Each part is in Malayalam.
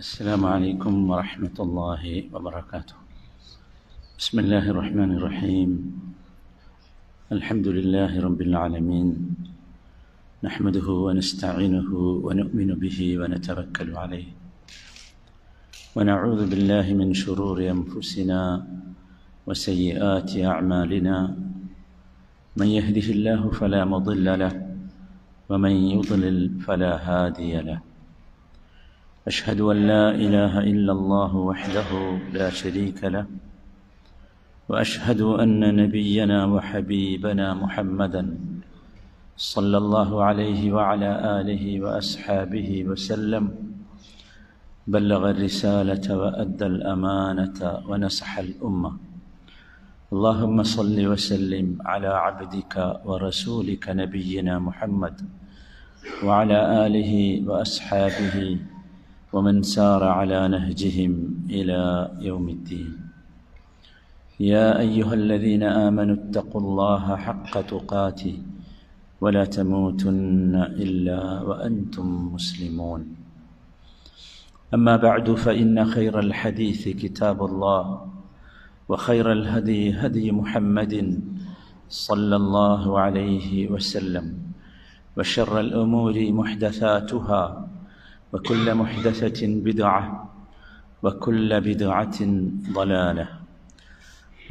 السلام عليكم ورحمة الله وبركاته. بسم الله الرحمن الرحيم. الحمد لله رب العالمين، نحمده ونستعينه ونؤمن به ونتوكل عليه، ونعوذ بالله من شرور أنفسنا وسيئات أعمالنا. من يهده الله فلا مضل له، ومن يضلل فلا هادي له. أشهد أن لا إله إلا الله وحده لا شريك له، وأشهد أن نبينا وحبيبنا محمدا صلى الله عليه وعلى آله وأصحابه وسلم بلغ الرسالة وأدى الأمانة ونصح الأمة. اللهم صل وسلم على عبدك ورسولك نبينا محمد وعلى آله وأصحابه ومن سار على نهجهم إلى يوم الدين. يا أيها الذين آمنوا اتقوا الله حق تقاته ولا تموتن إلا وأنتم مسلمون. أما بعد، فإن خير الحديث كتاب الله، وخير الهدي هدي محمد صلى الله عليه وسلم، وشر الأمور محدثاتها، وكل محدثة بدعة، وكل بدعة ضلالة.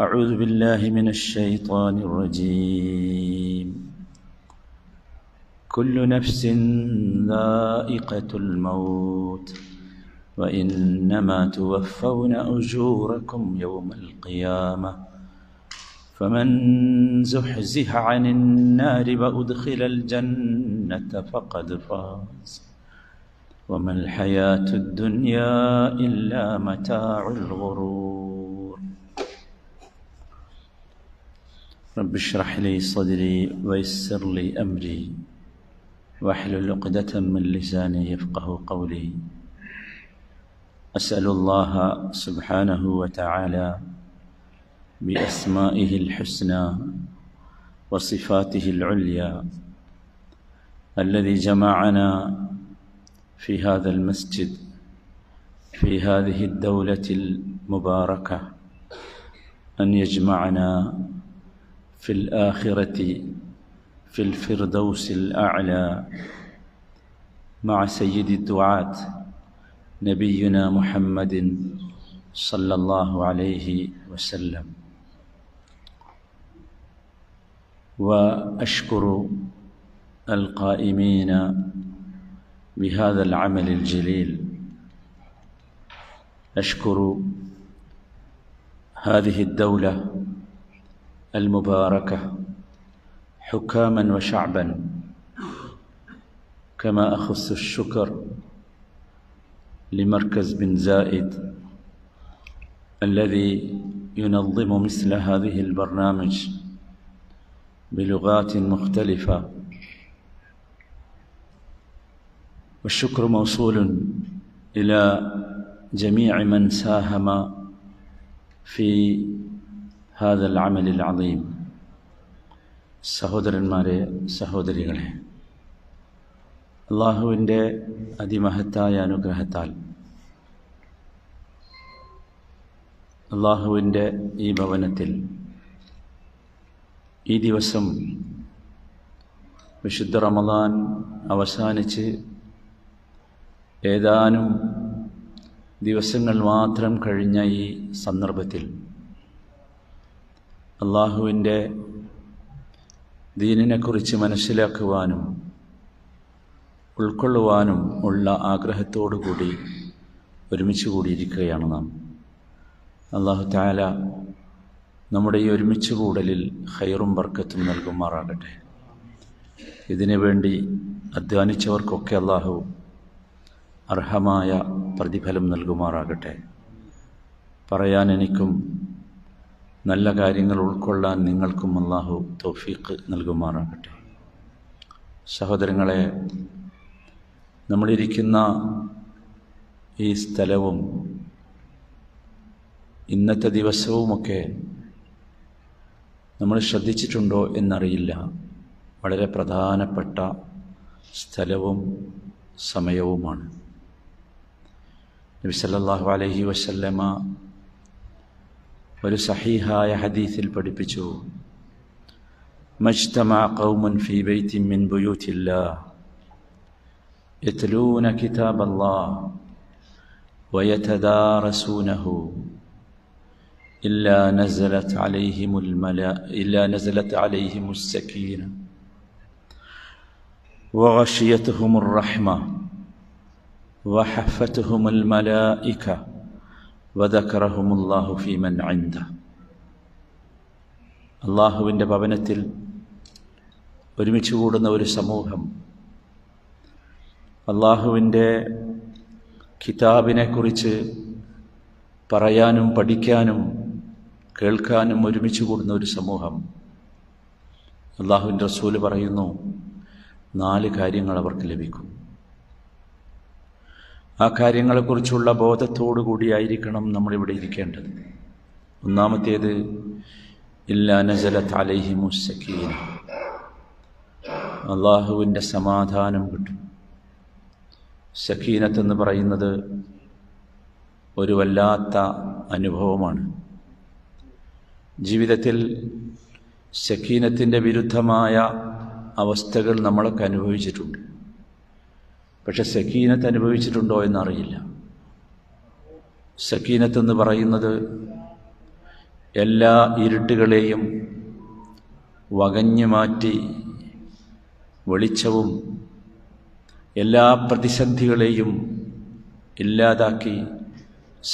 أعوذ بالله من الشيطان الرجيم. كل نفس ذائقة الموت، وإنما توفون أجوركم يوم القيامة، فمن زحزح عن النار وأدخل الجنة فقد فاز، وما الحياة الدنيا إلا متاع الغرور. رب اشرح لي صدري ويسر لي أمري واحلل عقدة من لساني يفقه قولي. أسأل الله سبحانه وتعالى بأسمائه الحسنى وصفاته العليا الذي جمعنا في هذا المسجد في هذه الدولة المباركة أن يجمعنا في الآخرة في الفردوس الأعلى مع سيد الدعاة نبينا محمد صلى الله عليه وسلم. وأشكر القائمين بهذا العمل الجليل، أشكر هذه الدولة المباركة حكاما وشعبا، كما أخص الشكر لمركز بن زايد الذي ينظم مثل هذه البرنامج بلغات مختلفة. والشكر موصول إلى جميع من ساهم في هذا العمل العظيم. സഹോദരന്മാരെ, സഹോദരികളെ, അള്ളാഹുവിൻ്റെ അതിമഹത്തായ അനുഗ്രഹത്താൽ അള്ളാഹുവിൻ്റെ ഈ ഭവനത്തിൽ ഈ ദിവസം വിശുദ്ധ റമദാൻ അവസാനിച്ച് ഏതാനും ദിവസങ്ങൾ മാത്രം കഴിഞ്ഞ ഈ സന്ദർഭത്തിൽ അള്ളാഹുവിൻ്റെ ദീനിനെക്കുറിച്ച് മനസ്സിലാക്കുവാനും ഉൾക്കൊള്ളുവാനും ഉള്ള ആഗ്രഹത്തോടു കൂടി ഒരുമിച്ച് കൂടിയിരിക്കുകയാണ് നാം. അല്ലാഹു തആല നമ്മുടെ ഈ ഒരുമിച്ച് കൂടലിൽ ഖൈറും ബർക്കത്തും നൽകുമാറാകട്ടെ. ഇതിനു വേണ്ടി അധ്വാനിച്ചവർക്കൊക്കെ അല്ലാഹു അർഹമായ പ്രതിഫലം നൽകുമാറാകട്ടെ. പറയാൻ എനിക്കും നല്ല കാര്യങ്ങൾ ഉൾക്കൊള്ളാൻ നിങ്ങൾക്കും അല്ലാഹു തൗഫീഖ് നൽകുമാറാകട്ടെ. സഹോദരങ്ങളെ, നമ്മളിരിക്കുന്ന ഈ സ്ഥലവും ഇന്നത്തെ ദിവസവുമൊക്കെ നമ്മൾ ശ്രദ്ധിച്ചിട്ടുണ്ടോ എന്നറിയില്ല, വളരെ പ്രധാനപ്പെട്ട സ്ഥലവും സമയവുമാണ്. നബി സല്ലല്ലാഹു അലൈഹി വസല്ലമ ഒരു സഹീഹായ ഹദീസിൽ പഠിപ്പിച്ചു, മജ്തമഅ ഖൗമുൻ ഫീ ബൈത്തിൻ മിൻ ബുയൂത്തില്ലാഹ് യത്ലൂന കിതാബല്ലാഹ് വയതദാറസൂനഹു ഇല്ലാ നസലത് അലൈഹിമുസ് സകീന വഗശിയതുഹുമുർ റഹ്മ വഹഫത്തുഹുമുൽ മലായിക വദക്കറഹുമുല്ലാഹു ഫീമൻ ഇൻദഹു. അള്ളാഹുവിൻ്റെ ഭവനത്തിൽ ഒരുമിച്ച് കൂടുന്ന ഒരു സമൂഹം അള്ളാഹുവിൻ്റെ കിതാബിനെക്കുറിച്ച് പറയാനും പഠിക്കാനും കേൾക്കാനും ഒരുമിച്ച് കൂടുന്ന ഒരു സമൂഹം, അള്ളാഹുവിൻ്റെ റസൂല് പറയുന്നു, 4 കാര്യങ്ങൾ അവർക്ക് ലഭിക്കും. ആ കാര്യങ്ങളെക്കുറിച്ചുള്ള ബോധത്തോടു കൂടിയായിരിക്കണം നമ്മളിവിടെ ഇരിക്കേണ്ടത്. ഒന്നാമത്തേത്, ഇല്ലാ നസലത് അലൈഹിമുസ് സകീന, അള്ളാഹുവിൻ്റെ സമാധാനം കിട്ടും. സക്കീനത്ത് എന്ന് പറയുന്നത് ഒരു വല്ലാത്ത അനുഭവമാണ്. ജീവിതത്തിൽ സക്കീനത്തിൻ്റെ വിരുദ്ധമായ അവസ്ഥകൾ നമ്മളൊക്കെ അനുഭവിച്ചിട്ടുണ്ട്. പക്ഷെ സക്കീനത്ത് അനുഭവിച്ചിട്ടുണ്ടോ എന്നറിയില്ല. സക്കീനത്ത് എന്ന് പറയുന്നത് എല്ലാ ഇരുട്ടുകളെയും വകഞ്ഞു മാറ്റി വെളിച്ചവും എല്ലാ പ്രതിസന്ധികളെയും ഇല്ലാതാക്കി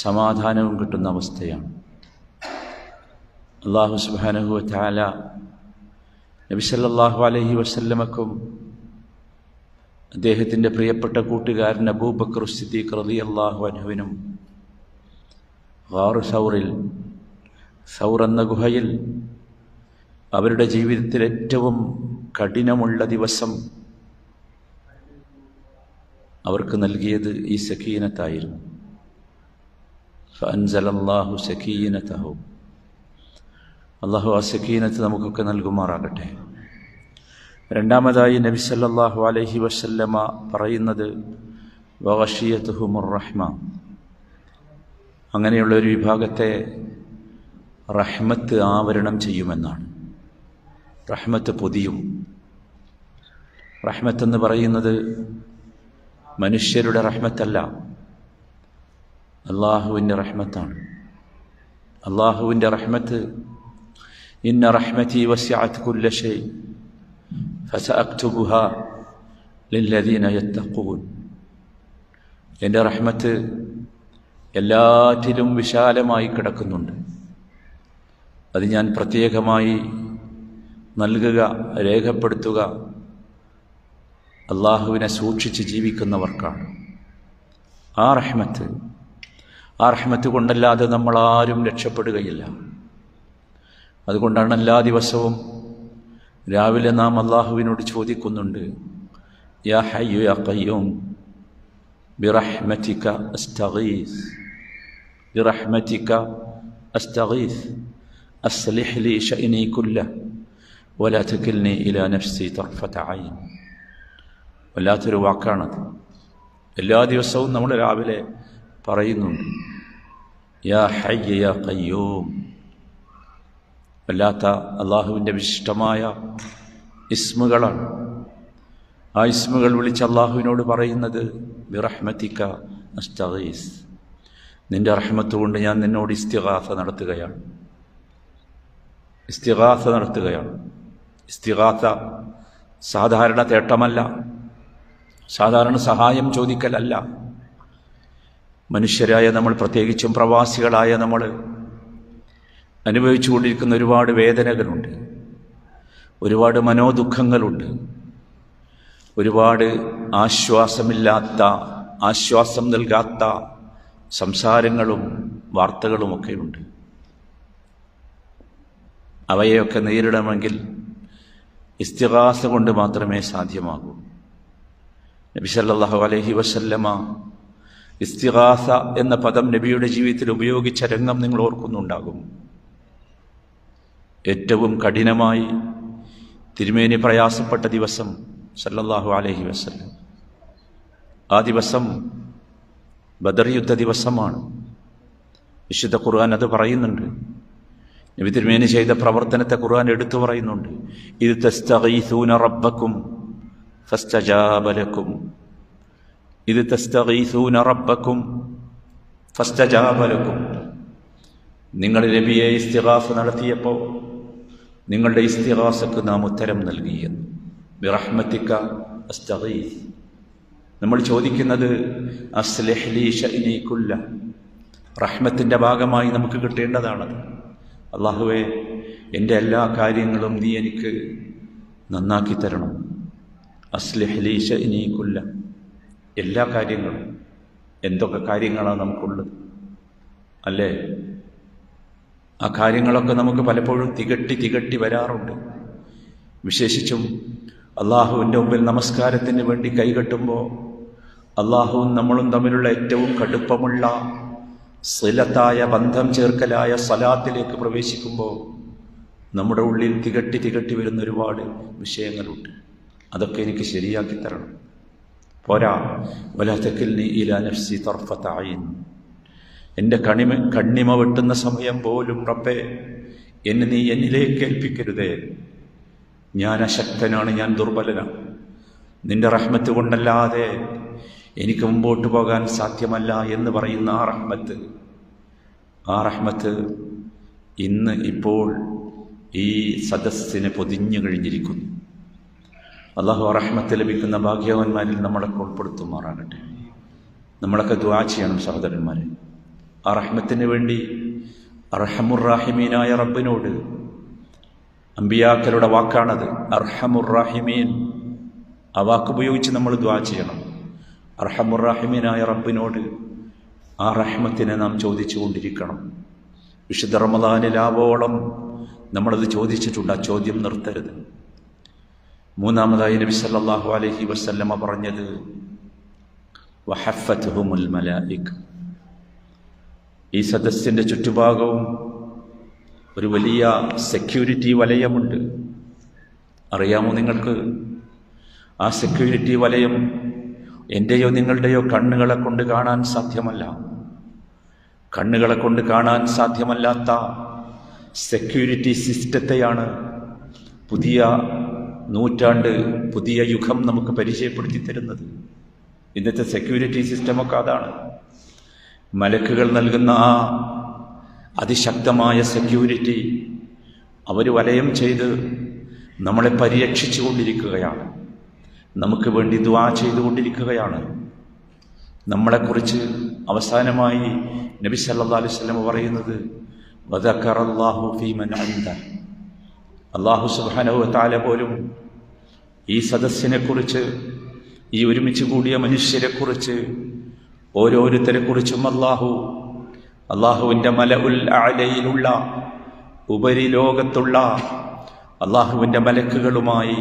സമാധാനവും കിട്ടുന്ന അവസ്ഥയാണ്. അല്ലാഹു സുബ്ഹാനഹു വ തആല നബി സല്ലല്ലാഹു അലൈഹി വസല്ലമക്കും അദ്ദേഹത്തിൻ്റെ പ്രിയപ്പെട്ട കൂട്ടുകാരൻ അബൂബക്കർ സിദ്ദീഖ് റളിയല്ലാഹു അൻഹുവിനും ഗാറു സൗർ എന്ന ഗുഹയിൽ അവരുടെ ജീവിതത്തിൽ ഏറ്റവും കഠിനമുള്ള ദിവസം അവർക്ക് നൽകിയത് ഈ സക്കീനത്തായിരുന്നു. ഫഅൻസലല്ലാഹു സകീനതഹു, അല്ലാഹു ആ സക്കീനത്ത് നമുക്കൊക്കെ നൽകുമാറാകട്ടെ. രണ്ടാമതായി നബി സല്ലല്ലാഹു അലൈഹി വസല്ലമ പറയുന്നത് വഗശിയതുഹുമുർ റഹ്മ, അങ്ങനെയുള്ള ഒരു വിഭാഗത്തെ റഹ്മത്ത് ആവരണം ചെയ്യുമെന്നാണ്. റഹ്മത്ത് പൊതിയും. റഹ്മത്തെന്ന് പറയുന്നത് മനുഷ്യരുടെ റഹ്മത്തല്ല, അള്ളാഹുവിൻ്റെ റഹ്മത്താണ്. അള്ളാഹുവിൻ്റെ റഹ്മത്ത്, ഇന്ന റഹ്മതി വസിഅത് കുല്ല ഷൈ ഫസഅക്തുബുഹാ ലില്ലദീന യത്തഖൂൻ, എൻ്റെ റഹ്മത്ത് എല്ലാറ്റിലും വിശാലമായി കിടക്കുന്നുണ്ട്. അത് ഞാൻ പ്രത്യേകമായി നൽകുക, രേഖപ്പെടുത്തുക അള്ളാഹുവിനെ സൂക്ഷിച്ച് ജീവിക്കുന്നവർക്കാണ്. ആ റഹ്മത്ത് കൊണ്ടല്ലാതെ നമ്മളാരും രക്ഷപ്പെടുകയില്ല. അതുകൊണ്ടാണ് എല്ലാ ദിവസവും രാവിലെ നാം അള്ളാഹുവിനോട് ചോദിക്കുന്നുണ്ട്, യാ ഹയ്യു യാ ഖയ്യൂം ബിറഹ്മതിക അസ്തഗീസ്, ബിറഹ്മതിക അസ്തഗീസ് അസ്ലിഹ് ലി ശഅനി കുല്ലഹ് വലാ തകിൽനി ഇലാ നഫ്സി തർഫത ഐൻ. വല്ലാത്തൊരു വാക്കാണത്. എല്ലാ ദിവസവും നമ്മൾ രാവിലെ പറയുന്നുണ്ട്, യാ ഹയ്യ യാ ഖയ്യൂം. വല്ലാത്ത അള്ളാഹുവിൻ്റെ വിശിഷ്ടമായ ഇസ്മുകളാണ്. ആ ഇസ്മുകൾ വിളിച്ച് അള്ളാഹുവിനോട് പറയുന്നത് ബിറഹ്മതിക അസ്തഗീസ്, നിൻ്റെ റഹ്മത്ത് കൊണ്ട് ഞാൻ നിന്നോട് ഇസ്തിഗാസ നടത്തുകയാണ്. ഇസ്തിഗാസ സാധാരണ തേട്ടമല്ല, സാധാരണ സഹായം ചോദിക്കലല്ല. മനുഷ്യരായ നമ്മൾ, പ്രത്യേകിച്ചും പ്രവാസികളായ നമ്മൾ അനുഭവിച്ചു കൊണ്ടിരിക്കുന്ന ഒരുപാട് വേദനകളുണ്ട്, ഒരുപാട് മനോദുഃഖങ്ങളുണ്ട്, ഒരുപാട് ആശ്വാസം നൽകാത്ത സംസാരങ്ങളും വാർത്തകളുമൊക്കെയുണ്ട്. അവയെയൊക്കെ നേരിടണമെങ്കിൽ ഇസ്തിഗാസ കൊണ്ട് മാത്രമേ സാധ്യമാകൂ. നബി സല്ലല്ലാഹു അലൈഹി വസല്ലമ ഇസ്തിഗാസ എന്ന പദം നബിയുടെ ജീവിതത്തിൽ ഉപയോഗിച്ച രംഗം നിങ്ങൾ ഓർക്കുന്നുണ്ടാകും. ഏറ്റവും കഠിനമായി തിരുമേനി പ്രയാസപ്പെട്ട ദിവസം സല്ലല്ലാഹു അലൈഹി വസല്ലം, ആ ദിവസം ബദർ യുദ്ധ ദിവസമാണ്. വിശുദ്ധ ഖുർആൻ അത് പറയുന്നുണ്ട്. നബി തിരുമേനി ചെയ്ത പ്രവർത്തനത്തെ ഖുർആൻ എടുത്തു പറയുന്നുണ്ട്. ഇദ് തസ്തഗീസൂന റബ്ബക്കും ഫസ്തജാബ ലക്കും. ഇദ് തസ്തഗീസൂന റബ്ബക്കും ഫസ്തജാബ ലക്കും. നിങ്ങൾ നബിയെ ഇസ്തിഗാസ നടത്തിയപ്പോൾ നിങ്ങളുടെ ഇസ്തിഗാസക്ക് നാം ഉത്തരം നൽകിയെന്ന്. ബിറഹ്മതിക അസ്തഗീസ്. നമ്മൾ ചോദിക്കുന്നത് അസ്ലിഹ് ലീ ശഅനി കുല്ല, റഹ്മത്തിൻ്റെ ഭാഗമായി നമുക്ക് കിട്ടേണ്ടതാണത്. അല്ലാഹുവേ, എൻ്റെ എല്ലാ കാര്യങ്ങളും നീ എനിക്ക് നന്നാക്കി തരണം. അസ്ലിഹ് ലീ ശഅനി കുല്ല, എല്ലാ കാര്യങ്ങളും. എന്തൊക്കെ കാര്യങ്ങളാണ് നമുക്കുള്ളത് അല്ലേ? ആ കാര്യങ്ങളൊക്കെ നമുക്ക് പലപ്പോഴും തികട്ടി വരാറുണ്ട്. വിശേഷിച്ചും അള്ളാഹുവിൻ്റെ മുമ്പിൽ നമസ്കാരത്തിന് വേണ്ടി കൈകെട്ടുമ്പോൾ അള്ളാഹുവും നമ്മളും തമ്മിലുള്ള ഏറ്റവും കടുപ്പമുള്ള സിലത്തായ ബന്ധം ചേർക്കലായ സലാത്തിലേക്ക് പ്രവേശിക്കുമ്പോൾ നമ്മുടെ ഉള്ളിൽ തികട്ടി വരുന്ന ഒരുപാട് വിഷയങ്ങളുണ്ട്. അതൊക്കെ എനിക്ക് ശരിയാക്കി തരണം. പോരാ, വലാ തകിൽനി ഇലാ നഫ്സി തർഫത ഐൻ. എൻ്റെ കണ്ണിമ വെട്ടുന്ന സമയം പോലും റബ്ബേ, എന്നെ നീ എന്നിലേക്ക് ഏൽപ്പിക്കരുതേ. ഞാൻ അശക്തനാണ്, ഞാൻ ദുർബലനാണ്. നിന്റെ റഹ്മത്ത് കൊണ്ടല്ലാതെ എനിക്ക് മുമ്പോട്ട് പോകാൻ സാധ്യമല്ല എന്ന് പറയുന്ന ആ റഹ്മത്ത് ഇന്ന് ഇപ്പോൾ ഈ സദസ്സിനെ പൊതിഞ്ഞു കഴിഞ്ഞിരിക്കുന്നു. അള്ളാഹു ആ റഹ്മത്ത് ലഭിക്കുന്ന ഭാഗ്യവാന്മാരിൽ നമ്മളൊക്കെ ഉൾപ്പെടുത്തുമാറാകട്ടെ. നമ്മളൊക്കെ ദുആ ചെയ്യണം സഹോദരന്മാരെ. ആ റഹ്മത്തിന് വേണ്ടി അർഹമുർ-റാഹിമീനായ റബ്ബിനോട്, അമ്പിയാക്കളുടെ വാക്കാണത്, അർഹമുർ-റാഹിമീൻ, ആ വാക്കുപയോഗിച്ച് നമ്മൾ ദുആ ചെയ്യണം. അർഹമുർ-റാഹിമീനായ റബ്ബിനോട് ആ റഹ്മത്തിനെ നാം ചോദിച്ചുകൊണ്ടിരിക്കണം. വിശുദ്ധ റമദാനിൽ ആവോളം നമ്മളത് ചോദിച്ചിട്ടുണ്ട്. ആ ചോദ്യം നിർത്തരുത്. മൂന്നാമതായി നബി സല്ലല്ലാഹു അലൈഹി വസല്ലമ പറഞ്ഞത് വഹഫത്തുഹുമുൽ മലായിക. ഈ സദസ്സിൻ്റെ ചുറ്റുഭാഗവും ഒരു വലിയ സെക്യൂരിറ്റി വലയമുണ്ട്. അറിയാമോ നിങ്ങൾക്ക്? ആ സെക്യൂരിറ്റി വലയം എൻ്റെയോ നിങ്ങളുടെയോ കണ്ണുകളെ കൊണ്ട് കാണാൻ സാധ്യമല്ല. കണ്ണുകളെ കൊണ്ട് കാണാൻ സാധ്യമല്ലാത്ത സെക്യൂരിറ്റി സിസ്റ്റത്തെയാണ് പുതിയ നൂറ്റാണ്ട്, പുതിയ യുഗം നമുക്ക് പരിചയപ്പെടുത്തി തരുന്നത്. ഇന്നത്തെ സെക്യൂരിറ്റി സിസ്റ്റമൊക്കെ അതാണ്. മലക്കുകൾ നൽകുന്ന ആ അതിശക്തമായ സെക്യൂരിറ്റി അവർ വലയം ചെയ്ത് നമ്മളെ പരിരക്ഷിച്ചു കൊണ്ടിരിക്കുകയാണ്. നമുക്ക് വേണ്ടി ദുആ ചെയ്തുകൊണ്ടിരിക്കുകയാണ്. നമ്മളെക്കുറിച്ച് അവസാനമായി നബി സല്ലല്ലാഹു അലൈഹി വസല്ലം പറയുന്നത് വദക്കറല്ലാഹു ഫീമൻ ഇൻദ. അല്ലാഹു സുബ്ഹാനഹു വ തആല പോലും ഈ സദസ്സിനെക്കുറിച്ച്, ഈ ഒരുമിച്ച് കൂടിയ മനുഷ്യരെക്കുറിച്ച്, ഓരോരുത്തരെക്കുറിച്ചും അള്ളാഹുവിൻ്റെ മലഉൽ അഅലയിലുള്ള, ഉപരിലോകത്തുള്ള അള്ളാഹുവിൻ്റെ മലക്കുകളുമായി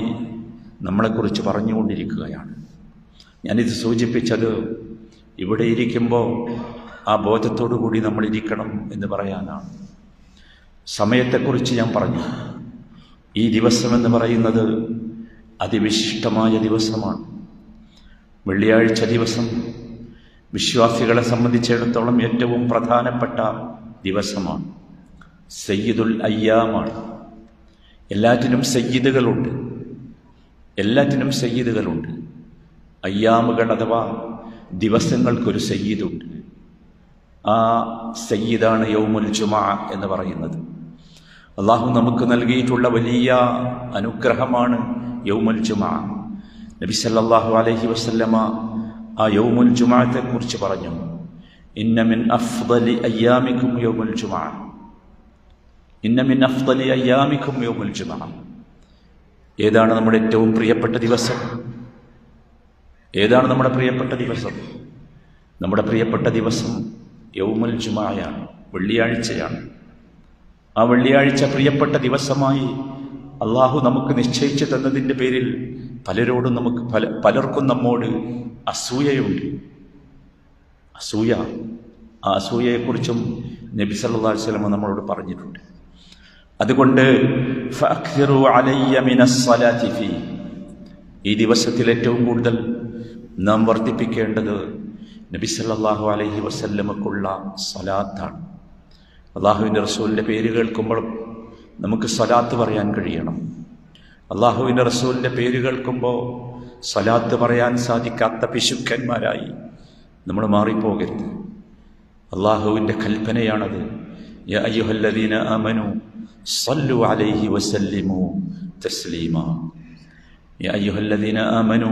നമ്മളെക്കുറിച്ച് പറഞ്ഞുകൊണ്ടിരിക്കുകയാണ്. ഞാനിത് സൂചിപ്പിച്ചത് ഇവിടെ ഇരിക്കുമ്പോൾ ആ ബോധത്തോടു കൂടി നമ്മളിരിക്കണം എന്ന് പറയാനാണ്. സമയത്തെക്കുറിച്ച് ഞാൻ പറഞ്ഞു. ഈ ദിവസമെന്ന് പറയുന്നത് അതിവിശിഷ്ടമായ ദിവസമാണ്. വെള്ളിയാഴ്ച ദിവസം വിശ്വാസികളെ സംബന്ധിച്ചിടത്തോളം ഏറ്റവും പ്രധാനപ്പെട്ട ദിവസമാണ്. സയ്യിദുൽ അയ്യാമാണ്. എല്ലാറ്റിനും സയ്യിദുകളുണ്ട്. അയ്യാമുകൾ അഥവാ ദിവസങ്ങൾക്കൊരു സയ്യിദുണ്ട്. ആ സയ്യിദാണ് യൗമുൽ ജുമുഅ എന്ന് പറയുന്നത്. അള്ളാഹു നമുക്ക് നൽകിയിട്ടുള്ള വലിയ അനുഗ്രഹമാണ് യൗമുൽ ജുമുഅ. നബി സല്ലല്ലാഹു അലൈഹി വസല്ലമ ആ യൗമുൽ ജുമുഅത്തെ കുറിച്ച് പറഞ്ഞു, ഇന്ന മിൻ അഫ്ദലി അയ്യാമിക്കും യൗമുൽ ജുമുഅ. ഇന്ന മിൻ അഫ്ദലി അയ്യാമിക്കും യൗമുൽ ജുമുഅ. ഏതാണ് നമ്മുടെ ഏറ്റവും പ്രിയപ്പെട്ട ദിവസം? ഏതാണ് നമ്മുടെ പ്രിയപ്പെട്ട ദിവസം? നമ്മുടെ പ്രിയപ്പെട്ട ദിവസം യൗമുൽ ജുമുഅയാണ്, വെള്ളിയാഴ്ചയാണ്. ആ വെള്ളിയാഴ്ച പ്രിയപ്പെട്ട ദിവസമായി അള്ളാഹു നമുക്ക് നിശ്ചയിച്ചു തന്നതിൻ്റെ പേരിൽ പലരോടും പലർക്കും നമ്മോട് അസൂയയുണ്ട്. അസൂയ, ആ അസൂയയെക്കുറിച്ചും നബി സല്ലല്ലാഹു അലൈഹി വസല്ലം നമ്മളോട് പറഞ്ഞിട്ടുണ്ട്. അതുകൊണ്ട് ഫഅക്സിറു അലയ്യ മിനസ്സലാത്തി ഫീ, ഈ ദിവസത്തിൽ ഏറ്റവും കൂടുതൽ നാം വർദ്ധിപ്പിക്കേണ്ടത് നബി സല്ലല്ലാഹു അലൈഹി വസല്ലമക്കുള്ള സ്വലാത്താണ്. അള്ളാഹുവിൻ്റെ റസൂലിൻ്റെ പേര് കേൾക്കുമ്പോൾ നമുക്ക് സ്വലാത്ത് പറയാൻ കഴിയണം. അള്ളാഹുവിൻ്റെ റസൂലിൻ്റെ പേര് കേൾക്കുമ്പോൾ സ്വലാത്ത് പറയാൻ സാധിക്കാത്ത പിശുക്കന്മാരായി നമ്മൾ മാറിപ്പോകരുത്. അള്ളാഹുവിൻ്റെ കൽപ്പനയാണത്. യാ അയ്യുഹല്ലദീന ആമനൂ സ്വല്ലു അലൈഹി വസല്ലിമൂ തസ്ലീമാ. യാ അയ്യുഹല്ലദീന ആമനൂ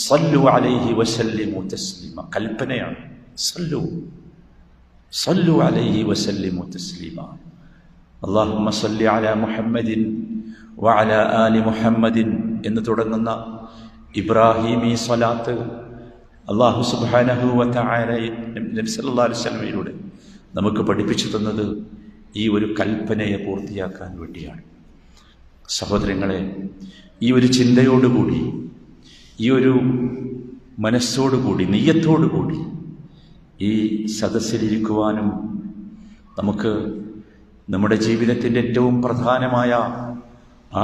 സ്വല്ലു അലൈഹി വസല്ലിമൂ തസ്ലീമാ. കൽപ്പനയാണ്. സ്വല്ലു അലൈഹി വസല്ലിമൂ തസ്ലീമാ. അല്ലാഹുമ്മ സ്വല്ലി അലാ മുഹമ്മദിൻ വഅലാ ആലി മുഹമ്മദിൻ എന്ന് തുടങ്ങുന്ന ഇബ്രാഹിമി സ്വലാത്ത് അല്ലാഹു സുബ്ഹാനഹു വ തആല നബി സല്ലല്ലാഹു അലൈഹി വസല്ലമയിലൂടെ നമുക്ക് പഠിപ്പിച്ചു തന്നത് ഈ ഒരു കൽപ്പനയെ പൂർത്തിയാക്കാൻ വേണ്ടിയാണ്. സഹോദരങ്ങളെ, ഈ ഒരു ചിന്തയോടുകൂടി, ഈ ഒരു മനസ്സോടുകൂടി, നിയ്യത്തോടുകൂടി ഈ സദസ്സിലിരിക്കുവാനും നമുക്ക് നമ്മുടെ ജീവിതത്തിൻ്റെ ഏറ്റവും പ്രധാനമായ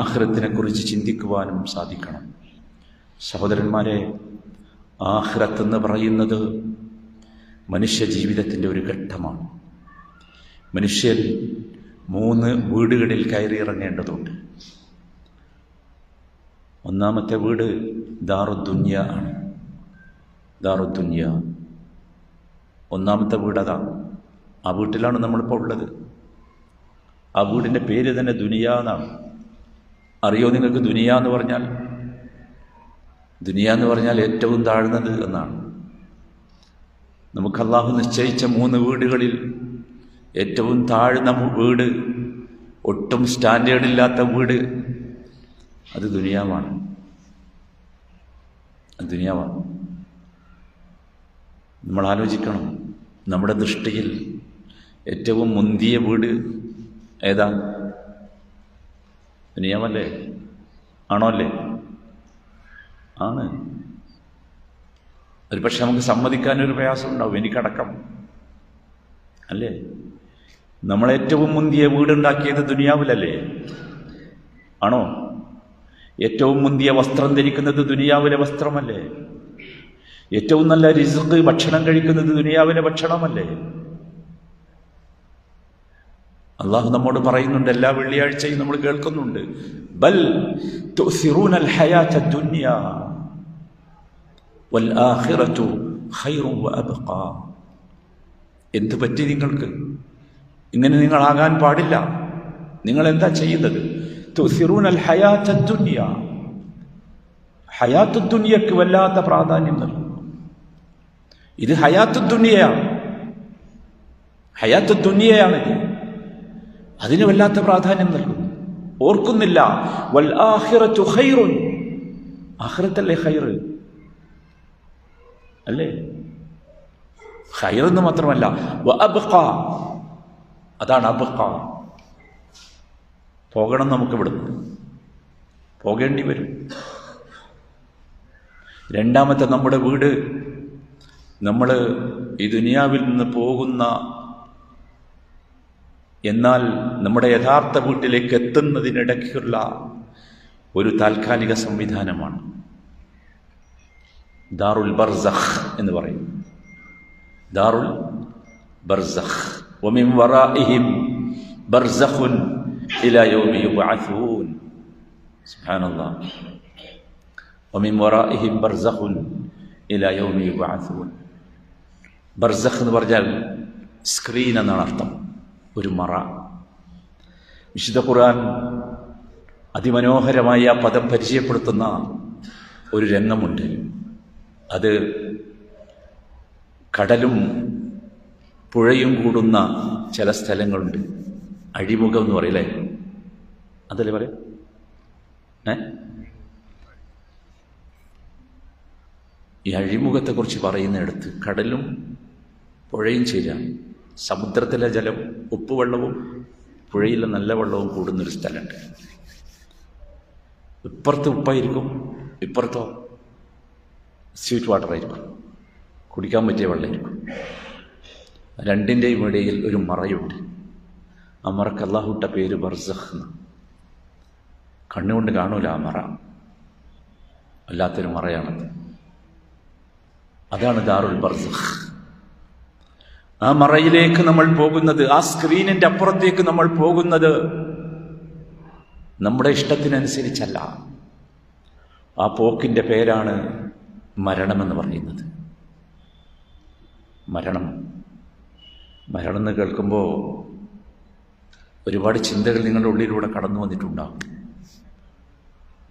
ആഖിറത്തിനെക്കുറിച്ച് ചിന്തിക്കുവാനും സാധിക്കണം. സഹോദരന്മാരെ, ആഖിറത്ത് എന്ന് പറയുന്നത് മനുഷ്യ ജീവിതത്തിൻ്റെ ഒരു ഘട്ടമാണ്. മനുഷ്യൻ 3 വീടുകളിൽ കയറിയിറങ്ങേണ്ടതുണ്ട്. ഒന്നാമത്തെ വീട് ദാറുദ്ദുനിയ ആണ്. ദാറുദ്ദുനിയ ഒന്നാമത്തെ വീട് അതാണ്. ആ വീട്ടിലാണ് നമ്മളിപ്പോൾ ഉള്ളത്. ആ വീടിൻ്റെ പേര് തന്നെ ദുനിയ എന്നാണ്. അറിയോ നിങ്ങൾക്ക് ദുനിയ എന്ന് പറഞ്ഞാൽ? ദുനിയ എന്ന് പറഞ്ഞാൽ ഏറ്റവും താഴ്ന്നത് എന്നാണ്. നമുക്ക് അള്ളാഹു നിശ്ചയിച്ച 3 വീടുകളിൽ ഏറ്റവും താഴ്ന്ന വീട്, ഒട്ടും സ്റ്റാൻഡേർഡ് ഇല്ലാത്ത വീട്, അത് ദുനിയാവാണ്. ദുനിയാവാണ്. നമ്മൾ ആലോചിക്കണം, നമ്മുടെ ദൃഷ്ടിയിൽ ഏറ്റവും മുന്തിയ വീട് ഏതാ? ദുനിയാവല്ലേ? ആണോ? അല്ലേ? ആണ്. ഒരു പക്ഷെ നമുക്ക് സമ്മതിക്കാനൊരു പ്രയാസം ഉണ്ടാവും, എനിക്കടക്കം. അല്ലേ? നമ്മളേറ്റവും മുന്തിയ വീടുണ്ടാക്കിയത് ദുനിയാവിലല്ലേ? ആണോ? ഏറ്റവും മുന്തിയ വസ്ത്രം ധരിക്കുന്നത് ദുനിയാവിലെ വസ്ത്രമല്ലേ? ഏറ്റവും നല്ല റിസ്ക് ഭക്ഷണം കഴിക്കുന്നത് ദുനിയാവിലെ ഭക്ഷണമല്ലേ? അള്ളാഹു നമ്മോട് പറയുന്നുണ്ട്, എല്ലാ വെള്ളിയാഴ്ചയും നമ്മൾ കേൾക്കുന്നുണ്ട്, ബൽ തുസിറൂനൽ ഹയാത്തദ് ദുനിയ വൽ ആഖിറതു ഖൈറുൻ വഅബ്ഖാ. എന്ത് പറ്റി നിങ്ങൾക്ക്? ഇങ്ങനെ നിങ്ങളാകാൻ പാടില്ല. നിങ്ങൾ എന്താ ചെയ്യുന്നത്? തുസിറൂനൽ ഹയാത്തദ് ദുനിയ. ഹയാത്തുദ് ദുനിയക്ക് വല്ലാത്ത പ്രാധാന്യം നൽകുന്നു. ഇത് ഹയാത്തുദ് ദുനിയയാണ്. ഹയാത്തുദ് ദുനിയയാണിത്. അതിന് വല്ലാത്ത പ്രാധാന്യം നൽകുന്നു. ഓർക്കുന്നില്ല, വൽ ആഖിറതു ഖൈറുൻ. ആഖിറത്തല്ലേ ഖൈർ? അല്ലേ? ഖൈർ എന്ന് മാത്രമല്ല, വഅബ്ഖാ. അതാണ് അബ്ഖാ. പോകണം, നമുക്ക് ഇവിടുന്ന് പോകേണ്ടി വരും. രണ്ടാമത്തെ നമ്മുടെ വീട്, നമ്മൾ ഈ ദുനിയാവിൽ നിന്ന് പോകുന്ന, എന്നാൽ നമ്മുടെ യഥാർത്ഥ വീട്ടിലേക്ക് എത്തുന്നതിനിടയ്ക്കുള്ള ഒരു താൽക്കാലിക സംവിധാനമാണ് ദാറുൽ ബർസഖ് എന്ന് പറയും. ദാറുൽ ബർസഖ്. വമിൻ വറാഇഹിം ബർസഖുൻ ഇലാ യൗമി യുബ്അഥൂൻ. സുബ്ഹാനല്ലാഹ്. വമിൻ വറാഇഹിം ബർസഖുൻ ഇലാ യൗമി യുബ്അഥൂൻ. ബർസഖ് എന്ന് പറഞ്ഞാൽ സ്ക്രീൻ എന്നാണ് അർത്ഥം, ഒരു മറ. വിശുദ്ധ ഖുർആൻ അതിമനോഹരമായി ആ പദം പരിചയപ്പെടുത്തുന്ന ഒരു രംഗമുണ്ട്. അത് കടലും പുഴയും കൂടുന്ന ചില സ്ഥലങ്ങളുണ്ട്. അഴിമുഖം എന്ന് പറയില്ലേ? അതല്ലേ പറയാ? ഈ അഴിമുഖത്തെക്കുറിച്ച് പറയുന്നിടത്ത് കടലും പുഴയും ചേരാണ്. സമുദ്രത്തിലെ ജലം, ഉപ്പുവെള്ളവും പുഴയിലെ നല്ല വെള്ളവും കൂടുന്നൊരു സ്ഥലമുണ്ട്. ഇപ്പുറത്ത് ഉപ്പായിരിക്കും, ഇപ്പുറത്തോ സ്വീറ്റ് വാട്ടർ ആയിരിക്കും, കുടിക്കാൻ പറ്റിയ വെള്ളമായിരിക്കും. രണ്ടിൻ്റെയും ഇടയിൽ ഒരു മറയുണ്ട്. ആ മറക്ക് അല്ലാഹുവിട്ട പേര് ബർസഖ് എന്ന്. കണ്ണുകൊണ്ട് കാണൂല ആ മറ, അല്ലാത്തൊരു മറയാണത്. അതാണ് ദാറുൽ ബർസഖ്. ആ മറയിലേക്ക് നമ്മൾ പോകുന്നത്, ആ സ്ക്രീനിന്റെ അപ്പുറത്തേക്ക് നമ്മൾ പോകുന്നത് നമ്മുടെ ഇഷ്ടത്തിനനുസരിച്ചല്ല. ആ പോക്കിന്റെ പേരാണ് മരണമെന്ന് പറയുന്നത്. മരണം എന്ന് കേൾക്കുമ്പോൾ ഒരുപാട് ചിന്തകൾ നിങ്ങളുടെ ഉള്ളിലൂടെ കടന്നു വന്നിട്ടുണ്ടാകും.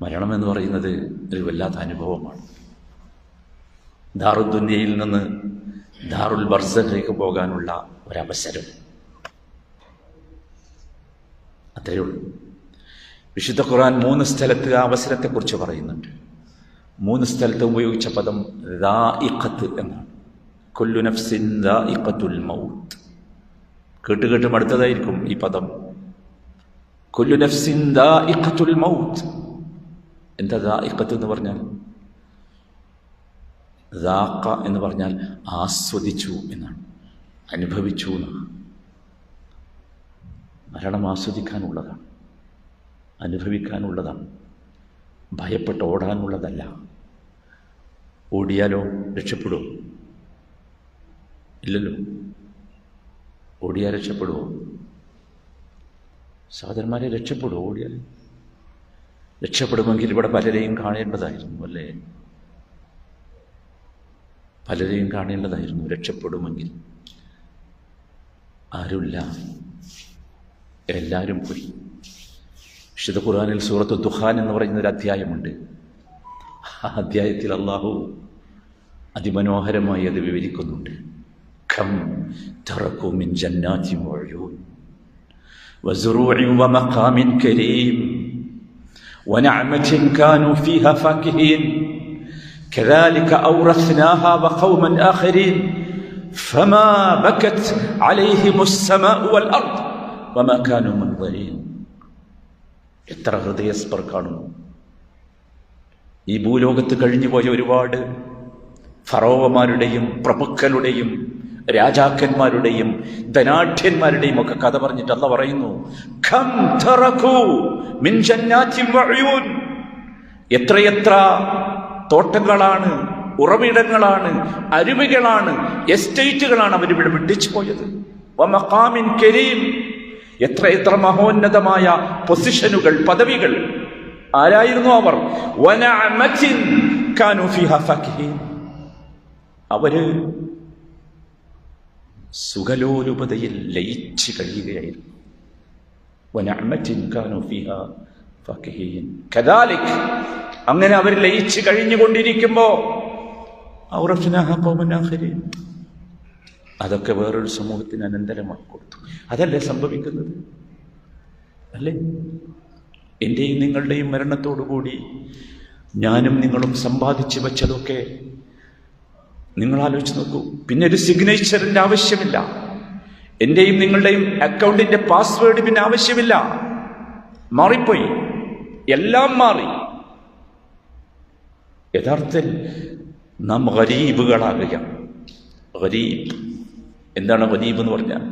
മരണമെന്ന് പറയുന്നത് ഒരു വല്ലാത്ത അനുഭവമാണ്. ദാറുൽ ദുനിയയിൽ നിന്ന് ദാറുൽ ബർസഖിലേക്ക് പോകാനുള്ള ഒരവസരം, അത്രയേ ഉള്ളൂ. വിശുദ്ധ ഖുർആൻ 3 സ്ഥലത്ത് ആ അവസരത്തെക്കുറിച്ച് പറയുന്നുണ്ട്. 3 സ്ഥലത്ത് ഉപയോഗിച്ച പദം ദാഇഖത്ത് എന്നാണ്. കുല്ലു നഫ്സിൻ ദാഇഖത്തുൽ മൗത്ത്. കേട്ട് മടുത്തതായിരിക്കും ഈ പദം. കുല്ലു നഫ്സിൻ ദാഇഖത്തുൽ മൗത്ത്. എന്താ ദാഇഖത്ത് എന്ന് പറഞ്ഞാൽ? ദാഖ എന്ന് പറഞ്ഞാൽ ആസ്വദിച്ചു എന്നാണ്, അനുഭവിച്ചു എന്നാണ്. മരണം ആസ്വദിക്കാനുള്ളതാണ്, അനുഭവിക്കാനുള്ളതാണ്, ഭയപ്പെട്ട് ഓടാനുള്ളതല്ല. ഓടിയാലോ രക്ഷപ്പെടുമോ? ഇല്ലല്ലോ. ഓടിയാൽ രക്ഷപ്പെടുമോ? സഹോദരന്മാരെ, രക്ഷപ്പെടുമോ? ഓടിയാൽ രക്ഷപ്പെടുമെങ്കിൽ ഇവിടെ പലരെയും കാണേണ്ടതായിരുന്നു, അല്ലേ? പലരെയും കാണേണ്ടതായിരുന്നു രക്ഷപ്പെടുമെങ്കിൽ. ആരുമില്ല, എല്ലാവരും പോയി. വിശുദ്ധ ഖുർആനിൽ സൂറത്ത് ദുഖാൻ എന്ന് പറയുന്നൊരു അധ്യായമുണ്ട്. ആ അധ്യായത്തിൽ അള്ളാഹു അതിമനോഹരമായി അത് വിവരിക്കുന്നുണ്ട്. കം തറകൂ മിൻ ജന്നാതിൻ വഉയൂൻ വസുറൂഇൻ വമഖാമിൻ കരീം വനഅമതിൻ കാനൂ ഫീഹാ ഫാകിഹീൻ كذلك أورثناها وقوما آخرين فما بكت عليهم السماء والأرض وما كانوا منظرين. എത്ര ഹൃദയസ്പർക്കാണുന്നു. ഈ ഭൂലോകത്ത് കഴിഞ്ഞുപോയ ഒരുപാട് ഫറോവമാരുടെയും പ്രഭുക്കളുടെയും രാജാക്കന്മാരുടെയും ധനാഢ്യന്മാരുടെയും ഒക്കെ കഥ പറഞ്ഞിട്ട് അല്ലാഹ് പറയുന്നു, കം തറകൂ മിൻ ജന്നാതിൻ വഉയൂൻ. എത്രയെത്ര തോട്ടങ്ങളാണ്, ഉറവിടങ്ങളാണ്, അരുവികളാണ്, എസ്റ്റേറ്റുകളാണ് അവരിവിടെ വിട്ടിച്ചു പോയത്. വമഖാമിൻ കരീം. എത്ര മഹോന്നതമായ പൊസിഷനുകൾ, പദവികൾ. ആരായിരുന്നു അവർ? വനഅമതിൻ കാനൂ ഫീഹാ ഫാകിഹീൻ. അവര് സുഖലോലുപതയിൽ ലയിച്ച് കഴിയുകയായിരുന്നു. വനഅമതിൻ കാനൂ ഫീഹാ ഫാകിഹീൻ. കദാലിക്, അങ്ങനെ അവർ ലയിച്ച് കഴിഞ്ഞുകൊണ്ടിരിക്കുമ്പോ ഔറഫ്നാഹാ ഖൗമൻ ആഖരീൻ, അതൊക്കെ വേറൊരു സമൂഹത്തിന് അനന്തരമായി കൊടുത്തു. അതല്ലേ സംഭവിക്കുന്നത്? അല്ലേ? എൻ്റെയും നിങ്ങളുടെയും മരണത്തോടുകൂടി ഞാനും നിങ്ങളും സമ്പാദിച്ചു വെച്ചതൊക്കെ നിങ്ങൾ ആലോചിച്ച് നോക്കൂ. പിന്നെ ഒരു സിഗ്നേച്ചറിന്റെ ആവശ്യമില്ല. എൻ്റെയും നിങ്ങളുടെയും അക്കൗണ്ടിന്റെ പാസ്വേഡ് പിന്നെ ആവശ്യമില്ല. മാറിപ്പോയി, എല്ലാം മാറി. യഥാർത്ഥത്തിൽ നാം ഗരീബുകളാകുകയാണ്. ഗരീബ് എന്താണ്? ഗരീബ് എന്ന് പറഞ്ഞാൽ,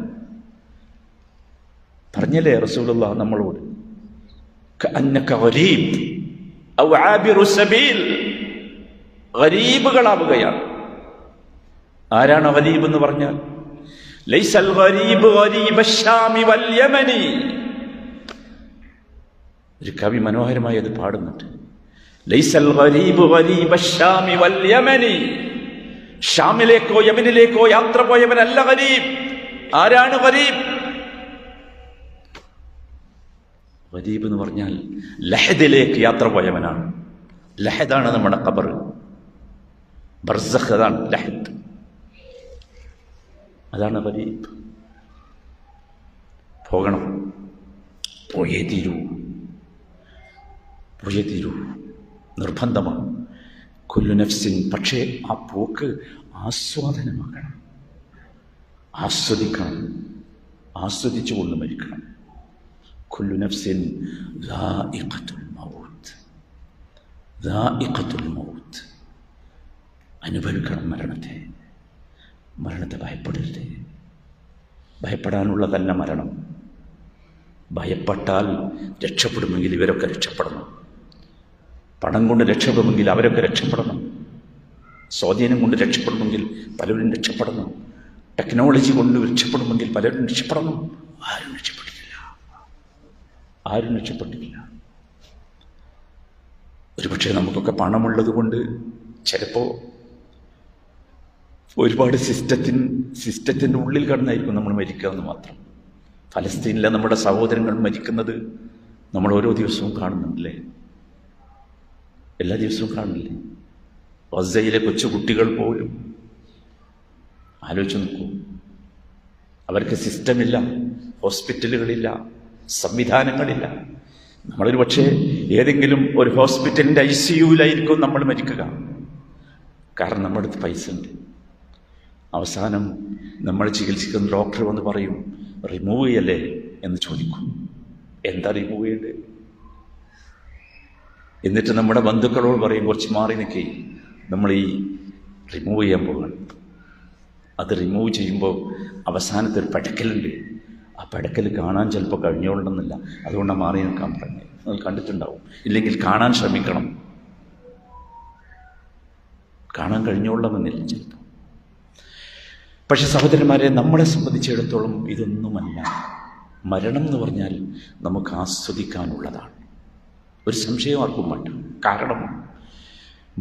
പറഞ്ഞല്ലേ റസൂലുള്ളാഹി നമ്മളോട്, കഅന്നക ഗരീബ് ഔ ആബിറു സബീൽ. ഗരീബുകളാവുകയാണ്. ആരാണ് ഗരീബ് എന്ന് പറഞ്ഞാൽ? ലൈസൽ ഗരീബ് ഗരീബശ്ശാമി വൽ യമനി. ഒരു കവി മനോഹരമായി അത് പാടുന്നുണ്ട്. ലൈസൽ ഗരീബ് ഗരീബശ്ശാമി വൽ യമനി. ഷാമിലേക്കോ യമനിലേക്കോ യാത്ര പോയവനല്ല ഗരീബ്. ആരാണ് ഗരീബ്? ഗരീബ് എന്ന് പറഞ്ഞാൽ ലഹദിലേക്ക് യാത്ര പോയവനാണ്. ലഹദാണ് നമ്മുടെ ഖബർ, ബർസഖ് അതാണ് ലഹദ്, അതാണ് ഗരീബ്. പോകണം, പോയേ തീരൂ, പോയേ തീരൂ, നിർബന്ധമാണ്. കുല്ലു നഫ്സിൻ. പക്ഷേ ആ പോക്ക് ആസ്വാദനമാക്കണം, ആസ്വദിക്കണം, ആസ്വദിച്ചുകൊണ്ട് മരിക്കണം. കുല്ലു നഫ്സിൻ ദാഇഖത്തുൽ മൗത്ത്. ദാഇഖത്തുൽ മൗത്ത്. അനുഭവിക്കണം മരണത്തെ. മരണത്തെ ഭയപ്പെടരുത്. ഭയപ്പെടാനുള്ളതല്ല മരണം. ഭയപ്പെട്ടാൽ രക്ഷപ്പെടുമെങ്കിൽ ഇവരൊക്കെ രക്ഷപ്പെടണം. പണം കൊണ്ട് രക്ഷപ്പെടുമെങ്കിൽ അവരൊക്കെ രക്ഷപ്പെടണം. സ്വാധീനം കൊണ്ട് രക്ഷപ്പെടുമെങ്കിൽ പലരും രക്ഷപ്പെടുന്നു. ടെക്നോളജി കൊണ്ട് രക്ഷപ്പെടുമെങ്കിൽ പലരും രക്ഷപ്പെടുന്നു. ആരും രക്ഷപ്പെട്ടിട്ടില്ല. ഒരുപക്ഷെ നമുക്കൊക്കെ പണമുള്ളത് കൊണ്ട് ചിലപ്പോൾ ഒരുപാട് സിസ്റ്റത്തിൻ്റെ ഉള്ളിൽ കടന്നായിരിക്കും നമ്മൾ മരിക്കുക എന്ന് മാത്രം. ഫലസ്തീനിലെ നമ്മുടെ സഹോദരങ്ങൾ മരിക്കുന്നത് നമ്മൾ ഓരോ ദിവസവും കാണുന്നുണ്ടല്ലേ? എല്ലാ ദിവസവും കാണില്ലേ? ഗസയിലെ കൊച്ചുകുട്ടികൾ പോലും ആലോചിച്ച് നോക്കൂ. അവർക്ക് സിസ്റ്റമില്ല, ഹോസ്പിറ്റലുകളില്ല, സംവിധാനങ്ങളില്ല. നമ്മളൊരു പക്ഷേ ഏതെങ്കിലും ഒരു ഹോസ്പിറ്റലിൻ്റെ ICUവിലായിരിക്കും നമ്മൾ മരിക്കുക. കാരണം നമ്മുടെ അടുത്ത് പൈസ ഉണ്ട്. അവസാനം നമ്മൾ ചികിത്സിക്കുന്ന ഡോക്ടർ വന്ന് പറയും, റിമൂവ് ചെയ്യല്ലേ എന്ന് ചോദിക്കും. എന്താ റിമൂവ് ചെയ്യേണ്ടത്? എന്നിട്ട് നമ്മുടെ ബന്ധുക്കളോട് പറയും, കുറച്ച് മാറി നിൽക്കേ, നമ്മൾ ഈ റിമൂവ് ചെയ്യാൻ പോവുകയാണ്. അത് റിമൂവ് ചെയ്യുമ്പോൾ അവസാനത്തെ ഒരു പടക്കലുണ്ട്. ആ പടക്കൽ കാണാൻ ചിലപ്പോൾ കഴിഞ്ഞോളണമെന്നില്ല. അതുകൊണ്ടാണ് മാറി നിൽക്കാൻ പറഞ്ഞത്. നിങ്ങൾ കണ്ടിട്ടുണ്ടാവും. ഇല്ലെങ്കിൽ കാണാൻ ശ്രമിക്കണം. കാണാൻ കഴിഞ്ഞോളണമെന്നില്ല ചിലപ്പോൾ. പക്ഷെ സഹോദരന്മാരെ, നമ്മളെ സംബന്ധിച്ചിടത്തോളം ഇതൊന്നുമല്ല. മരണം എന്ന് പറഞ്ഞാൽ നമുക്ക് ആസ്വദിക്കാനുള്ളതാണ്. ഒരു സംശയം ആർക്കും വേണ്ട. കാരണം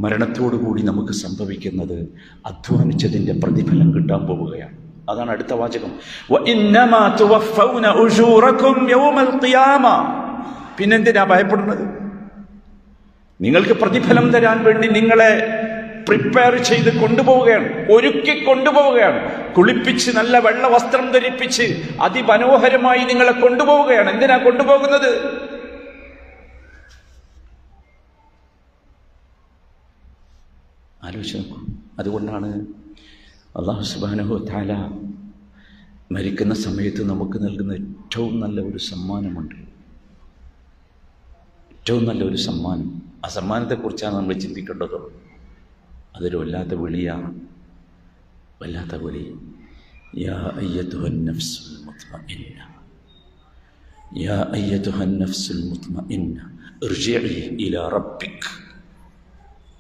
മരണത്തോടുകൂടി നമുക്ക് സംഭവിക്കുന്നത് അധ്വാനിച്ചതിൻ്റെ പ്രതിഫലം കിട്ടാൻ പോവുകയാണ്. അതാണ് അടുത്ത വാചകം. പിന്നെന്തിനാ ഭയപ്പെടുന്നത്? നിങ്ങൾക്ക് പ്രതിഫലം തരാൻ വേണ്ടി നിങ്ങളെ പ്രിപ്പയർ ചെയ്ത് കൊണ്ടുപോവുകയാണ്, ഒരുക്കി കൊണ്ടുപോവുകയാണ്. കുളിപ്പിച്ച് നല്ല വെള്ള വസ്ത്രം ധരിപ്പിച്ച് അതിമനോഹരമായി നിങ്ങളെ കൊണ്ടുപോവുകയാണ്. എന്തിനാ കൊണ്ടുപോകുന്നത്? ആലോചിച്ച് നോക്കൂ. അതുകൊണ്ടാണ് അല്ലാഹു സുബ്ഹാനഹു വ തആല മരിക്കുന്ന സമയത്ത് നമുക്ക് നൽകുന്ന ഏറ്റവും നല്ല ഒരു സമ്മാനമുണ്ട്. ഏറ്റവും നല്ലൊരു സമ്മാനം. ആ സമ്മാനത്തെക്കുറിച്ചാണ് നമ്മൾ ചിന്തിക്കേണ്ടത്. അതൊരു വല്ലാത്ത വിളിയാണ്, വല്ലാത്ത വിളി. യാ അയ്യതുഹൻ നഫ്സുൽ മുത്മഇന്ന, യാ അയ്യതുഹൻ നഫ്സുൽ മുത്മഇന്ന ഇർജിഇ ഇലാ റബ്ബിക്,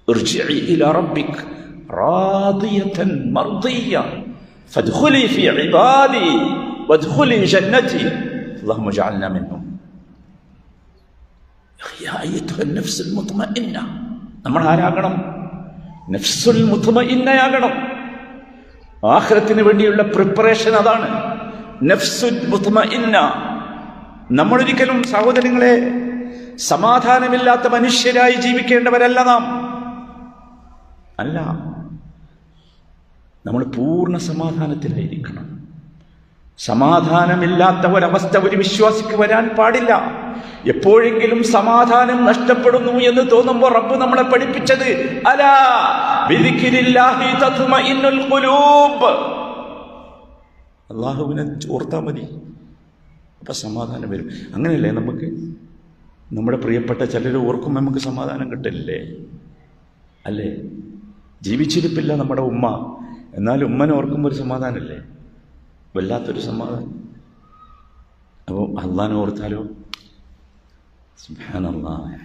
ഇർജിഇ ഇലാ റബ്ബിക് റാദിയതൻ മർദിയ ഫദ്ഖുലി ഫീ ഇബാദി വദ്ഖുലി ജന്നതി അല്ലാഹുമ്മ ജഅൽനാ മിൻഹും. യാ അയ്യതുഹൻ നഫ്സുൽ മുത്മഇന്ന, നമ്മൾ ആരാകണം? നഫ്സുൽ മുത്മഇന്നയാകണം. ആഖിറത്തിന് വേണ്ടിയുള്ള പ്രിപ്പറേഷൻ അതാണ് നഫ്സുൽ മുത്മഇന്ന. നമ്മളൊരിക്കലും സഹോദരങ്ങളെ സമാധാനമില്ലാത്ത മനുഷ്യരായി ജീവിക്കേണ്ടവരല്ല നാം. അല്ല, നമ്മൾ പൂർണ്ണ സമാധാനത്തിലായിരിക്കണം. സമാധാനമില്ലാത്ത ഒരവസ്ഥ ഒരു വിശ്വാസിക്ക് വരാൻ പാടില്ല. എപ്പോഴെങ്കിലും സമാധാനം നഷ്ടപ്പെടുന്നു എന്ന് തോന്നുമ്പോൾ റബ്ബ് നമ്മളെ പഠിപ്പിച്ചത് അലാ ബിദിക്രില്ലാഹി തത്മഇന്നുൽ ഖുലൂബ്, അല്ലാഹുവിനെ ഓർത്താൽ മതി, അപ്പം സമാധാനം വരും. അങ്ങനെയല്ലേ നമുക്ക് നമ്മുടെ പ്രിയപ്പെട്ട ചിലർ ഓർക്കുമ്പോൾ നമുക്ക് സമാധാനം കിട്ടില്ലേ? അല്ലേ? ജീവിച്ചിരിപ്പില്ല നമ്മുടെ ഉമ്മ, എന്നാൽ ഉമ്മനെ ഓർക്കുമ്പോൾ ഒരു സമാധാനമല്ലേ? വല്ലാത്തൊരു സമാധാനം. അപ്പോൾ അള്ളാനെ ഓർത്താലോ? സുബ്ഹാനല്ലാഹ്,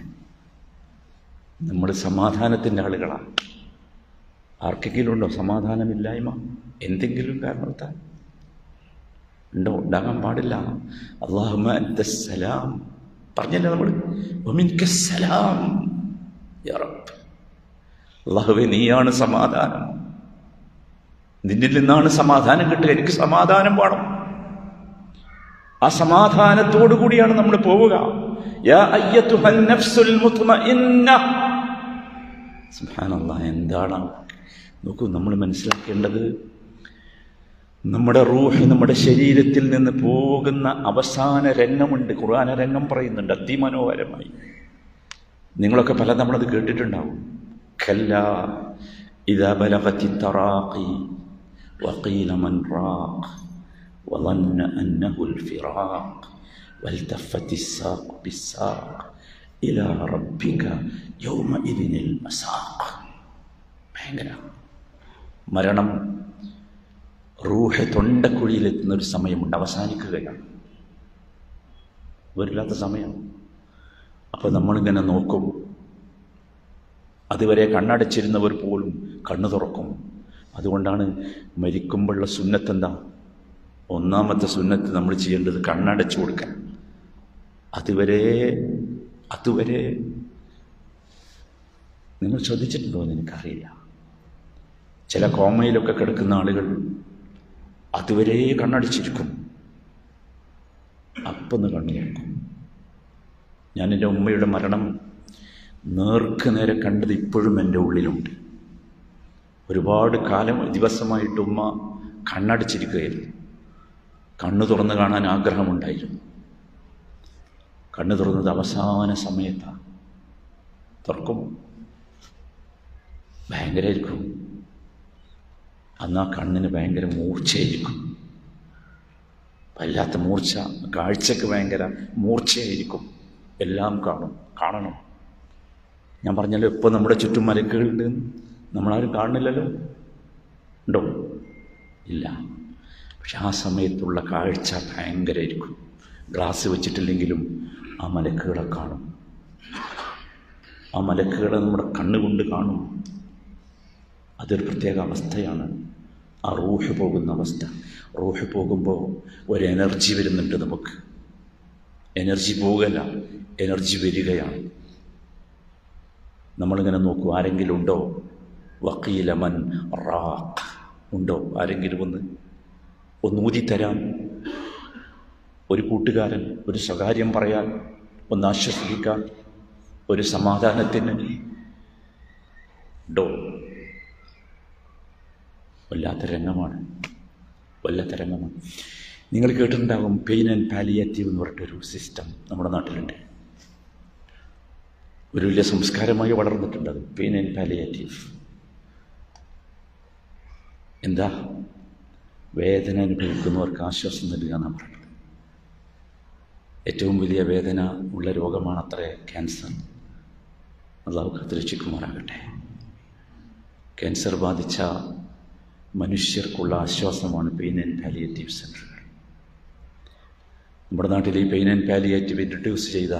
നമ്മൾ സമാധാനത്തിൻ്റെ ആളുകളാണ്. ആർക്കെങ്കിലും ഉണ്ടോ സമാധാനമില്ലായ്മ? എന്തെങ്കിലും കാരണത്താൽ ഉണ്ടോ? ഉണ്ടാകാൻ പാടില്ല. അല്ലാഹുമ്മ അൻതസ്സലാം പറഞ്ഞല്ലേ നമ്മൾ, വമിൻകസ്സലാം യാ റബ്ബ്. അല്ലാഹുവേ, നീയാണ് സമാധാനം, നിന്നിൽ നിന്നാണ് സമാധാനം കിട്ടുക. എനിക്ക് സമാധാനം വേണം. ആ സമാധാനത്തോടു കൂടിയാണ് നമ്മൾ പോവുക. യാ അയ്യതുഹൻ നഫ്സുൽ മുത്മഇന്ന. സുബ്ഹാനല്ലാഹ്, എന്താണ് നോക്കൂ, നമ്മൾ മനസ്സിലാക്കേണ്ടത് നമ്മുടെ റൂഹ് നമ്മുടെ ശരീരത്തിൽ നിന്ന് പോകുന്ന അവസാന രംഗമുണ്ട്. ഖുർആൻ രംഗം പറയുന്നുണ്ട് അതിമനോഹരമായി. നിങ്ങളൊക്കെ പല നമ്മളത് കേട്ടിട്ടുണ്ടാവും. കല്ലാ ഇദാ ബലഗത്തി തറാഖി വഖീല മൻ റാഖ് വظن أنه الفراق والتفت الساق بالساق إلى ربك يومئذ المساق. ഭയങ്കര മരണം റൂഹ് തൊണ്ടക്കുഴിയിലെത്തുന്നൊരു സമയമുണ്ട്, അവസാനിക്കുകയാണ്, വരില്ലാത്ത സമയം. അപ്പോൾ നമ്മളിങ്ങനെ നോക്കും. അതുവരെ കണ്ണടച്ചിരുന്നവർ പോലും കണ്ണു തുറക്കും. അതുകൊണ്ടാണ് മരിക്കുമ്പോഴുള്ള സുന്നത്ത് എന്താ? ഒന്നാമത്തെ സുന്നത്ത് നമ്മൾ ചെയ്യേണ്ടത് കണ്ണടച്ചു കൊടുക്കാൻ. അതുവരെ നിങ്ങൾ ശ്രദ്ധിച്ചിട്ടുണ്ടോ എന്ന് എനിക്കറിയില്ല. ചില കോമയിലൊക്കെ കിടക്കുന്ന ആളുകൾ അതുവരെ കണ്ണടിച്ചിരിക്കും, അപ്പൊന്ന് കണ്ണു തുറക്കും. ഞാൻ എൻ്റെ ഉമ്മയുടെ മരണം നേർക്ക് നേരെ കണ്ടത് ഇപ്പോഴും എൻ്റെ ഉള്ളിലുണ്ട്. ഒരുപാട് ദിവസമായിട്ട് ഉമ്മ കണ്ണടിച്ചിരിക്കുകയായിരുന്നു. കണ്ണു തുറന്ന് കാണാൻ ആഗ്രഹമുണ്ടായിരുന്നു. കണ്ണു തുറന്നത് അവസാന സമയത്താണ്. തുറക്കും, ഭയങ്കരമായിരിക്കും. അന്ന് ആ കണ്ണിന് ഭയങ്കര മൂർച്ചയായിരിക്കും, വല്ലാത്ത മൂർച്ച, കാഴ്ചക്ക് ഭയങ്കര മൂർച്ചയായിരിക്കും. എല്ലാം കാണണം. ഞാൻ പറഞ്ഞല്ലോ, ഇപ്പോൾ നമ്മുടെ ചുറ്റും മലക്കുകളുണ്ട്, നമ്മളാരും കാണുന്നില്ലല്ലോ. ഉണ്ടോ? ഇല്ല. പക്ഷെ ആ സമയത്തുള്ള കാഴ്ച ഭയങ്കരമായിരിക്കും. ഗ്ലാസ് വെച്ചിട്ടില്ലെങ്കിലും ആ മലക്കുകളെ കാണും. ആ മലക്കുകളെ നമ്മുടെ കണ്ണുകൊണ്ട് കാണും. അതൊരു പ്രത്യേക അവസ്ഥയാണ്, ആ റൂഹ് പോകുന്ന അവസ്ഥ. റൂഹ് പോകുമ്പോൾ ഒരു എനർജി വരുന്നുണ്ട് നമുക്ക്. എനർജി പോകല്ല, എനർജി വരികയാണ്. നമ്മളിങ്ങനെ നോക്കൂ, ആരെങ്കിലും ഉണ്ടോ? വക്കീല മൻ റാഖ് ഉണ്ടോ? ആരെങ്കിലും ഒന്ന് ഊതിത്തരാൻ, ഒരു കൂട്ടുകാരൻ, ഒരു സ്വകാര്യം പറയാൻ, ഒന്ന് ആശ്വസിപ്പിക്കാൻ, ഒരു സമാധാനത്തിന് ഉണ്ടോ? വല്ലാത്ത രംഗമാണ്. നിങ്ങൾ കേട്ടിട്ടുണ്ടാകും പെയിൻ ആൻഡ് പാലിയേറ്റീവ് എന്ന് പറഞ്ഞിട്ടൊരു സിസ്റ്റം നമ്മുടെ നാട്ടിലുണ്ട്. ഒരു വലിയ സംസ്കാരമായി വളർന്നിട്ടുണ്ട് അത്, പെയിൻ ആൻഡ് പാലിയേറ്റീവ്. എന്താ? വേദന അനുഭവിക്കുന്നവർക്ക് ആശ്വാസം നൽകുക എന്നാണ് പറയുന്നത്. ഏറ്റവും വലിയ വേദന ഉള്ള രോഗമാണ് അത്രേ ക്യാൻസർ. അല്ലാഹു കാത്തുരക്ഷിക്കുമാറാകട്ടെ. ക്യാൻസർ ബാധിച്ച മനുഷ്യർക്കുള്ള ആശ്വാസമാണ് പെയിൻ ആൻഡ് പാലിയേറ്റീവ് സെൻ്ററുകൾ. നമ്മുടെ നാട്ടിൽ ഈ പെയിൻ ആൻഡ് പാലിയേറ്റീവ് ഇൻട്രൊഡ്യൂസ് ചെയ്ത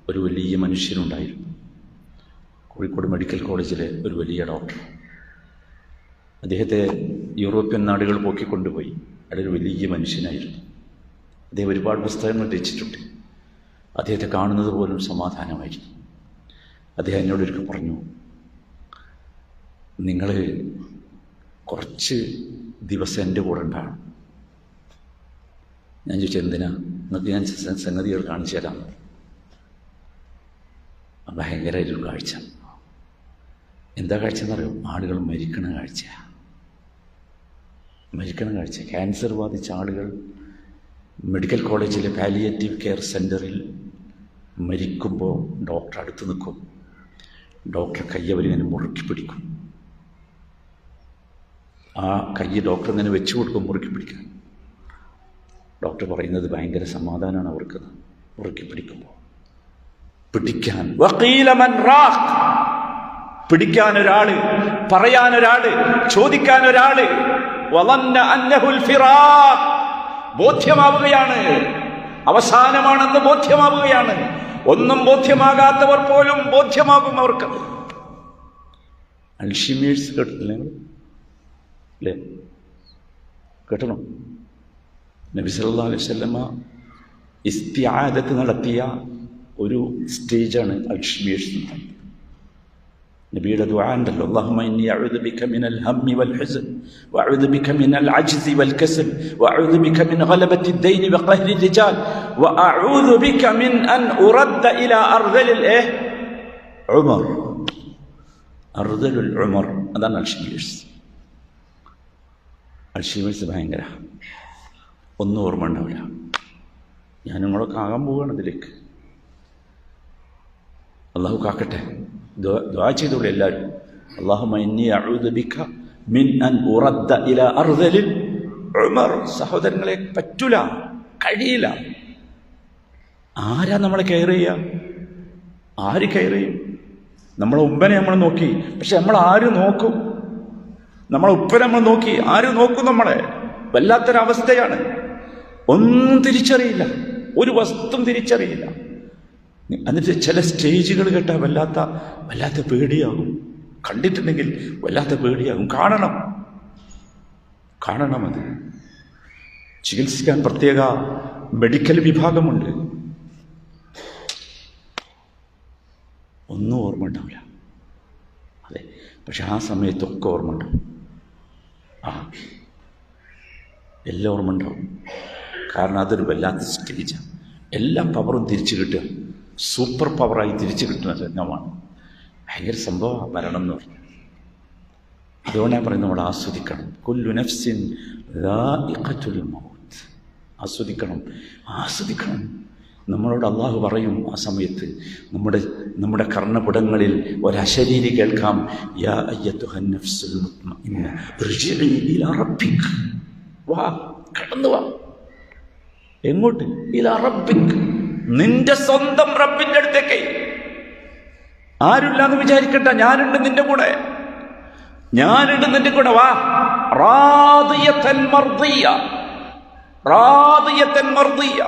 ഒരു വലിയ മനുഷ്യനുണ്ടായിരുന്നു. കോഴിക്കോട് മെഡിക്കൽ കോളേജിലെ ഒരു വലിയ ഡോക്ടർ. അദ്ദേഹത്തെ യൂറോപ്യൻ നാടുകൾ പോക്കിക്കൊണ്ടുപോയി. അതൊരു വലിയ മനുഷ്യനായിരുന്നു. അദ്ദേഹം ഒരുപാട് പുസ്തകങ്ങൾ രചിച്ചിട്ടുണ്ട്. അദ്ദേഹത്തെ കാണുന്നത് പോലും സമാധാനമായിരുന്നു. അദ്ദേഹം എന്നോടൊരിക്കൽ പറഞ്ഞു, നിങ്ങൾ കുറച്ച് ദിവസം എൻ്റെ കൂടെ ഉണ്ടാകണം. ഞാൻ ചോദിച്ചു, എന്തിനാ? നിങ്ങൾക്ക് ഞാൻ സംഗതികൾ കാണിച്ചു തരാം. ഭയങ്കരമായിട്ടൊരു കാഴ്ച. എന്താ കാഴ്ച എന്നറിയോ? ആളുകൾ മരിക്കണ കാഴ്ച. ക്യാൻസർ ബാധിച്ച ആളുകൾ മെഡിക്കൽ കോളേജിലെ പാലിയേറ്റീവ് കെയർ സെൻ്ററിൽ മരിക്കുമ്പോൾ ഡോക്ടർ അടുത്ത് നിൽക്കും. ഡോക്ടർ കൈ അവരിങ്ങനെ മുറുക്കി പിടിക്കും. ആ കൈ ഡോക്ടർ ഇങ്ങനെ വെച്ചു കൊടുക്കും, മുറുക്കി പിടിക്കാൻ. ഡോക്ടർ പറയുന്നത് ഭയങ്കര സമാധാനമാണ് അവർക്ക്. മുറുക്കി പിടിക്കുമ്പോൾ പിടിക്കാൻ ഒരാള്, പറയാനൊരാള്, ചോദിക്കാനൊരാള്. ബോധ്യമാവുകയാണ്, അവസാനമാണെന്ന് ബോധ്യമാവുകയാണ്. ഒന്നും ബോധ്യമാകാത്തവർ പോലും ബോധ്യമാകും അവർക്ക്. അൽഷിമേഴ്സ് കേട്ടിട്ടില്ല അല്ലേ? കേട്ടണം? നബി സല്ലല്ലാഹു അലൈഹി വസല്ലമ ഇസ്തിആദത്ത് നടത്തിയ ഒരു സ്റ്റേജാണ് അൽഷിമേഴ്സ്. നബിയുടെ ദുആ ഉണ്ടല്ലോ, അല്ലാഹുമ്മ ഇന്നി അഊദു ബിക മിനൽ ഹമ്മി വൽ ഹുസ്ൻ വഅഊദു ബിക മിനൽ അജ്സി വൽ കസൽ വഅഊദു ബിക മിൻ ഗലബത്തി ദൈൻ വഖഹ്രി റിജാൽ വഅഊദു ബിക മിൻ അൻ ഉറദ്ദ ഇലാ അർദലിൽ ഉമർ. അർദലുൽ ഉമർ, അതാണ് അൽഷിമേഴ്സ്. അൽഷിമേഴ്സ് ഭയങ്കര, ഒന്നും ഓർമ്മ ഉണ്ടാവില്ല. ഞാൻ നിങ്ങളൊക്കെ ആകാൻ പോവുകയാണ് ഇതിലേക്ക്. അള്ളാഹു കാക്കട്ടെ. ദുആ ചെയ്തോളൂ എല്ലാവരും. അല്ലാഹുമ്മ ഇന്നി അഊദു ബിക മിൻ അൻ ഉറദ്ദ ഇലാ അർദലിൽ ഉമർ. സഹോദരങ്ങളെ, പറ്റൂല, കഴിയില്ല. ആരാ നമ്മളെ കെയർ ചെയ്യുക? ആര് കെയർ ചെയ്യും? നമ്മളെ ഉപ്പനെ നമ്മൾ നോക്കി, പക്ഷെ നമ്മൾ ആര് നോക്കും? നമ്മളെ ഉപ്പനെ നമ്മൾ നോക്കി, ആര് നോക്കും നമ്മളെ? വല്ലാത്തൊരവസ്ഥയാണ്. ഒന്നും തിരിച്ചറിയില്ല, ഒരു വസ്തുവും തിരിച്ചറിയില്ല. എന്നിട്ട് ചില സ്റ്റേജുകൾ കേട്ടാൽ വല്ലാത്ത പേടിയാകും. കണ്ടിട്ടുണ്ടെങ്കിൽ വല്ലാത്ത പേടിയാകും. കാണണം. അത് ചികിത്സിക്കാൻ പ്രത്യേക മെഡിക്കൽ വിഭാഗമുണ്ട്. ഒന്നും ഓർമ്മ ഉണ്ടാവില്ല. അതെ, പക്ഷെ ആ സമയത്തൊക്കെ ഓർമ്മ ഉണ്ടാവും. എല്ലാം ഓർമ്മ ഉണ്ടാവും. കാരണം അതൊരു വല്ലാത്ത സ്റ്റേജാണ്. എല്ലാ പവറും തിരിച്ചു കിട്ടുക, സൂപ്പർ പവറായി തിരിച്ചു കിട്ടുന്ന രംഗമാണ്. ഭയങ്കര സംഭവമാണ് മരണം എന്ന് പറഞ്ഞു. അതുകൊണ്ടാണ് പറയുന്നത് നമ്മൾ ആസ്വദിക്കണം. കുല്ലു നഫ്സിൻ ദാഇഖത്തുൽ മൗത്ത്. ആസ്വദിക്കണം. നമ്മളോട് അള്ളാഹു പറയും ആ സമയത്ത്, നമ്മുടെ കർണപുടങ്ങളിൽ ഒരശരീരി കേൾക്കാം, യാ അയ്യത്തുഹൻ നഫ്സുൽ മുത്മഇന്ന ഇർജിഇ ഇലാ റബ്ബിക്. വാ, കടന്നു വാ. എങ്ങോട്ട്? ഇലാ റബ്ബിക്, നിന്റെ സ്വന്തം റബ്ബിന്റെ അടുത്തേക്ക്. ആരുമില്ലാന്ന് വിചാരിക്കണ്ട, ഞാനുണ്ട് നിന്റെ കൂടെ. വാ. റാദിയത്തൻ മർദിയ.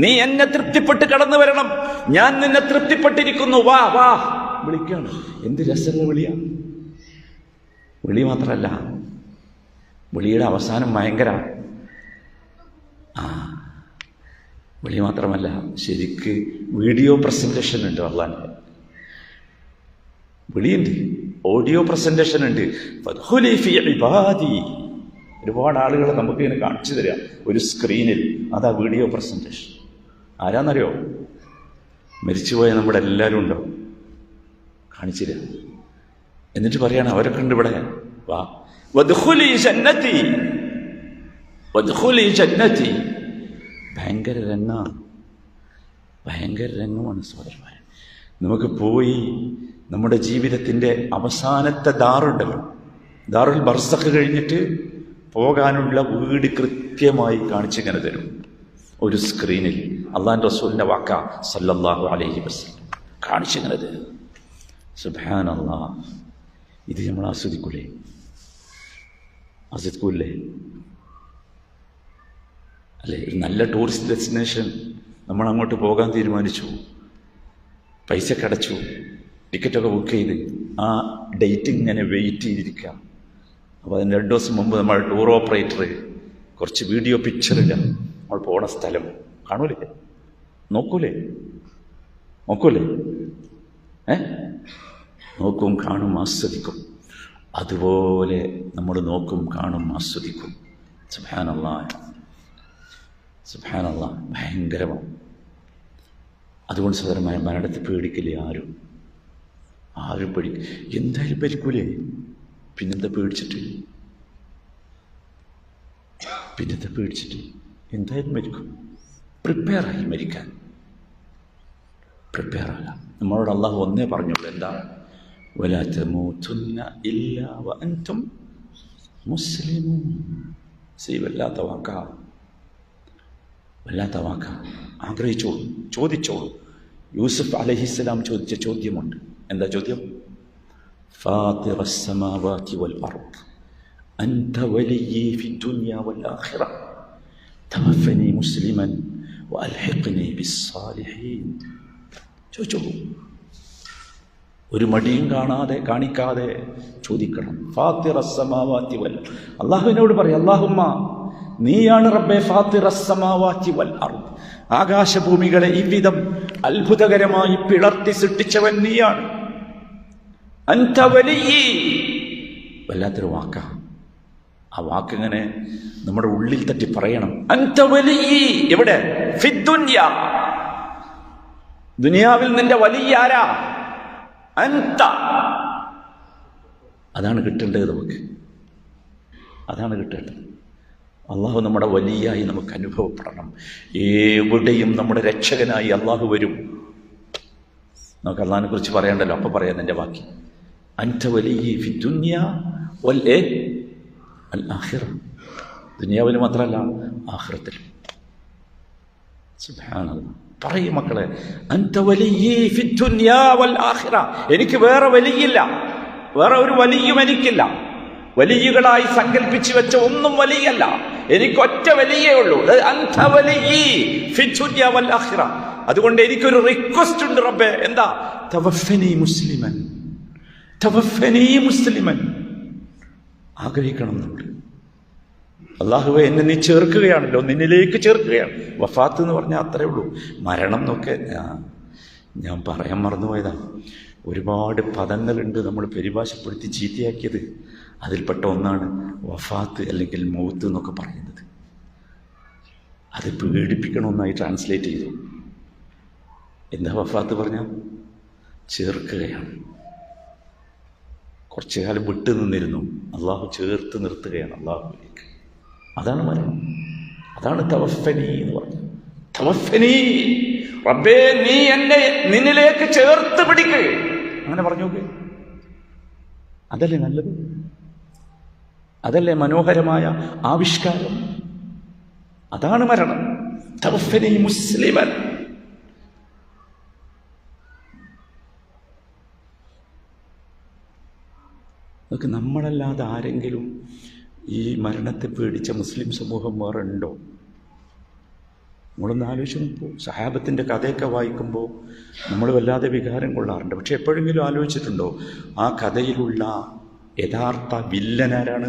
നീ എന്നെ തൃപ്തിപ്പെട്ട് കടന്നു വരണം. ഞാൻ നിന്നെ തൃപ്തിപ്പെട്ടിരിക്കുന്നു. വാ വാ. വിളിക്കാണ്. എന്ത് രസമുള്ള വിളിയാ. വിളി മാത്രമല്ല, വിളിയുടെ അവസാനം ഭയങ്കര. വിളി മാത്രമല്ല, ശരിക്ക് വീഡിയോ പ്രസന്റേഷൻ ഉണ്ട്. അള്ളാന്റെ വിളിയുണ്ട്, ഓഡിയോ പ്രസന്റേഷൻ ഉണ്ട്. ഒരുപാട് ആളുകളെ നമുക്ക് ഇങ്ങനെ കാണിച്ചു തരാം ഒരു സ്ക്രീനിൽ. അതാ വീഡിയോ പ്രസന്റേഷൻ. ആരാന്നറിയോ? മരിച്ചുപോയ നമ്മുടെ എല്ലാവരും ഉണ്ടോ? കാണിച്ചു തരാം. എന്നിട്ട് പറയാണ്, അവരൊക്കെ ഉണ്ട് ഇവിടെ. വാ, വദ്ഖുലി ജന്നതി. ഭയങ്കര രംഗമാണ് സഹോദരന്മാരെ. നമുക്ക് പോയി നമ്മുടെ ജീവിതത്തിൻ്റെ അവസാനത്തെ ദാറുണ്ടല്ലോ, ദാറുൽ ബർസഖ് കഴിഞ്ഞിട്ട് പോകാനുള്ള വീട് കൃത്യമായി കാണിച്ചിങ്ങനെ തരും ഒരു സ്ക്രീനിൽ. അള്ളാഹുവിൻ്റെ റസൂലിൻ്റെ വാക്ക സല്ലല്ലാഹു അലൈഹി വസല്ലം കാണിച്ചിങ്ങനെ തരും. സുബ്ഹാനല്ലാഹ്. ഇത് നമ്മൾ ആസ്വദിക്കൂലേ? അല്ലേ? ഒരു നല്ല ടൂറിസ്റ്റ് ഡെസ്റ്റിനേഷൻ നമ്മൾ അങ്ങോട്ട് പോകാൻ തീരുമാനിച്ചു, പൈസ അടച്ചു, ടിക്കറ്റൊക്കെ ബുക്ക് ചെയ്ത് ആ ഡേറ്റ് ഇങ്ങനെ വെയിറ്റ് ചെയ്തിരിക്കുക. അപ്പോൾ അതിന് 2 ദിവസം മുമ്പ് നമ്മൾ ടൂർ ഓപ്പറേറ്റർ കുറച്ച് വീഡിയോ പിക്ചറില്ല, നമ്മൾ പോണ സ്ഥലം കാണൂലേ? നോക്കൂലേ? നോക്കും, കാണും, ആസ്വദിക്കും. അതുപോലെ നമ്മൾ നോക്കും, കാണും, ആസ്വദിക്കും. സുബ്ഹാനല്ലാഹ്. ഭയങ്കരമാണ്. അതുകൊണ്ട് സഹോദരന്മാർ, മരണത്തെ പേടിക്കില്ലേ ആരും എന്തായാലും ഭരിക്കൂലേ? പിന്നെന്താ പേടിച്ചിട്ട്? എന്തായാലും മരിക്കും. പ്രിപ്പയറായി മരിക്കാൻ. നമ്മളോട് അള്ളാഹു ഒന്നേ പറഞ്ഞുള്ളൂ. എന്താ? വലാ തമൂതുന്ന ഇല്ലാ വഅൻതും മുസ്ലിമൂൻ. വല്ലാത്ത വാക്കാ. ആഗ്രഹിച്ചോളൂ, ചോദിച്ചോളൂ. യൂസുഫ് അലൈഹിസ്സലാം ചോദിച്ച ചോദ്യമുണ്ട്. എന്താ ചോദ്യം? ഫാത്തിറസ് സമാവാതി വൽ അർദ് അൻത വലിയ്യി ഫിദ്ദുനിയ വൽ ആഖിറ തവഫനി മുസ്ലിമൻ വഅൽഹിഖ്നി ബിസ്സാലിഹീൻ. ചോദിച്ചോളൂ. ഒരു മടിയും കാണിക്കാതെ ചോദിക്കണം. ഫാത്തിറസ് സമാവാതി വൽ, അള്ളാഹുവിനോട് പറയും, അല്ലാഹുമ്മ നീയാണ് റബ്ബേ ഫാത്തിറസ് സമാവാതി വൽ അർദ്, ആകാശഭൂമികളെ ഇவ்விதം അത്ഭുതകരമായി പിളർത്തി സൃഷ്ടിച്ചവൻ നീയാണ്. അൻത വലിയ്യി. വല്ലാത്തൊരു വാക്കാ. ആ വാക്കിങ്ങനെ നമ്മുടെ ഉള്ളിൽ തട്ടി പറയണം. അൻത വലിയ്യി. എവിടെ? ഫിദ്ദുനിയ. ദുനിയാവിൽ നിന്റെ വലിയ ആരാ? അൻത. അതാണ് കിട്ടേണ്ടത് നമുക്ക്. അള്ളാഹു നമ്മുടെ വലിയായി നമുക്ക് അനുഭവപ്പെടണം. എവിടെയും നമ്മുടെ രക്ഷകനായി അള്ളാഹു വരും. നമുക്ക് അള്ളാഹിനെ കുറിച്ച് പറയണ്ടല്ലോ, അപ്പൊ പറയാം എൻ്റെ ബാക്കി. അൻത വലിയ്യി ഫിദ്ദുനിയ വൽ ആഖിറ. ദുനിയാവിൽ മാത്രമല്ല, ആഖിറത്തിൽ. സുബ്ഹാനല്ലാഹ്. പറയും മക്കളെ, അൻത വലിയ്യി ഫിദ്ദുനിയ വൽ ആഖിറ. എനിക്ക് വേറെ വലിയില്ല, വേറെ ഒരു വലിയും എനിക്കില്ല. വലിയകളായി സങ്കല്പിച്ചു വെച്ച ഒന്നും വലിയല്ല. എനിക്കൊറ്റ വലിയേ ഉള്ളൂ. അൻത വലിയ്യി ഫിദ്ദുനിയ വൽ ആഖിറ. അതുകൊണ്ട് എനിക്കൊരു റിക്വസ്റ്റ് ഉണ്ട് റബ്ബേ. എന്താ? തവഫനി മുസ്ലിമൻ, തവഫനി മുസ്ലിമൻ. ആഗ്രഹിക്കണം നമ്മൾ. അല്ലാഹുവേ, എന്നെ നീ ചേർക്കുകയാണല്ലോ, നിന്നിലേക്ക് ചേർക്കുകയാണ്. വഫാത്ത് എന്ന് പറഞ്ഞാൽ അത്രേ ഉള്ളൂ. മരണം എന്നൊക്കെ ഞാൻ പറയാൻ മറന്നുപോയതാണ്. ഒരുപാട് പദങ്ങളുണ്ട് നമ്മൾ പരിഭാഷപ്പെടുത്തി ചീത്തയാക്കിയത്. അതിൽപ്പെട്ട ഒന്നാണ് വഫാത്ത് അല്ലെങ്കിൽ മൗത്ത് എന്നൊക്കെ പറയുന്നത്. അത് പേടിപ്പിക്കണമെന്നായി ട്രാൻസ്ലേറ്റ് ചെയ്തു. എന്താ വഫാത്ത് പറഞ്ഞാൽ? ചേർക്കുകയാണ്. കുറച്ചു കാലം വിട്ടു നിന്നിരുന്നു, അള്ളാഹു ചേർത്ത് നിർത്തുകയാണ് അള്ളാഹുവിലേക്ക്. അതാണ് മരണം. അതാണ് തവഫനി എന്ന് പറഞ്ഞത്. തവഫനി റബ്ബേ, നീ എന്നെ നിന്നിലേക്ക് ചേർത്ത് പിടിക്ക്. അങ്ങനെ പറഞ്ഞു നോക്ക്. അതല്ലേ നല്ലത്? അതല്ലേ മനോഹരമായ ആവിഷ്കാരം? അതാണ് മരണം. തവഫനി മുസ്ലിമൻ. അതൊക്കെ നമ്മളല്ലാതെ ആരെങ്കിലും ഈ മരണത്തെ പേടിച്ച മുസ്ലിം സമൂഹം വേറെ ഉണ്ടോ? നമ്മളൊന്ന് ആലോചിച്ച് നോക്കൂ. സഹാബത്തിൻ്റെ കഥയൊക്കെ വായിക്കുമ്പോൾ നമ്മൾ വല്ലാതെ വികാരം കൊള്ളാറുണ്ട്. പക്ഷെ എപ്പോഴെങ്കിലും ആലോചിച്ചിട്ടുണ്ടോ ആ കഥയിലുള്ള യഥാർത്ഥ വില്ലൻ ആരാണ്?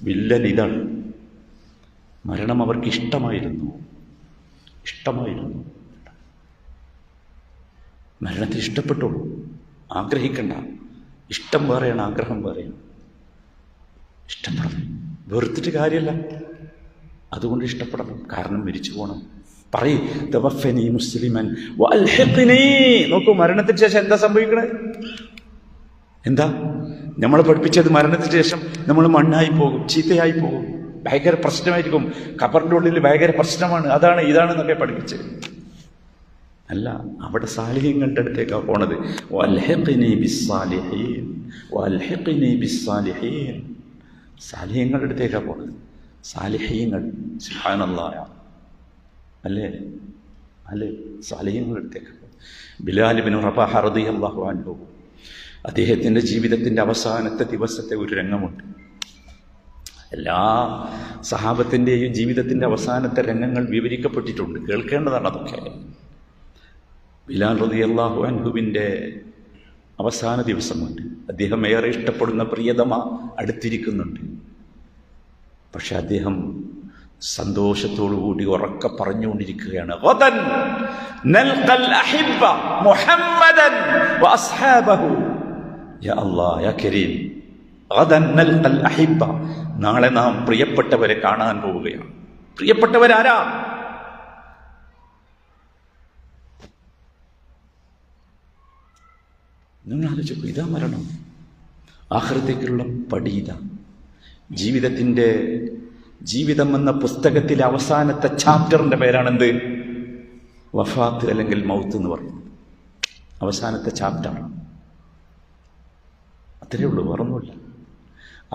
വില്ലൻ ഇതാണ്. മരണം അവർക്ക് ഇഷ്ടമായിരുന്നു. മരണത്തെ ഇഷ്ടപ്പെട്ടോളൂ, ആഗ്രഹിക്കണ്ട. ഇഷ്ടം വേറെയാണ്, ആഗ്രഹം വേറെയാണ്. ഇഷ്ടപ്പെടണം, വെറുത്തിട്ട് കാര്യമല്ല. അതുകൊണ്ട് ഇഷ്ടപ്പെടണം, കാരണം മരിച്ചു പോകണം. പറയും തവഫനി മുസ്ലിമൻ വഅൽഹിഖ്നി. നോക്കൂ, മരണത്തിന് ശേഷം എന്താ സംഭവിക്കണേ? എന്താ നമ്മളെ പഠിപ്പിച്ചത്? മരണത്തിന് ശേഷം നമ്മൾ മണ്ണായി പോകും, ചീത്തയായി പോകും, ഭയങ്കര പ്രശ്നമായിരിക്കും, ഖബറിന്റെ ഉള്ളിൽ ഭയങ്കര പ്രശ്നമാണ്, അതാണ് ഇതാണെന്നൊക്കെ പഠിപ്പിച്ചത്. അല്ല, അവിടെ സാലിഹ്യങ്ങളുടെ അടുത്തേക്കാണ് പോണത്. വഅൽഹിഖ്നി ബിസ്സാലിഹീൻ, വഅൽഹിഖ്നി ബിസ്സാലിഹീൻ. സാലിഹ്യങ്ങളുടെ അടുത്തേക്കാണ് പോണത്. സാലിഹീങ്ങൾ, സുബ്ഹാനല്ലാഹ്, അല്ലേ സാലിഹ്യങ്ങളുടെ അടുത്തേക്ക്. ബിലാൽ ഇബ്നു റബാഹ റളിയല്ലാഹു അൻഹു, അദ്ദേഹത്തിൻ്റെ ജീവിതത്തിൻ്റെ അവസാനത്തെ ദിവസത്തെ ഒരു രംഗമുണ്ട്. എല്ലാ സഹാബത്തിൻ്റെയും ജീവിതത്തിൻ്റെ അവസാനത്തെ രംഗങ്ങൾ വിവരിക്കപ്പെട്ടിട്ടുണ്ട്, കേൾക്കേണ്ടതാണ് അതൊക്കെ. ബിലാൽ റളിയല്ലാഹു അൻഹുവിൻ്റെ അവസാന ദിവസമുണ്ട്. അദ്ദേഹം ഏറെ ഇഷ്ടപ്പെടുന്ന പ്രിയതമ അടുത്തിരിക്കുന്നുണ്ട്. പക്ഷെ അദ്ദേഹം സന്തോഷത്തോടുകൂടി ഉറക്കെ പറഞ്ഞുകൊണ്ടിരിക്കുകയാണ്, ഗദൻ നൽഖൽ അഹിബ്ബ മുഹമ്മദൻ വഅസ്ഹാബഹു. യാ അല്ലാഹ്, യാ കരീം, ഗദൻ നൽഖൽ അഹിബ്ബ. നാളെ നാം പ്രിയപ്പെട്ടവരെ കാണാൻ പോവുകയാണ്. പ്രിയപ്പെട്ടവരാരാ? നിങ്ങൾ ആലോചിച്ചു. ഇതാ മരണം, ആഖിറത്തേക്കുള്ള പടി. ഇതാ ജീവിതം എന്ന പുസ്തകത്തിലെ അവസാനത്തെ ചാപ്റ്ററിന്റെ പേരാണെന്ത്? വഫാത്ത് അല്ലെങ്കിൽ മൗത്ത് എന്ന് പറയുന്നത്. അവസാനത്തെ ചാപ്റ്റർ അത്രയേ ഉള്ളൂ, വേറൊന്നുമില്ല.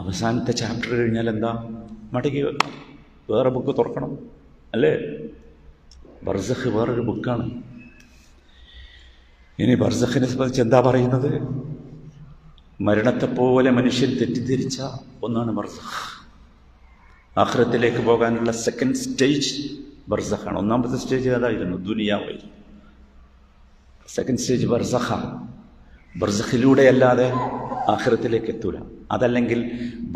അവസാനത്തെ ചാപ്റ്റർ കഴിഞ്ഞാൽ എന്താ? മടങ്ങി വേറെ ബുക്ക് തുറക്കണം, അല്ലേ? ബർസഖ് വേറൊരു ബുക്കാണ്. ഇനി ബർസഖിനെ സംബന്ധിച്ച് എന്താ പറയുന്നത്? മരണത്തെപ്പോലെ മനുഷ്യൻ തെറ്റിദ്ധരിച്ച ഒന്നാണ് ബർസഖ്. ആഖിറത്തിലേക്ക് പോകാനുള്ള സെക്കൻഡ് സ്റ്റേജ് ബർസഖാണ്. ഒന്നാമത്തെ സ്റ്റേജ് ഏതായിരുന്നു? ദുനിയാവായിരുന്നു. Second stage ബർസഖ. ബർസഖിലൂടെയല്ലാതെ ആഖിറത്തിലേക്ക് എത്തൂല. അതല്ലെങ്കിൽ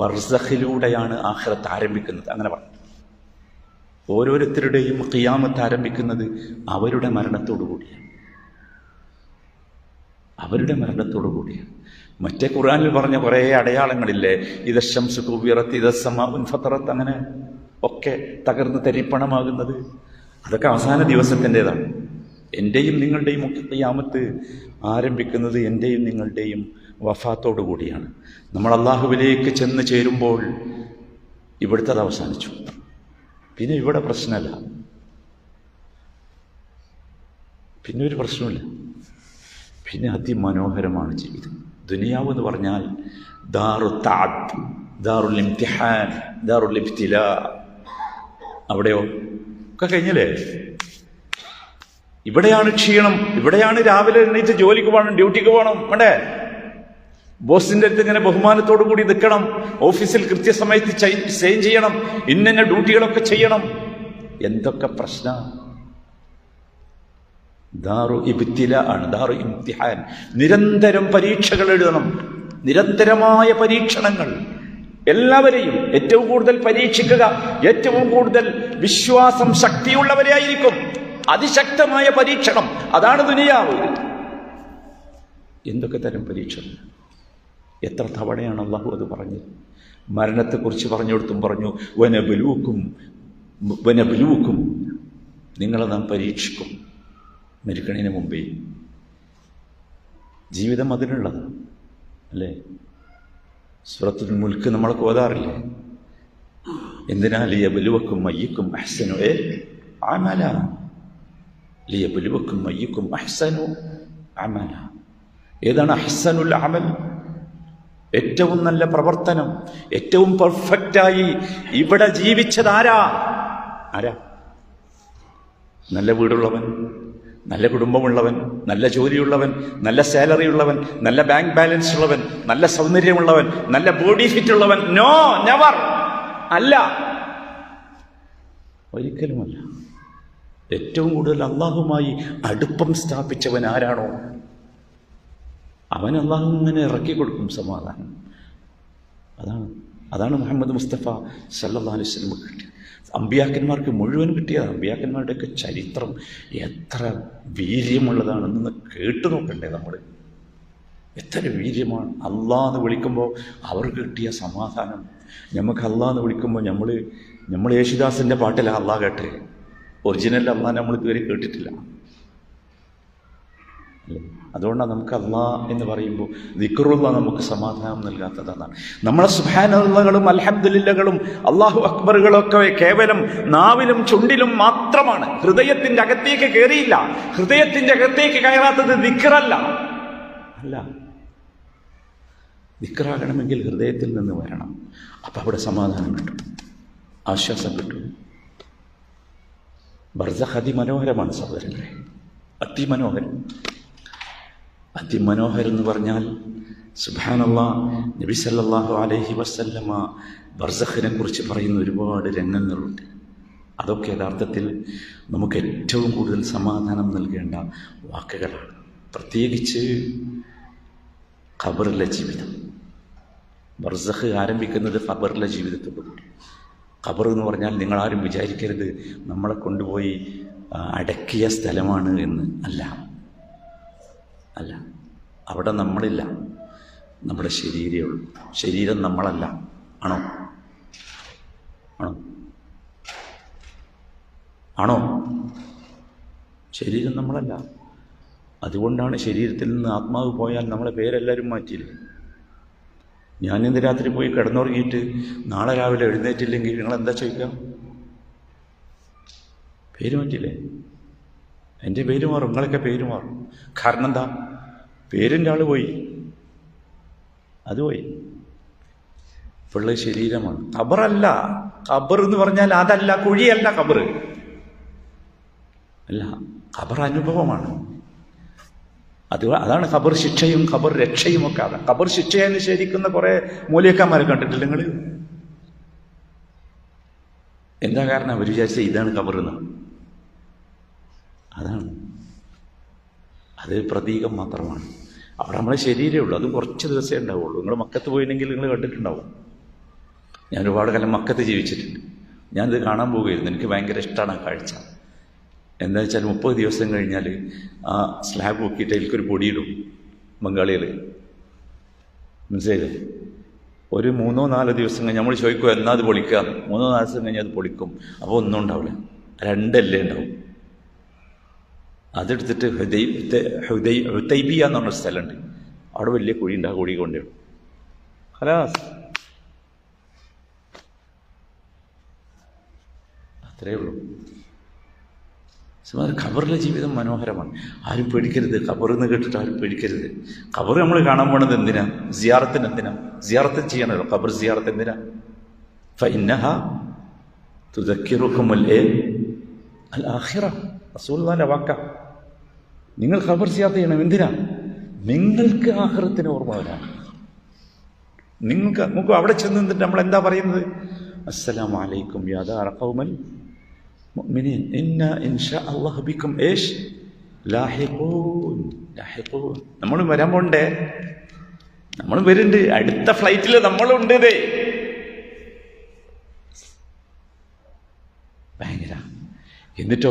ബർസഖിലൂടെയാണ് ആഖിറത്ത് ആരംഭിക്കുന്നത്. അങ്ങനെ പറഞ്ഞു. ഓരോരുത്തരുടെയും ഖിയാമത്ത് ആരംഭിക്കുന്നത് അവരുടെ മരണത്തോടു കൂടിയാണ്. മറ്റേ ഖുർആനിൽ പറഞ്ഞ കുറേ അടയാളങ്ങളില്ലേ? ഇദ ശംസു കുവിറത്ത്, ഇദ സമാഉൻ ഫതറത്ത്, അങ്ങനെ ഒക്കെ തകർന്ന് തരിപ്പണമാകുന്നത്, അതൊക്കെ അവസാന ദിവസത്തിൻ്റെതാണ്. എൻ്റെയും നിങ്ങളുടെയും ഒക്കെ ഖിയാമത്ത് ആരംഭിക്കുന്നത് എൻ്റെയും നിങ്ങളുടെയും വഫാത്തോടു കൂടിയാണ്. നമ്മൾ അള്ളാഹുവിലേക്ക് ചെന്ന് ചേരുമ്പോൾ ഇവിടുത്തെ അത് അവസാനിച്ചു. പിന്നെ ഇവിടെ പ്രശ്നമല്ല, പിന്നെ ഒരു പ്രശ്നമില്ല. പിന്നെ അതിമനോഹരമാണ് ജീവിതം. ദുനിയാവ് എന്ന് പറഞ്ഞാൽ ദാറു തഅബ്, ദാറുൽ ഇംതിഹാൻ, ദാറുൽ ഇബ്തിലാ. അവിടെയോ ഒക്കെ കഴിഞ്ഞല്ലേ? ഇവിടെയാണ് ക്ഷീണം, ഇവിടെയാണ് രാവിലെ എണീറ്റ് ജോലിക്ക് പോകണം, ഡ്യൂട്ടിക്ക് പോകണം, വേണ്ടേ? ബോസിന്റെ അടുത്ത് ഇങ്ങനെ ബഹുമാനത്തോടു കൂടി നിൽക്കണം, ഓഫീസിൽ കൃത്യസമയത്ത് സൈൻ ചെയ്യണം, ഇന്ന ഡ്യൂട്ടികളൊക്കെ ചെയ്യണം. എന്തൊക്കെ പ്രശ്നം! ദാറു ഇബ്തിലാ ആണ്, ദാറു ഇംതിഹാൻ. നിരന്തരം പരീക്ഷകൾ എഴുതണം. നിരന്തരമായ പരീക്ഷണങ്ങൾ. എല്ലാവരെയും ഏറ്റവും കൂടുതൽ പരീക്ഷിക്കുക ഏറ്റവും കൂടുതൽ വിശ്വാസം ശക്തിയുള്ളവരെ ആയിരിക്കും. അതിശക്തമായ പരീക്ഷണം, അതാണ് ദുനിയാവ്. എന്തൊക്കെ തരം പരീക്ഷണം! എത്ര തവണയാണ് അള്ളാഹു അത് പറഞ്ഞത്? മരണത്തെക്കുറിച്ച് പറഞ്ഞെടുത്തും പറഞ്ഞു, വനബലുവുക്കും, നിങ്ങളെ നാം പരീക്ഷിക്കും. മരിക്കണതിന് മുമ്പേ. ജീവിതം അതിനുള്ളത് അല്ലേ? സൂറത്തുൽ മുൽക്ക് നമ്മളൊക്കെ ഓതാറില്ലേ? എന്തിനാ? ലിയബ്ലുവക്കും അയ്യുക്കും അഹ്സനു അമല. ലിയബ്ലുവക്കും അയ്യുക്കും അഹ്സനു അമല. ഏതാണ് അഹ്സനുൽ അമൽ? ഏറ്റവും നല്ല പ്രവർത്തനം, ഏറ്റവും പെർഫെക്റ്റായി ഇവിടെ ജീവിച്ചത് ആരാ? നല്ല വീടുള്ളവൻ, നല്ല കുടുംബമുള്ളവൻ, നല്ല ജോലിയുള്ളവൻ, നല്ല സാലറി ഉള്ളവൻ, നല്ല ബാങ്ക് ബാലൻസ് ഉള്ളവൻ, നല്ല സൗന്ദര്യമുള്ളവൻ, നല്ല ബോഡി ഫിറ്റ് ഉള്ളവൻ. No, never. അല്ല, ഒരിക്കലുമല്ല. ഏറ്റവും കൂടുതൽ അള്ളാഹുമായി അടുപ്പം സ്ഥാപിച്ചവൻ ആരാണോ അവൻ അള്ളാഹു ഇങ്ങനെ ഇറക്കി കൊടുക്കും സമാധാനം. അതാണ് മുഹമ്മദ് മുസ്തഫ സല്ലല്ലാഹു അലൈഹി വസല്ലം കിട്ടിയത്. അമ്പിയാക്കന്മാർക്ക് മുഴുവൻ കിട്ടിയത്. അമ്പിയാക്കന്മാരുടെയൊക്കെ ചരിത്രം എത്ര വീര്യമുള്ളതാണെന്ന് കേട്ടു നോക്കണ്ടേ നമ്മൾ? എത്ര വീര്യമാണ്! അള്ളാന്ന് വിളിക്കുമ്പോൾ അവർക്ക് കിട്ടിയ സമാധാനം. നമുക്ക് അള്ളാന്ന് വിളിക്കുമ്പോൾ നമ്മൾ യേശുദാസിൻ്റെ പാട്ടിലാണ് അള്ളാഹ് കേട്ടേ. ഒറിജിനൽ അള്ളാഹ് നമ്മൾ ഇതുവരെ കേട്ടിട്ടില്ല. അതുകൊണ്ടാണ് നമുക്ക് അള്ളാഹ് എന്ന് പറയുമ്പോൾ ദിക്റുള്ള നമുക്ക് സമാധാനം നൽകാത്തതാണ്. നമ്മളെ സുബ്ഹാനല്ലാഹുകളും അൽഹംദുലില്ലകളും അല്ലാഹു അക്ബറുകളൊക്കെ കേവലം നാവിലും ചുണ്ടിലും മാത്രമാണ്. ഹൃദയത്തിന്റെ അകത്തേക്ക് കയറിയില്ല. ഹൃദയത്തിന്റെ അകത്തേക്ക് കയറാത്തത് ദിക്റല്ല. അല്ല, ദിക്റാകണമെങ്കിൽ ഹൃദയത്തിൽ നിന്ന് വരണം. അപ്പം അവിടെ സമാധാനം കിട്ടും, ആശ്വാസം കിട്ടും. ബർസഖ് അതിമനോഹരമാണ് സഹോദരങ്ങളെ, അതിമനോഹരം. അതിമനോഹരം എന്ന് പറഞ്ഞാൽ സുബ്ഹാനല്ലാഹ്, നബി സല്ലല്ലാഹു അലൈഹി വസല്ലമ ബർസഖിനെ കുറിച്ച് പറയുന്ന ഒരുപാട് രംഗങ്ങളുണ്ട്. അതൊക്കെ യഥാർത്ഥത്തിൽ നമുക്ക് ഏറ്റവും കൂടുതൽ സമാധാനം നൽകേണ്ട വാക്കുകളാണ്. പ്രത്യേകിച്ച് ഖബറിലെ ജീവിതം. ബർസഖ് ആരംഭിക്കുന്നത് ഖബറിലെ ജീവിതത്തോടുകൂടി. ഖബർ എന്ന് പറഞ്ഞാൽ നിങ്ങളാരും വിചാരിക്കരുത് നമ്മളെ കൊണ്ടുപോയി അടക്കിയ സ്ഥലമാണ് എന്ന്. അല്ല, അവിടെ നമ്മളില്ല, നമ്മുടെ ശരീരമേ ഉള്ളൂ. ശരീരം നമ്മളല്ല. ആണോ? ശരീരം നമ്മളല്ല. അതുകൊണ്ടാണ് ശരീരത്തിൽ നിന്ന് ആത്മാവ് പോയാൽ നമ്മളെ പേരെല്ലാവരും മാറ്റിയില്ലേ? ഞാനിന്ന് രാത്രി പോയി കിടന്നുറങ്ങിയിട്ട് നാളെ രാവിലെ എഴുന്നേറ്റില്ലെങ്കിൽ നിങ്ങളെന്താ ചോദിക്കുക? പേര് മാറ്റില്ലേ? എൻ്റെ പേര് മാറും, നിങ്ങളൊക്കെ പേര് മാറും. കാരണം എന്താ? പേരിൻ്റെ ആൾ പോയി, അത് പോയി. ഇപ്പോഴുള്ള ശരീരമാണ്. ഖബറല്ല. ഖബർ എന്ന് പറഞ്ഞാൽ അതല്ല, കുഴിയല്ല ഖബർ. അല്ല, ഖബർ അനുഭവമാണ്. അതാണ് ഖബർ ശിക്ഷയും ഖബർ രക്ഷയും ഒക്കെ. അതാണ് ഖബർ ശിക്ഷയെ നിഷേധിക്കുന്ന കുറെ മൂല്യക്കാന്മാരെ കണ്ടിട്ടില്ല നിങ്ങൾ? എന്താ കാരണം? അവർ വിചാരിച്ച ഇതാണ് ഖബർ എന്ന്. അതാണ്, അത് പ്രതീകം മാത്രമാണ്. അവിടെ നമ്മളെ ശരീരമേ ഉള്ളൂ. അതും കുറച്ച് ദിവസമേ ഉണ്ടാവുള്ളൂ. നിങ്ങൾ മക്കത്ത് പോയില്ലെങ്കിൽ നിങ്ങൾ കണ്ടിട്ടുണ്ടാവും. ഞാൻ ഒരുപാട് കാലം മക്കത്ത് ജീവിച്ചിട്ടുണ്ട്. ഞാനിത് കാണാൻ പോകുമായിരുന്നു. എനിക്ക് ഭയങ്കര ഇഷ്ടമാണ് ആ കാഴ്ച. എന്താ വെച്ചാൽ 30 ദിവസം കഴിഞ്ഞാൽ ആ സ്ലാബ് പൊക്കിയിട്ട് അതിൽക്കൊരു പൊടിയിടും ബംഗാളികൾ. മനസ്സിലായില്ലേ? ഒരു 3-4 ദിവസം കഴിഞ്ഞ് നമ്മൾ ചോദിക്കും എന്നാ അത് പൊളിക്കുക. 3-4 ദിവസം കഴിഞ്ഞാൽ അത് പൊളിക്കും. അപ്പോൾ ഒന്നും ഉണ്ടാവില്ല, 2 എല്ലേ ഉണ്ടാവും. അതെടുത്തിട്ട് ഹുദൈബിയ എന്ന് പറഞ്ഞൊരു സ്ഥലമുണ്ട്. അവിടെ വലിയ കുഴി ഉണ്ട്. ആ കുഴി കൊണ്ടിടും. ഖലാസ്, അത്രയേ ഉള്ളൂ. ഖബറിലെ ജീവിതം മനോഹരമാണ്. ആരും പേടിക്കരുത്. ഖബറെന്ന് കേട്ടിട്ട് ആരും പേടിക്കരുത്. ഖബർ നമ്മൾ കാണാൻ പോണത് എന്തിനാ? സിയാറത്തിന്. എന്തിനാ സിയാറത്ത് ചെയ്യണല്ലോ? ഖബർ സിയാറത്ത് എന്തിനാ? ഫഇന്നഹാ തുദക്കിറുകുമുൽ ആഖിറ. റസൂലുള്ളാഹിന്റെ വാക്ക. നിങ്ങൾ ഖബർ സിയാറത്ത് ചെയ്യണം. എന്തിനാ? നിങ്ങൾക്ക് ആഖിറത്തിന് ഓർമ്മ വരാൻ. നമുക്ക് അവിടെ ചെന്ന് നിന്നിട്ട് നമ്മൾ എന്താ പറയുന്നത്? അസ്സലാമു അലൈക്കും യാ ദാറ ഖൗമൽ മുഅ്മിനീൻ ഇന്നാ ഇൻഷാ അല്ലാഹു ബിക്കും ലാഹിഖൂൻ. നമ്മളും വരാൻ പോണ്ടേ? നമ്മൾ വരുന്നുണ്ട്, അടുത്ത ഫ്ലൈറ്റിൽ നമ്മളുണ്ട്. ഭയങ്കര. എന്നിട്ട്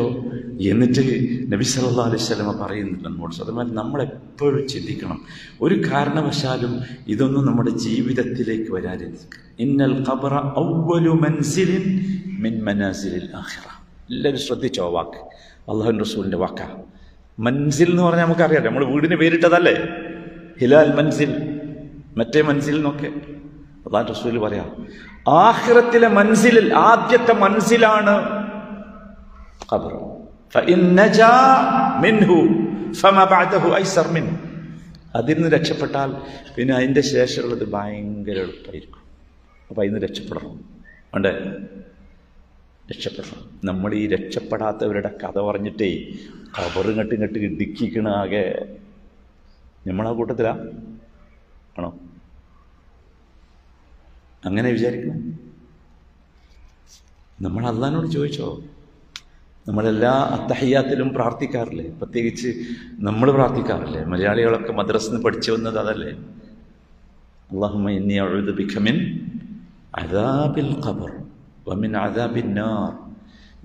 നബി സല്ലല്ലാഹു അലൈഹി വസല്ലം പറയുന്നുണ്ട് നമ്മോട്, അതുപോലെ നമ്മളെപ്പോഴും ചിന്തിക്കണം, ഒരു കാരണവശാലും ഇതൊന്നും നമ്മുടെ ജീവിതത്തിലേക്ക് വരാതിരിക്കുക. ഇന്നൽ ഖബ്റ അവ്വലു മൻസിലിൻ മിൻ മനാസിലിൽ ആഖിറ. എല്ലാവരും ശ്രദ്ധിച്ചോ വാക്ക്, അല്ലാഹുവിൻ്റെ റസൂലിൻ്റെ വാക്കാ. മൻസിൽ എന്ന് പറഞ്ഞാൽ നമുക്കറിയാം, നമ്മൾ വീടിന് പേരിട്ടതല്ലേ, ഹിലാൽ മൻസിൽ, മറ്റേ മൻസിൽ എന്നൊക്കെ. അല്ലാഹുവിൻ്റെ റസൂൽ പറയാം, ആഖിറത്തിലെ മൻസിലിൽ ആദ്യത്തെ മൻസിലാണ് ഖബർ. ഫഇൻ നജാ മിൻഹു ഫമാ ബഅദഹു ഐസർ മിൻഹു. അതിൽ നിന്ന് രക്ഷപ്പെട്ടാൽ പിന്നെ അതിൻ്റെ ശേഷമുള്ളത് ഭയങ്കര എളുപ്പമായിരിക്കും. അപ്പം അതിൽ നിന്ന് രക്ഷപ്പെടണം, വേണ്ടേ? രക്ഷപ്പെടണം. നമ്മൾ ഈ രക്ഷപ്പെടാത്തവരുടെ കഥ പറഞ്ഞിട്ടേ ഖബറ് ഇങ്ങോട്ട് ഇടുക്കിക്കണ ആകെ. നമ്മളാ കൂട്ടത്തിലാ ആണോ? അങ്ങനെ വിചാരിക്കണം. നമ്മൾ അല്ലാഹുവിനോട് ചോദിച്ചോ? നമ്മളെല്ലാ അത്തഹിയ്യാത്തിലും പ്രാർത്ഥിക്കാറില്ലേ? പ്രത്യേകിച്ച് നമ്മൾ പ്രാർത്ഥിക്കാറില്ലേ? മലയാളികളൊക്കെ മദ്രസയിൽ നിന്ന് പഠിച്ചു വന്നത് അതല്ലേ? അല്ലാഹുമ്മ ഇന്നി അഊദു ബിക മിൻ അദാബിൽ ഖബർ വമിൻ അദാബിൻ നാർ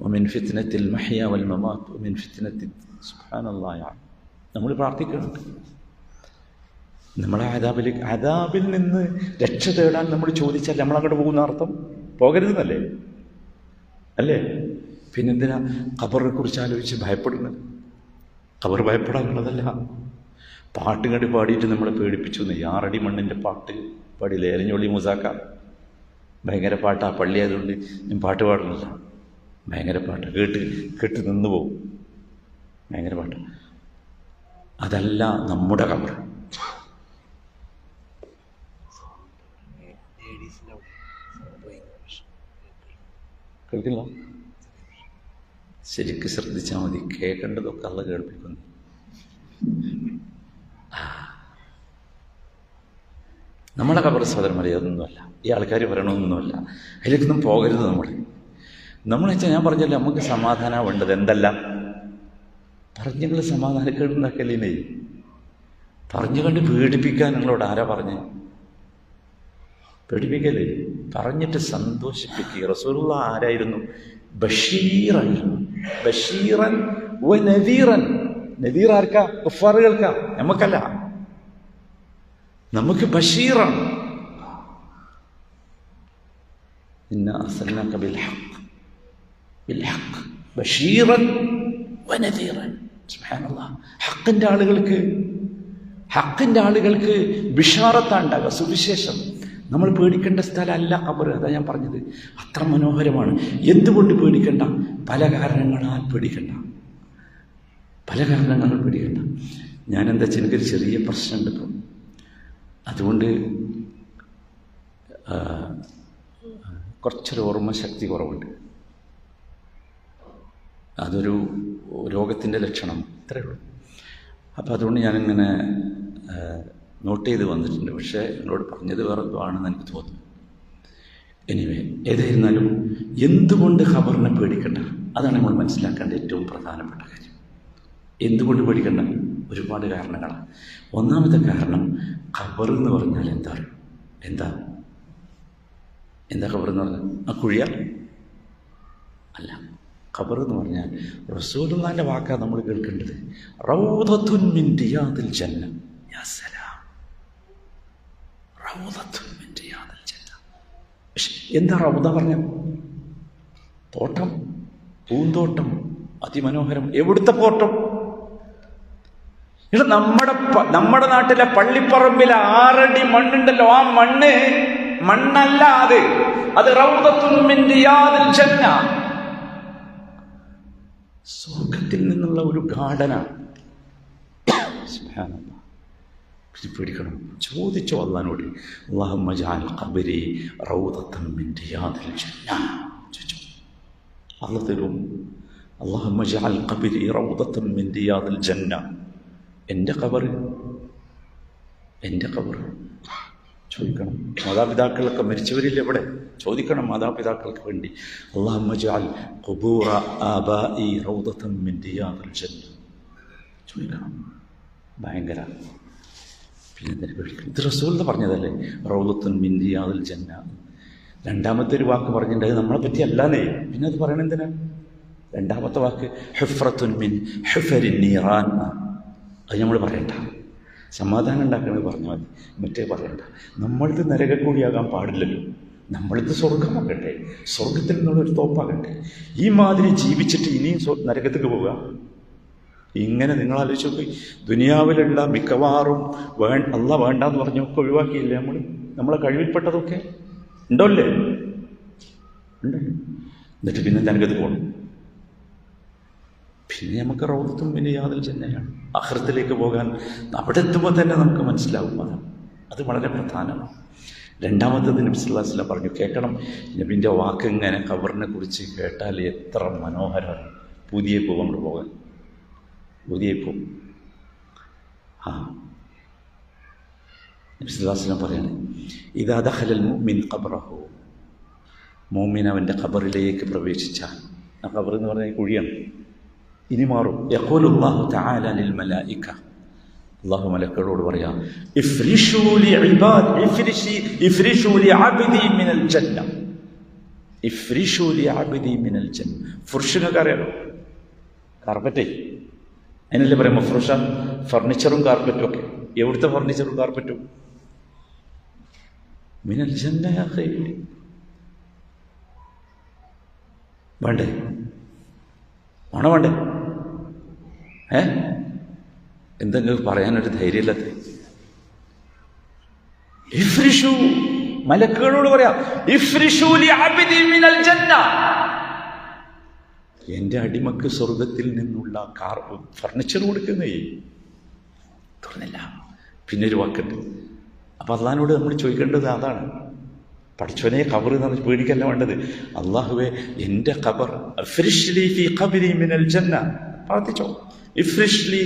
വമിൻ ഫിത്നത്തിൽ മഹ്യ വൽ മമാത്ത് വമിൻ ഫിത്നത്തി സുബ്ഹാനല്ലാഹ്. നമ്മൾ പ്രാർത്ഥിക്കുന്നുണ്ട്. നമ്മളെ അദാബിൽ നിന്ന് രക്ഷ തേടാൻ നമ്മൾ ചോദിച്ചാൽ നമ്മളങ്ങോട്ട് പോകുന്ന അർത്ഥം പോകരുതെന്നല്ലേ? അല്ലേ? പിന്നെന്തിനാ ഖബറിനെ കുറിച്ച് ആലോചിച്ച് ഭയപ്പെടുന്നത്? ഖബർ ഭയപ്പെടാനുള്ളതല്ല. പാട്ട് കണ്ടി പാടിയിട്ട് നമ്മളെ പേടിപ്പിച്ചു. 6 മണ്ണിൻ്റെ പാട്ട് പാടിയില്ലേ എരഞ്ഞോളി മൂസാക്ക? ഭയങ്കര പാട്ടാ. പള്ളി ആയതുകൊണ്ട് ഞാൻ പാട്ട് പാടുന്നില്ല. ഭയങ്കര പാട്ട്, കേട്ട് നിന്ന് പോകും. ഭയങ്കര പാട്ട്. അതല്ല നമ്മുടെ ഖബർ. കേൾക്കില്ല? ശരിക്കും ശ്രദ്ധിച്ചാൽ മതി. കേൾക്കേണ്ടതൊക്കെ അള്ളാഹ് കേൾപ്പിക്കുന്നു. നമ്മളെ ഖബർ സഹോദരന്മാരെ അതൊന്നുമല്ല. ഈ ആൾക്കാർ പറയണമെന്നൊന്നുമല്ല. അതിലേക്കൊന്നും പോകരുത്. നമ്മൾ വെച്ചാൽ ഞാൻ പറഞ്ഞല്ലോ, നമുക്ക് സമാധാനം വേണ്ടത്. എന്തല്ല പറഞ്ഞുങ്ങൾ സമാധാനക്കേടുണ്ടാക്കല്ലേ? പറഞ്ഞു കണ്ട് പേടിപ്പിക്കാൻ നിങ്ങളോട് ആരാ പറഞ്ഞ്? പേടിപ്പിക്കല്ലേ? പറഞ്ഞിട്ട് സന്തോഷിപ്പിക്കുക. റസൂലുള്ളാഹി ആരായിരുന്നു? ബഷീറായിരുന്നു. ബഷീറൻ വ നദീറൻ. നദീർ ആർക്കാ? കുഫാറുകൾക്കാ, നമുക്കല്ല. നമുക്ക് ബഷീറാണ്. ഇന്നാ അർസൽനാക ബിൽ ഹഖ് ബഷീറൻ വ നദീറൻ. സുബ്ഹാനല്ലാഹ്. ഹഖിൻ്റെ ആളുകൾക്ക് ബിഷാറത്താണ് ഉണ്ടാകുക, സുവിശേഷം. നമ്മൾ പേടിക്കേണ്ട സ്ഥലമല്ല ഖബർ. അതാ ഞാൻ പറഞ്ഞത്. അത്ര മനോഹരമാണ്. എന്തുകൊണ്ട് പേടിക്കണ്ട? പല കാരണങ്ങളാൽ പേടിക്കണ്ട. ഞാനെന്താ വെച്ചാൽ എനിക്കൊരു ചെറിയ പ്രശ്നമുണ്ട് ഇപ്പം. അതുകൊണ്ട് കുറച്ചൊരു ഓർമ്മശക്തി കുറവുണ്ട്. അതൊരു രോഗത്തിൻ്റെ ലക്ഷണം, ഇത്രയേ ഉള്ളൂ. അപ്പോൾ അതുകൊണ്ട് ഞാനിങ്ങനെ നോട്ട് ചെയ്ത് വന്നിട്ടുണ്ട്. പക്ഷേ എന്നോട് പറഞ്ഞത് വേറെ എന്തോ ആണെന്ന് എനിക്ക് തോന്നുന്നു. എനിവേ, ഏതായിരുന്നാലും എന്തുകൊണ്ട് ഖബറിനെ പേടിക്കണ്ട? അതാണ് നമ്മൾ മനസ്സിലാക്കേണ്ട ഏറ്റവും പ്രധാനപ്പെട്ട കാര്യം. എന്തുകൊണ്ട് പേടിക്കണ്ട? ഒരുപാട് കാരണങ്ങളാണ്. ഒന്നാമത്തെ കാരണം, ഖബർ എന്ന് പറഞ്ഞാൽ എന്താ ഖബർ എന്ന് പറഞ്ഞാൽ? ആ കുഴിയ അല്ല. ഖബർ എന്ന് പറഞ്ഞാൽ റസൂലുള്ളാഹിന്റെ വാക്കാണ് നമ്മൾ കേൾക്കേണ്ടത്. റൗദത്തുൻ മിൻ റിയാദിൽ ജന്ന. യാ സലാം. റൗദത്തുൻ മിൻ റിയാദിൽ ജന്ന. എന്താ റൗദ പറഞ്ഞ? തോട്ടം, പൂന്തോട്ടം, അതിമനോഹരം. എവിടുത്തെ തോട്ടം? ഇത് നമ്മുടെ നാട്ടിലെ പള്ളിപ്പറമ്പിലെ 6 അടി മണ്ണുണ്ടല്ലോ, ആ മണ്ണല്ല അത് റൗദത്തുൻ മിൻ റിയാദിൽ ജന്ന. സ്വർഗത്തിൽ നിന്നുള്ള ഒരു ഗാർഡനാണ്. സുബ്ഹാനല്ലാഹ്. പേടിക്കണം. ചോദിച്ചോ അല്ലാഹുവിനോട്, അല്ലാഹുമ്മ ജഅൽ ഖബരി റൗദത്തൻ മിൻ റിയാദിൽ ജന്ന. ചോദിച്ചോ, അല്ലാഹു തരും. അല്ലാഹുമ്മ ജഅൽ ഖബരി റൗദത്തൻ മിൻ റിയാദിൽ ജന്ന. എൻ്റെ ഖബർ ചോദിക്കണം. മാതാപിതാക്കളൊക്കെ മരിച്ചവരില്ല ഇവിടെ? ചോദിക്കണം മാതാപിതാക്കൾക്ക് വേണ്ടി. അല്ലാഹുമ്മ ജഅൽ ഖുബൂറ ആബാഇ റൗദത്തൻ മിൻ റിയാദിൽ ജന്ന. ചോദിക്കണം. ഭയങ്കര. പിന്നെ പേടിക്കണം? ഇത് റസൂൽ പറഞ്ഞതല്ലേ, റൗളത്തുൻ മിൻ റിയാദിൽ ജന്ന. രണ്ടാമത്തെ ഒരു വാക്ക് പറഞ്ഞിട്ടുണ്ടായത് നമ്മളെ പറ്റി അല്ലാന്നേ. പിന്നെ അത് പറയണ എന്തിനാ? രണ്ടാമത്തെ വാക്ക് ഹുഫ്രത്തുൻ മിൻ ഹുഫരിൻ നീറാൻ. അത് നമ്മൾ പറയണ്ട, സമാധാനം ഉണ്ടാക്കണത് പറഞ്ഞാൽ മതി, മറ്റേ പറയണ്ട. നമ്മളിത് നരകക്കൂടിയാകാൻ പാടില്ലല്ലോ, നമ്മളിത് സ്വർഗമാകട്ടെ, സ്വർഗത്തിൽ നിന്നുള്ളൊരു തോപ്പാകട്ടെ. ഈ മാതിരി ജീവിച്ചിട്ട് ഇനിയും നരകത്തേക്ക് പോവുക? ഇങ്ങനെ നിങ്ങൾ ആലോചിച്ച് നോക്കി. ദുനിയാവിലുള്ള മിക്കവാറും അല്ല വേണ്ടാന്ന് പറഞ്ഞൊക്കെ ഒഴിവാക്കിയില്ലേ നമ്മളെ കഴിവിൽപ്പെട്ടതൊക്കെ ഉണ്ടല്ലേ? ഉണ്ടല്ലോ. എന്നിട്ട് പിന്നെ നരകത്ത് പോകണം. പിന്നെ നമുക്ക് റൗളത്തുൻ മിൻ റിയാദിൽ ജന്നയാണ്. ആഖിറത്തിലേക്ക് പോകാൻ അവിടെ എത്തുമ്പോൾ തന്നെ നമുക്ക് മനസ്സിലാവും. അത് വളരെ പ്രധാനമാണ്. രണ്ടാമത്തത് നബി സല്ലല്ലാഹു അലൈഹി വസല്ലം പറഞ്ഞു, കേൾക്കണം. നബിൻ്റെ വാക്ക് ഇങ്ങനെ ഖബറിനെ കുറിച്ച് കേട്ടാൽ എത്ര മനോഹരമാണ്. പുതിയ പോകും അങ്ങോട്ട് പോകാൻ, പുതിയ പോകും. നബി സല്ലല്ലാഹു അലൈഹി വസല്ലം പറയാണ്, ഇദാ ദഖലൽ മുഅ്മിൻ ഖബ്റഹു, മുഅ്മിൻ അവൻ്റെ ഖബറിലേക്ക് പ്രവേശിച്ചാൽ, ആ ഖബർ എന്ന് പറഞ്ഞാൽ കുഴിയാണ്, ഇനി മാറും. യഖൂലുല്ലാഹു തആല ലിൽ മലായിക, അല്ലാഹു മലക്കുകളോട് പറയാം, ഇഫ്രിഷൂ ലി ഇബാദി ഇഫ്രിഷൂ ലി അബ്ദി മിനൽ ജന്ന, ഇഫ്രിഷൂ ലി അബ്ദി മിനൽ ജന്ന. ഫുർഷിനൊക്കെ അറിയാലോ, കാർപ്പറ്റേ, അതിനല്ലേ പറയാം മഫ്റുഷ. ഫർണിച്ചറും കാർപ്പറ്റും ഒക്കെ. എവിടുത്തെ ഫർണിച്ചറും കാർപ്പറ്റും? മിനൽ ജന്ന. യാ ഖൈരി, വേണ്ടേ? വേണ്ടേ? എന്തെങ്കിലും പറയാനൊരു ധൈര്യമില്ലാത്ത ഇഫ്രിഷു, മലക്കുകളോട് പറയാം, ഇഫ്രിഷു ലി അബ്ദി മിനൽ ജന്ന, എൻ്റെ അടിമക്ക് സ്വർഗത്തിൽ നിന്നുള്ള ഫർണിച്ചർ കൊടുക്കുന്നേ. തുറന്നില്ല. പിന്നെ ഒരു വാക്കുണ്ട്. അപ്പം അള്ളാഹിനോട് നമ്മൾ ചോദിക്കേണ്ടത് അതാണ്. പഠിച്ചവനെ ഖബർ എന്ന് പറഞ്ഞ് പേടിക്കല്ല വേണ്ടത്. അള്ളാഹുവേ, എൻ്റെ ഖബർ ഇഫ്രിഷ്ലി ഫീ ഖബ്രി മിനൽ ജന്ന, പ്രാർത്ഥിച്ചോ. ഇഫ്രിഷ്ലി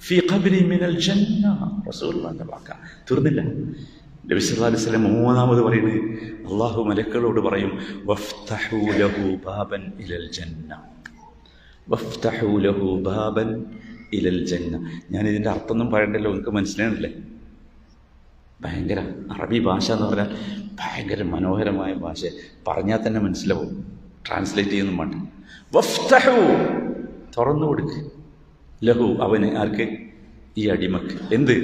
ഫീ ഖബ്രി മിനൽ ജന്ന, റസൂലുള്ളാഹിന്റെ വാക്കാ. തീർന്നില്ല. നബി സല്ലല്ലാഹു അലൈഹി വസല്ലം മൂന്നാമത് പറയുന്നത്, അള്ളാഹു മലക്കുകളോട് പറയും, വഫ്തഹൂ ലഹു ബാബൻ ഇലൽ ജന്ന, വഫ്തഹൂ ലഹു ബാബൻ ഇലൽ ജന്ന. ഞാനിതിൻ്റെ അർത്ഥമൊന്നും പറയണ്ടല്ലോ, നിങ്ങൾക്ക് മനസ്സിലാണല്ലേ? ഭയങ്കര അറബി ഭാഷ എന്ന് പറഞ്ഞാൽ ഭയങ്കര മനോഹരമായ ഭാഷ, പറഞ്ഞാൽ തന്നെ മനസ്സിലാവും. ട്രാൻസ്ലേറ്റ് ചെയ്യുന്നു വേണ്ട. വഫ്തഹൂ, തുറന്നു കൊടുക്ക്, ലഹു, അവന്, ആർക്ക്? ഈ അടിമക്ക്. എന്ത്?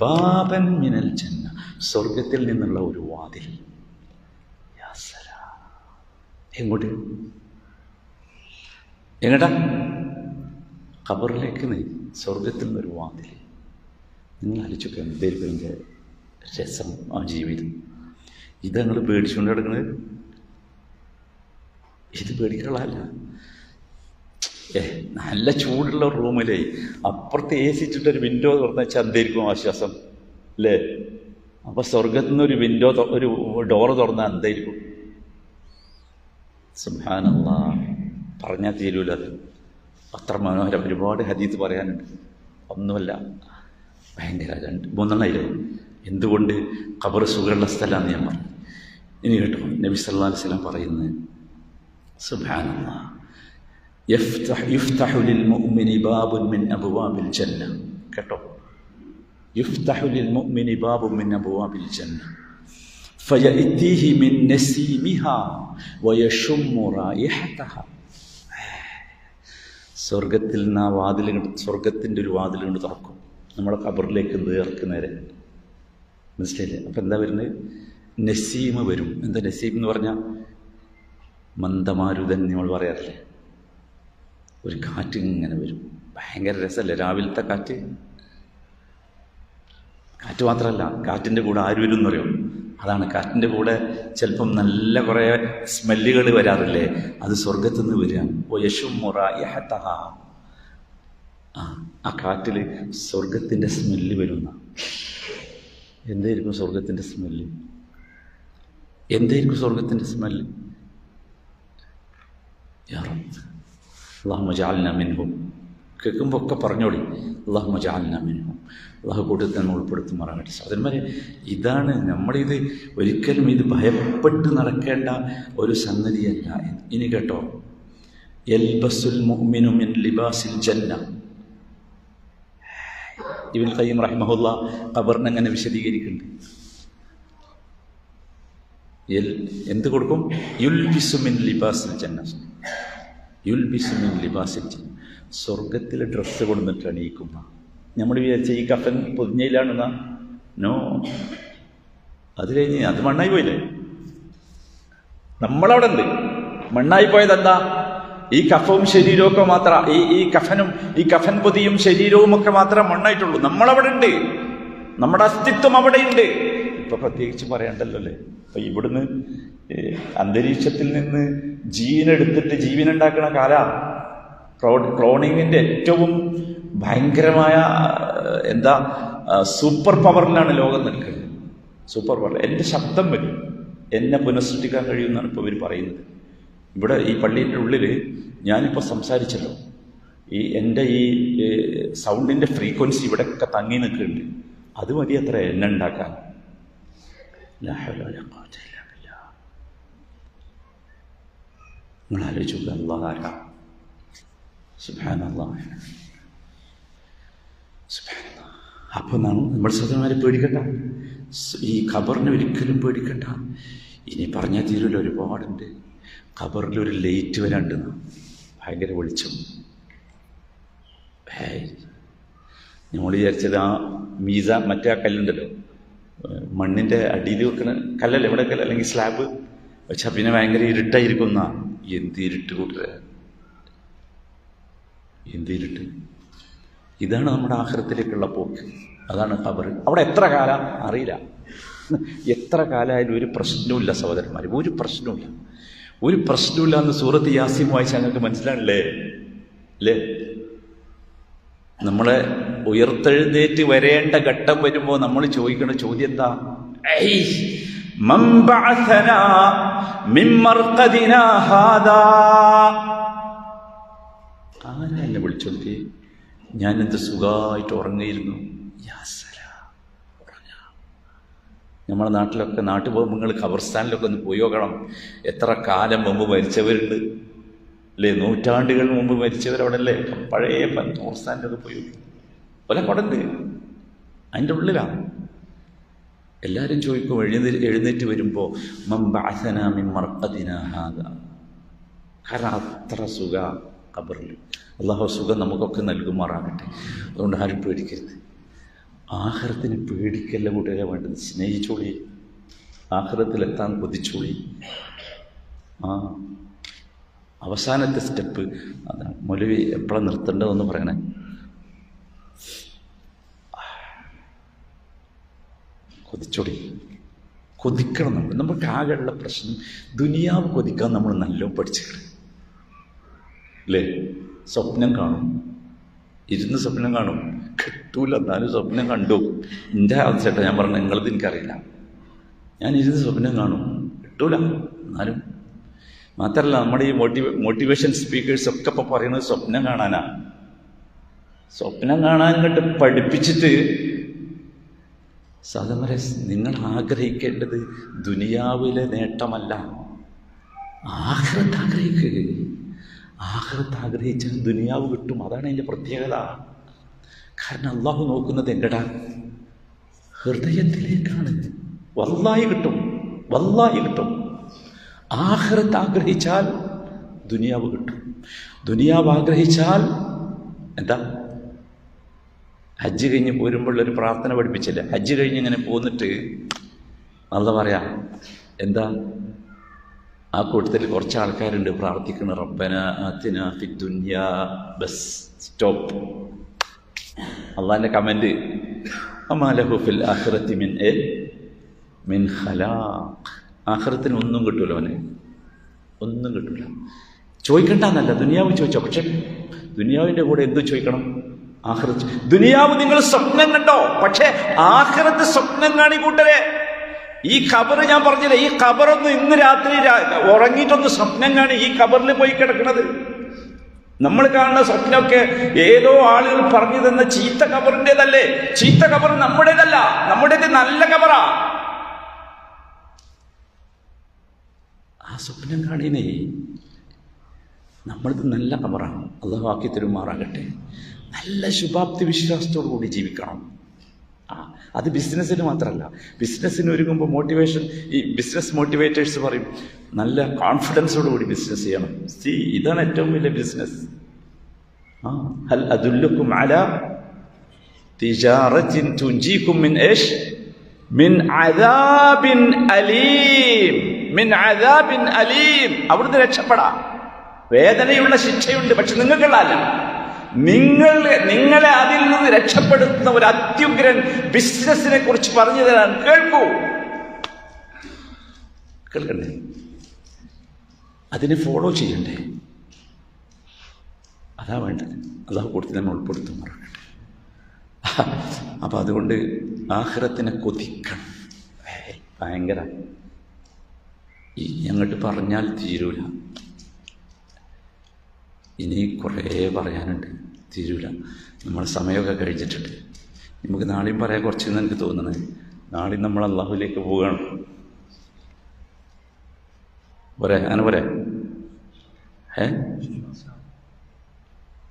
ബാബൻ മിനൽ ജന്ന, സ്വർഗത്തിൽ നിന്നുള്ള ഒരു വാതിൽ. യാ സലാം. എങ്ങോട്ട്? എങ്ങട്ടാ? ഖബറിലേക്ക്. സ്വർഗത്തിൽ നിന്നൊരു വാതിൽ. നിങ്ങൾ ആലോചിച്ചൊക്കെ എന്തായിരിക്കും അതിൻ്റെ രസം, ആ ജീവിതം. ഇത് നിങ്ങൾ പേടിച്ചുകൊണ്ട് കിടക്കുന്നത്? ഇത് പേടിക്കാനുള്ളതല്ല. നല്ല ചൂടുള്ള റൂമിലേ അപ്പുറത്ത് എ സി ഇട്ടിട്ടൊരു വിൻഡോ തുറന്നു വെച്ചാൽ എന്തായിരിക്കും ആശ്വാസം അല്ലേ? അപ്പം സ്വർഗത്തിൽ നിന്ന് ഒരു വിൻഡോ, ഒരു ഡോറ് തുറന്നാൽ എന്തായിരിക്കും? സുബ്ഹാനല്ലാഹ്, പറഞ്ഞാൽ തീരൂല. അത് അത്ര മനോഹരം. ഒരുപാട് ഹദീസ് പറയാനുണ്ട്. ഒന്നുമല്ല, ഭയങ്കര. മൂന്നെണ്ണയില്ലേ? എന്തുകൊണ്ട് ഖബർ സുഖമുള്ള സ്ഥലമാണെന്ന് ഞാൻ പറഞ്ഞു. ഇനി കേട്ടോ, നബി സല്ലല്ലാഹു അലൈഹി വസല്ലം പറയുന്നത്, സുബ്ഹാനല്ലാഹ്, യുഫ്തഹു ലിൽ മുഅ്മിനി ബാബുൻ മിൻ അബ്വാബിൽ ജന്ന. കേട്ടോ, യുഫ്തഹു ലിൽ മുഅ്മിനി ബാബുൻ മിൻ അബ്വാബിൽ ജന്ന ഫയഅതീഹി മിൻ നസീമിഹാ വയശുമ്മു റായിഹതഹാ. സ്വർഗത്തിൽ നിന്ന് ആ വാതിൽ, സ്വർഗത്തിൻ്റെ ഒരു വാതിൽ കൊണ്ട് തുറക്കും, നമ്മളെ ഖബറിലേക്ക് നേരെ. മനസ്സിലായില്ലേ? അപ്പം എന്താ വരുന്നത്? നസീമ് വരും. എന്താ നസീം എന്ന് പറഞ്ഞാൽ? മന്ദമാരുതൻ നമ്മൾ പറയാറില്ലേ? ഒരു കാറ്റ് ഇങ്ങനെ വരും. ഭയങ്കര രസമല്ലേ രാവിലത്തെ കാറ്റ്? കാറ്റ് മാത്രമല്ല, കാറ്റിൻ്റെ കൂടെ ആര് വരും എന്ന് പറയും? അതാണ്, കാറ്റിൻ്റെ കൂടെ ചിലപ്പം നല്ല കുറേ സ്മെല്ലുകൾ വരാറില്ലേ? അത് സ്വർഗത്തു നിന്ന് വരിക. യശുമ്മു റായിഹതഹാ. ആ കാറ്റിൽ സ്വർഗത്തിൻ്റെ സ്മെല്ല് വരുന്ന. എന്തായിരിക്കും സ്വർഗത്തിൻ്റെ സ്മെല്ല്? എന്തായിരിക്കും സ്വർഗത്തിൻ്റെ സ്മെല്ല്? യാ റബ്ബ്, അല്ലാഹുമ്മ ജഅൽനാ മിൻഹും. കേൾക്കുമ്പോൾ ഒക്കെ പറഞ്ഞോളി, അല്ലാഹുമ്മ ജഅൽനാ മിൻഹും. അല്ലാഹു കൂട്ടത്തിൽ തന്നെ ഉൾപ്പെടുത്തുമാറാകട്ടെ. സഹോദരന്മാരെ, ഇതാണ് നമ്മളിത് ഒരിക്കലും ഇത് ഭയപ്പെട്ട് നടക്കേണ്ട ഒരു സംഗതിയല്ല. ഇനി കേട്ടോ, യൽബസുൽ മുഅ്മിനു മിൻ ലിബാസിൽ ജന്ന. ഇബ്നുൽ ഖയ്യിം റഹിമഹുല്ലാ ഖബറിനെ അങ്ങനെ വിശദീകരിക്കുന്നുണ്ട്. എന്ത് കൊടുക്കും? യുൽബിസു മിൻ ലിബാസിൽ ജന്ന, യുൽബിസു മിൻ ലിബാസിൽ ജന്ന, സ്വർഗത്തിലെ ഡ്രസ്സ് കൊടുത്തിട്ട് അണിയിക്കും. നമ്മൾ വിചാരിച്ച ഈ കഫൻ പൊതിഞ്ഞയിലാണെന്നാ? നോ, അത് കഴിഞ്ഞ് അത് മണ്ണായി പോയില്ലേ? നമ്മളവിടെ ഉണ്ട്. മണ്ണായി പോയത് എന്താ? ഈ കഫവും ശരീരവും ഒക്കെ മാത്രം, ഈ കഫനും ഈ കഫൻ പൊതിയും ശരീരവും ഒക്കെ മാത്രമേ മണ്ണായിട്ടുള്ളൂ. നമ്മളവിടെ ഉണ്ട്, നമ്മുടെ അസ്തിത്വം അവിടെയുണ്ട്. ഇപ്പൊ പ്രത്യേകിച്ച് പറയണ്ടല്ലോ അല്ലേ? അപ്പൊ ഇവിടുന്ന് അന്തരീക്ഷത്തിൽ നിന്ന് ജീവനെടുത്തിട്ട് ജീവനുണ്ടാക്കുന്ന കാല. ക്ലോണിങ്ങിന്റെ ഏറ്റവും ഭയങ്കരമായ സൂപ്പർ പവറിലാണ് ലോകം നിൽക്കുന്നത്. Super power. എൻ്റെ ശബ്ദം വരും, എന്നെ പുനഃസൃഷ്ടിക്കാൻ കഴിയുമെന്നാണ് ഇപ്പോൾ ഇവർ പറയുന്നത്. ഇവിടെ ഈ പള്ളിയുടെ ഉള്ളിൽ ഞാനിപ്പോൾ സംസാരിച്ചല്ലോ, എൻ്റെ ഈ സൗണ്ടിൻ്റെ ഫ്രീക്വൻസി ഇവിടെയൊക്കെ തങ്ങി നിൽക്കുന്നുണ്ട്. അത് മതി അത്ര എന്നെ ഉണ്ടാക്കാൻ. നിങ്ങൾ ആലോചിച്ചു, അല്ലാഹ് ആരാ? സുബ്ഹാനല്ലാഹ്. അപ്പോൾ നമ്മൾ സഹോദരന്മാരെ പേടിക്കണ്ട, ഈ ഖബറിനെ ഒരിക്കലും പേടിക്കണ്ട. ഇനി പറഞ്ഞാൽ തീരുമല്ല, ഒരുപാടുണ്ട്. ഖബറിലൊരു ലൈറ്റ് വരാണ്ട്, ഭയങ്കര വെളിച്ചം. നമ്മൾ വിചാരിച്ചത് ആ മറ്റേ ആ കല്ലുണ്ടല്ലോ, മണ്ണിൻ്റെ അടിയിൽ വെക്കുന്ന കല്ലല്ലേ ഇവിടെ കല്ല്, അല്ലെങ്കിൽ സ്ലാബ് വെച്ചാൽ പിന്നെ ഭയങ്കര ഇരുട്ടായിരിക്കും എന്നാ. എന്ത് ഇരുട്ട് കൂട്ടരെ, എന്ത് ഇരുട്ട്! ഇതാണ് നമ്മുടെ ആഖിറത്തിലേക്കുള്ള പോക്ക്. അതാണ് ഖബർ. അവിടെ എത്ര കാലം അറിയില്ല, എത്ര കാലമായാലും ഒരു പ്രശ്നവുമില്ല സഹോദരന്മാർ, ഒരു പ്രശ്നവുമില്ല, ഒരു പ്രശ്നമില്ല എന്ന് സൂറത്ത് യാസീൻ വായിച്ചാൽ ഞങ്ങൾക്ക് മനസ്സിലാണല്ലേ അല്ലേ? നമ്മളെ ഉയർത്തെഴുന്നേറ്റ് വരേണ്ട ഘട്ടം വരുമ്പോൾ നമ്മൾ ചോദിക്കുന്ന ചോദ്യം എന്താ? ആരാ എന്നെ വിളിച്ചോണ്ടി? ഞാനെന്ത് സുഖമായിട്ട് ഉറങ്ങിയിരുന്നു. നമ്മുടെ നാട്ടിലൊക്കെ നാട്ടിൽ പോകുമ്പോൾ നിങ്ങൾ ഖബർസ്ഥാനിലൊക്കെ ഒന്ന് പോയി നോക്കണം. എത്ര കാലം മുമ്പ് മരിച്ചവരുണ്ട് അല്ലേ? നൂറ്റാണ്ടുകൾ മുമ്പ് മരിച്ചവരവിടെ അല്ലേ? പഴയ ഖബർസ്ഥാനിലൊക്കെ പോയി ഒല കൊടണ്ട്, അതിൻ്റെ ഉള്ളിലാണ്. എല്ലാവരും ചോദിക്കും എഴുന്നേറ്റ് വരുമ്പോൾ കാരണം അത്ര സുഖ ഖബറിൽ. അള്ളാഹു സുഖം നമുക്കൊക്കെ നൽകുമാറാകട്ടെ. അതുകൊണ്ട് ആരും പേടിക്കരുത്. ആഖിറത്തിനെ പേടിക്കല്ല കൂട്ടുകാരെ വേണ്ടത്, സ്നേഹിച്ചോളി, ആഖിറത്തിലെത്താൻ കൊതിച്ചോളി. അവസാനത്തെ സ്റ്റെപ്പ് അതാണ്. മൗലവി എപ്പോഴാണ് നിർത്തേണ്ടതെന്ന് പറയണേ. കൊതിച്ചോളി, കൊതിക്കണം. നമുക്ക് ആകെയുള്ള പ്രശ്നം ദുനിയാവ് കൊതിക്കാൻ നമ്മൾ നല്ലോണം പഠിച്ചിട്ടുണ്ട് അല്ലേ? സ്വപ്നം കാണും, ഇരുന്ന് സ്വപ്നം കാണും, കിട്ടൂല, എന്നാലും സ്വപ്നം കണ്ടു. എൻ്റെ ആവശ്യമായിട്ടാണ് ഞാൻ പറഞ്ഞത്, നിങ്ങളത് എനിക്കറിയില്ല. ഞാൻ ഇരുന്ന് സ്വപ്നം കാണും, കിട്ടൂല, എന്നാലും. മാത്രമല്ല നമ്മുടെ ഈ മോട്ടിവേഷൻ സ്പീക്കേഴ്സൊക്കെ ഇപ്പോൾ പറയുന്നത് സ്വപ്നം കാണാനാ. സ്വപ്നം കാണാൻ കണ്ട് പഠിപ്പിച്ചിട്ട് സാധമരെ നിങ്ങൾ ആഗ്രഹിക്കേണ്ടത് ദുനിയാവിലെ നേട്ടമല്ല, ആഖിറത്ത് ആഗ്രഹിക്കുക. ആഖിറത്ത് ആഗ്രഹിച്ചാൽ ദുനിയാവ് കിട്ടും. അതാണ് അതിൻ്റെ പ്രത്യേകത. കാരണം അള്ളാഹു നോക്കുന്നത് എങ്ങടാ? ഹൃദയത്തിലേക്കാണ്. വല്ലാഹി കിട്ടും, വല്ലാഹി കിട്ടും. ആഖിറത്ത് ആഗ്രഹിച്ചാൽ ദുനിയാവ് കിട്ടും. ദുനിയാവ് ആഗ്രഹിച്ചാൽ എന്താ? ഹജ്ജ് കഴിഞ്ഞ് പോരുമ്പോഴൊരു പ്രാർത്ഥന പഠിപ്പിച്ചില്ല? ഹജ്ജ് കഴിഞ്ഞ് ഇങ്ങനെ പോന്നിട്ട് നല്ല പറയാ എന്താ? ആ കൂട്ടത്തിൽ കുറച്ച് ആൾക്കാരുണ്ട് പ്രാർത്ഥിക്കുന്ന, റബ്ബന ആതിന ഫിദ്ദുനിയ, ബസ് സ്റ്റോപ്പ്. അള്ളാന്റെ കമന്റ്, അമാ ലഹു ഫിൽ ആഖിറതി മിൻ ഖലാഖ്. ആഖിറത്തിന് ഒന്നും കിട്ടൂല, അവന് ഒന്നും കിട്ടൂല. ചോദിക്കണ്ടെന്നല്ല, ദുനിയാവ് ചോദിച്ചോ, പക്ഷെ ദുനിയാവിന്റെ കൂടെ എന്ത് ചോദിക്കണം? ആഖിറത്ത്. ദുനിയാവ് നിങ്ങൾ സ്വപ്നം കണ്ടോ, പക്ഷെ ആഖിറത്ത് സ്വപ്നം കാണി കൂട്ടരെ. ഈ ഖബർ ഞാൻ പറഞ്ഞില്ല, ഈ ഖബറൊന്ന് ഇന്ന് രാത്രി ഉറങ്ങിയിട്ടൊന്ന് സ്വപ്നം കാണി. ഈ ഖബറിൽ പോയി കിടക്കുന്നത് നമ്മൾ കാണുന്ന സ്വപ്നമൊക്കെ ഏതോ ആളുകൾ പറഞ്ഞു തന്ന ചീത്ത ഖബറിൻ്റെതല്ലേ? ചീത്ത ഖബർ നമ്മുടേതല്ല, നമ്മുടേത് നല്ല ഖബറാ. ആ സ്വപ്നം കാണീനേ, നമ്മളിത് നല്ല ഖബറാണ്. അള്ളാഹു ആക്കി തരുമാറാകട്ടെ. നല്ല ശുഭാപ്തി വിശ്വാസത്തോടു കൂടി ജീവിക്കണം. അത് ബിസിനസ്സിന് മാത്രമല്ല. ബിസിനസ്സിന് ഒരുങ്ങുമ്പോൾ മോട്ടിവേഷൻ, ഈ ബിസിനസ് മോട്ടിവേറ്റേഴ്സ് പറയും നല്ല കോൺഫിഡൻസോട് കൂടി ബിസിനസ് ചെയ്യണം. ഇതാണ് ഏറ്റവും വലിയ ബിസിനസ്. ഹൽ അദുല്ലുക്കും അലാ തിജാറത്തിൻ തുൻജീകും മിൻ ഇഷ് മിൻ അദാബിൻ അലീം. മിൻ അദാബിൻ അലീം. അവിടുന്ന് രക്ഷപ്പെടാം. വേദനയുള്ള ശിക്ഷയുണ്ട്, പക്ഷെ നിങ്ങൾക്കുള്ളതല്ല. നിങ്ങളെ അതിൽ നിന്ന് രക്ഷപ്പെടുത്തുന്ന ഒരു അത്യുഗ്രൻ ബിസിനസിനെ കുറിച്ച് പറഞ്ഞു തരാൻ കേൾക്കണ്ടേ? അതിനെ ഫോളോ ചെയ്യണ്ടേ? അതാ വേണ്ടത്. അള്ളാഹു കൊടുത്ത് നമ്മൾ ഉൾപ്പെടുത്തും. അപ്പം അതുകൊണ്ട് ആഖിറത്തിനെ കൊതിക്കണം. ഭയങ്കര അങ്ങോട്ട് പറഞ്ഞാൽ തീരൂല. ഇനി കുറേ പറയാനുണ്ട്, തീരൂല. നമ്മളെ സമയമൊക്കെ കഴിച്ചിട്ടുണ്ട്. നമുക്ക് നാളെയും പറയാൻ കുറച്ചെന്ന് എനിക്ക് തോന്നുന്നത്. നാളെയും നമ്മൾ അള്ളാഹുവിലേക്ക് പോവുകയാണ്. പോരെ? അങ്ങനെ പോരെ?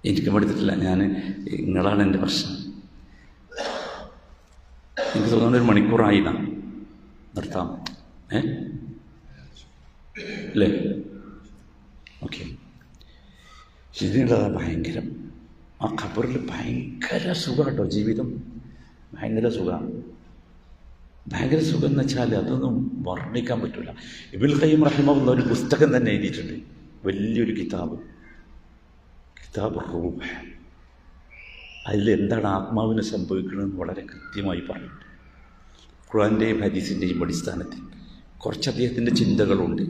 എനിക്ക് പഠിത്തിട്ടില്ല. നിങ്ങളാണ് എൻ്റെ പ്രശ്നം. എനിക്ക് തോന്നുന്നത് 1 മണിക്കൂറായി നിർത്താം. അല്ലേ? ഓക്കെ. ഇതിനുള്ളതാണ് ഭയങ്കരം. ആ ഖബറിൽ ഭയങ്കര സുഖം കേട്ടോ. ജീവിതം ഭയങ്കര സുഖമാണ്. ഭയങ്കര സുഖം എന്ന് വെച്ചാൽ അതൊന്നും വർണ്ണിക്കാൻ പറ്റില്ല. ഇബ്നുൽ ഖയ്യിം റഹിമഹുല്ലാഹ് ഒരു പുസ്തകം തന്നെ എഴുതിയിട്ടുണ്ട്, വലിയൊരു കിതാബ് റൂഹ്. അതിൽ എന്താണ് ആത്മാവിന് സംഭവിക്കണമെന്ന് വളരെ കൃത്യമായി പറഞ്ഞിട്ടുണ്ട്. ഖുർആൻ്റെയും ഹദീസിൻ്റെയും അടിസ്ഥാനത്തിൽ കുറച്ച് അദ്ദേഹത്തിൻ്റെ ചിന്തകളുണ്ട്.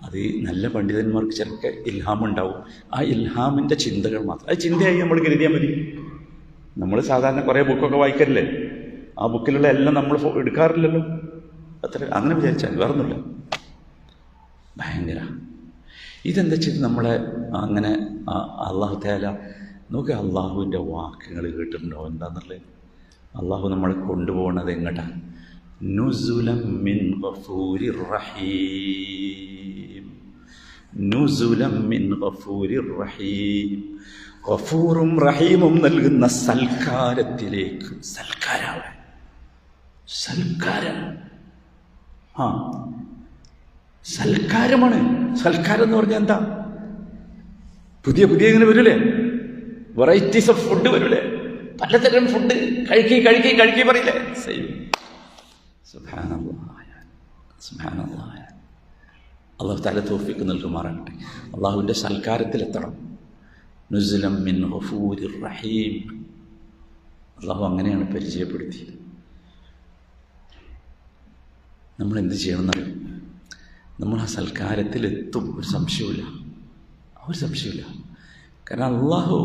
അത് നല്ല പണ്ഡിതന്മാർക്ക് ചിലപ്പോൾ ഇൽഹാമുണ്ടാവും. ആ ഇൽഹാമിൻ്റെ ചിന്തകൾ മാത്രം, അത് ചിന്തയായി നമ്മൾ കരുതിയാൽ മതി. നമ്മൾ സാധാരണ കുറേ ബുക്കൊക്കെ വായിക്കല്ലേ, ആ ബുക്കിലുള്ള എല്ലാം നമ്മൾ എടുക്കാറില്ലല്ലോ. അങ്ങനെ വിചാരിച്ചാൽ വേറൊന്നുമില്ല. ഭയങ്കര ഇതെന്താ വെച്ചിട്ട് നമ്മളെ അങ്ങനെ അള്ളാഹു തആല നോക്കുക, അള്ളാഹുവിൻ്റെ വാക്കുകൾ കേട്ടിട്ടുണ്ടോ എന്താന്നുള്ളത്? അള്ളാഹു നമ്മളെ കൊണ്ടുപോകുന്നത് എങ്ങോട്ടാണ്? നുസുലം മിൻ ഗഫൂരിർ റഹീം. നുസുലം മിൻ ഗഫൂരിർ റഹീം. ഗഫൂറും റഹീമും നൽകുന്ന സൽക്കാരത്തിലേക്ക്. സൽക്കാരാണ്, സൽക്കാരം. സൽക്കാരമാണ്. സൽക്കാരം എന്ന് പറഞ്ഞാൽ എന്താ? പുതിയ ഇങ്ങനെ വരൂലേ, വെറൈറ്റീസ് ഓഫ് ഫുഡ് വരൂലേ, പലതരം ഫുഡ് കഴിക്കി പറയില്ലേ? അള്ളാഹു തആല തൗഫീഖ് നൽകുമാറാകട്ടെ. അള്ളാഹുവിൻ്റെ സൽക്കാരത്തിലെത്തണം. നുസുലം മിൻ ഗഫൂരിർ റഹീം. അള്ളാഹു അങ്ങനെയാണ് പരിചയപ്പെടുത്തിയത്. നമ്മൾ എന്ത് ചെയ്യണമെന്നറിയും? നമ്മൾ ആ സൽക്കാരത്തിലെത്തും, ഒരു സംശയമില്ല. കാരണം അള്ളാഹു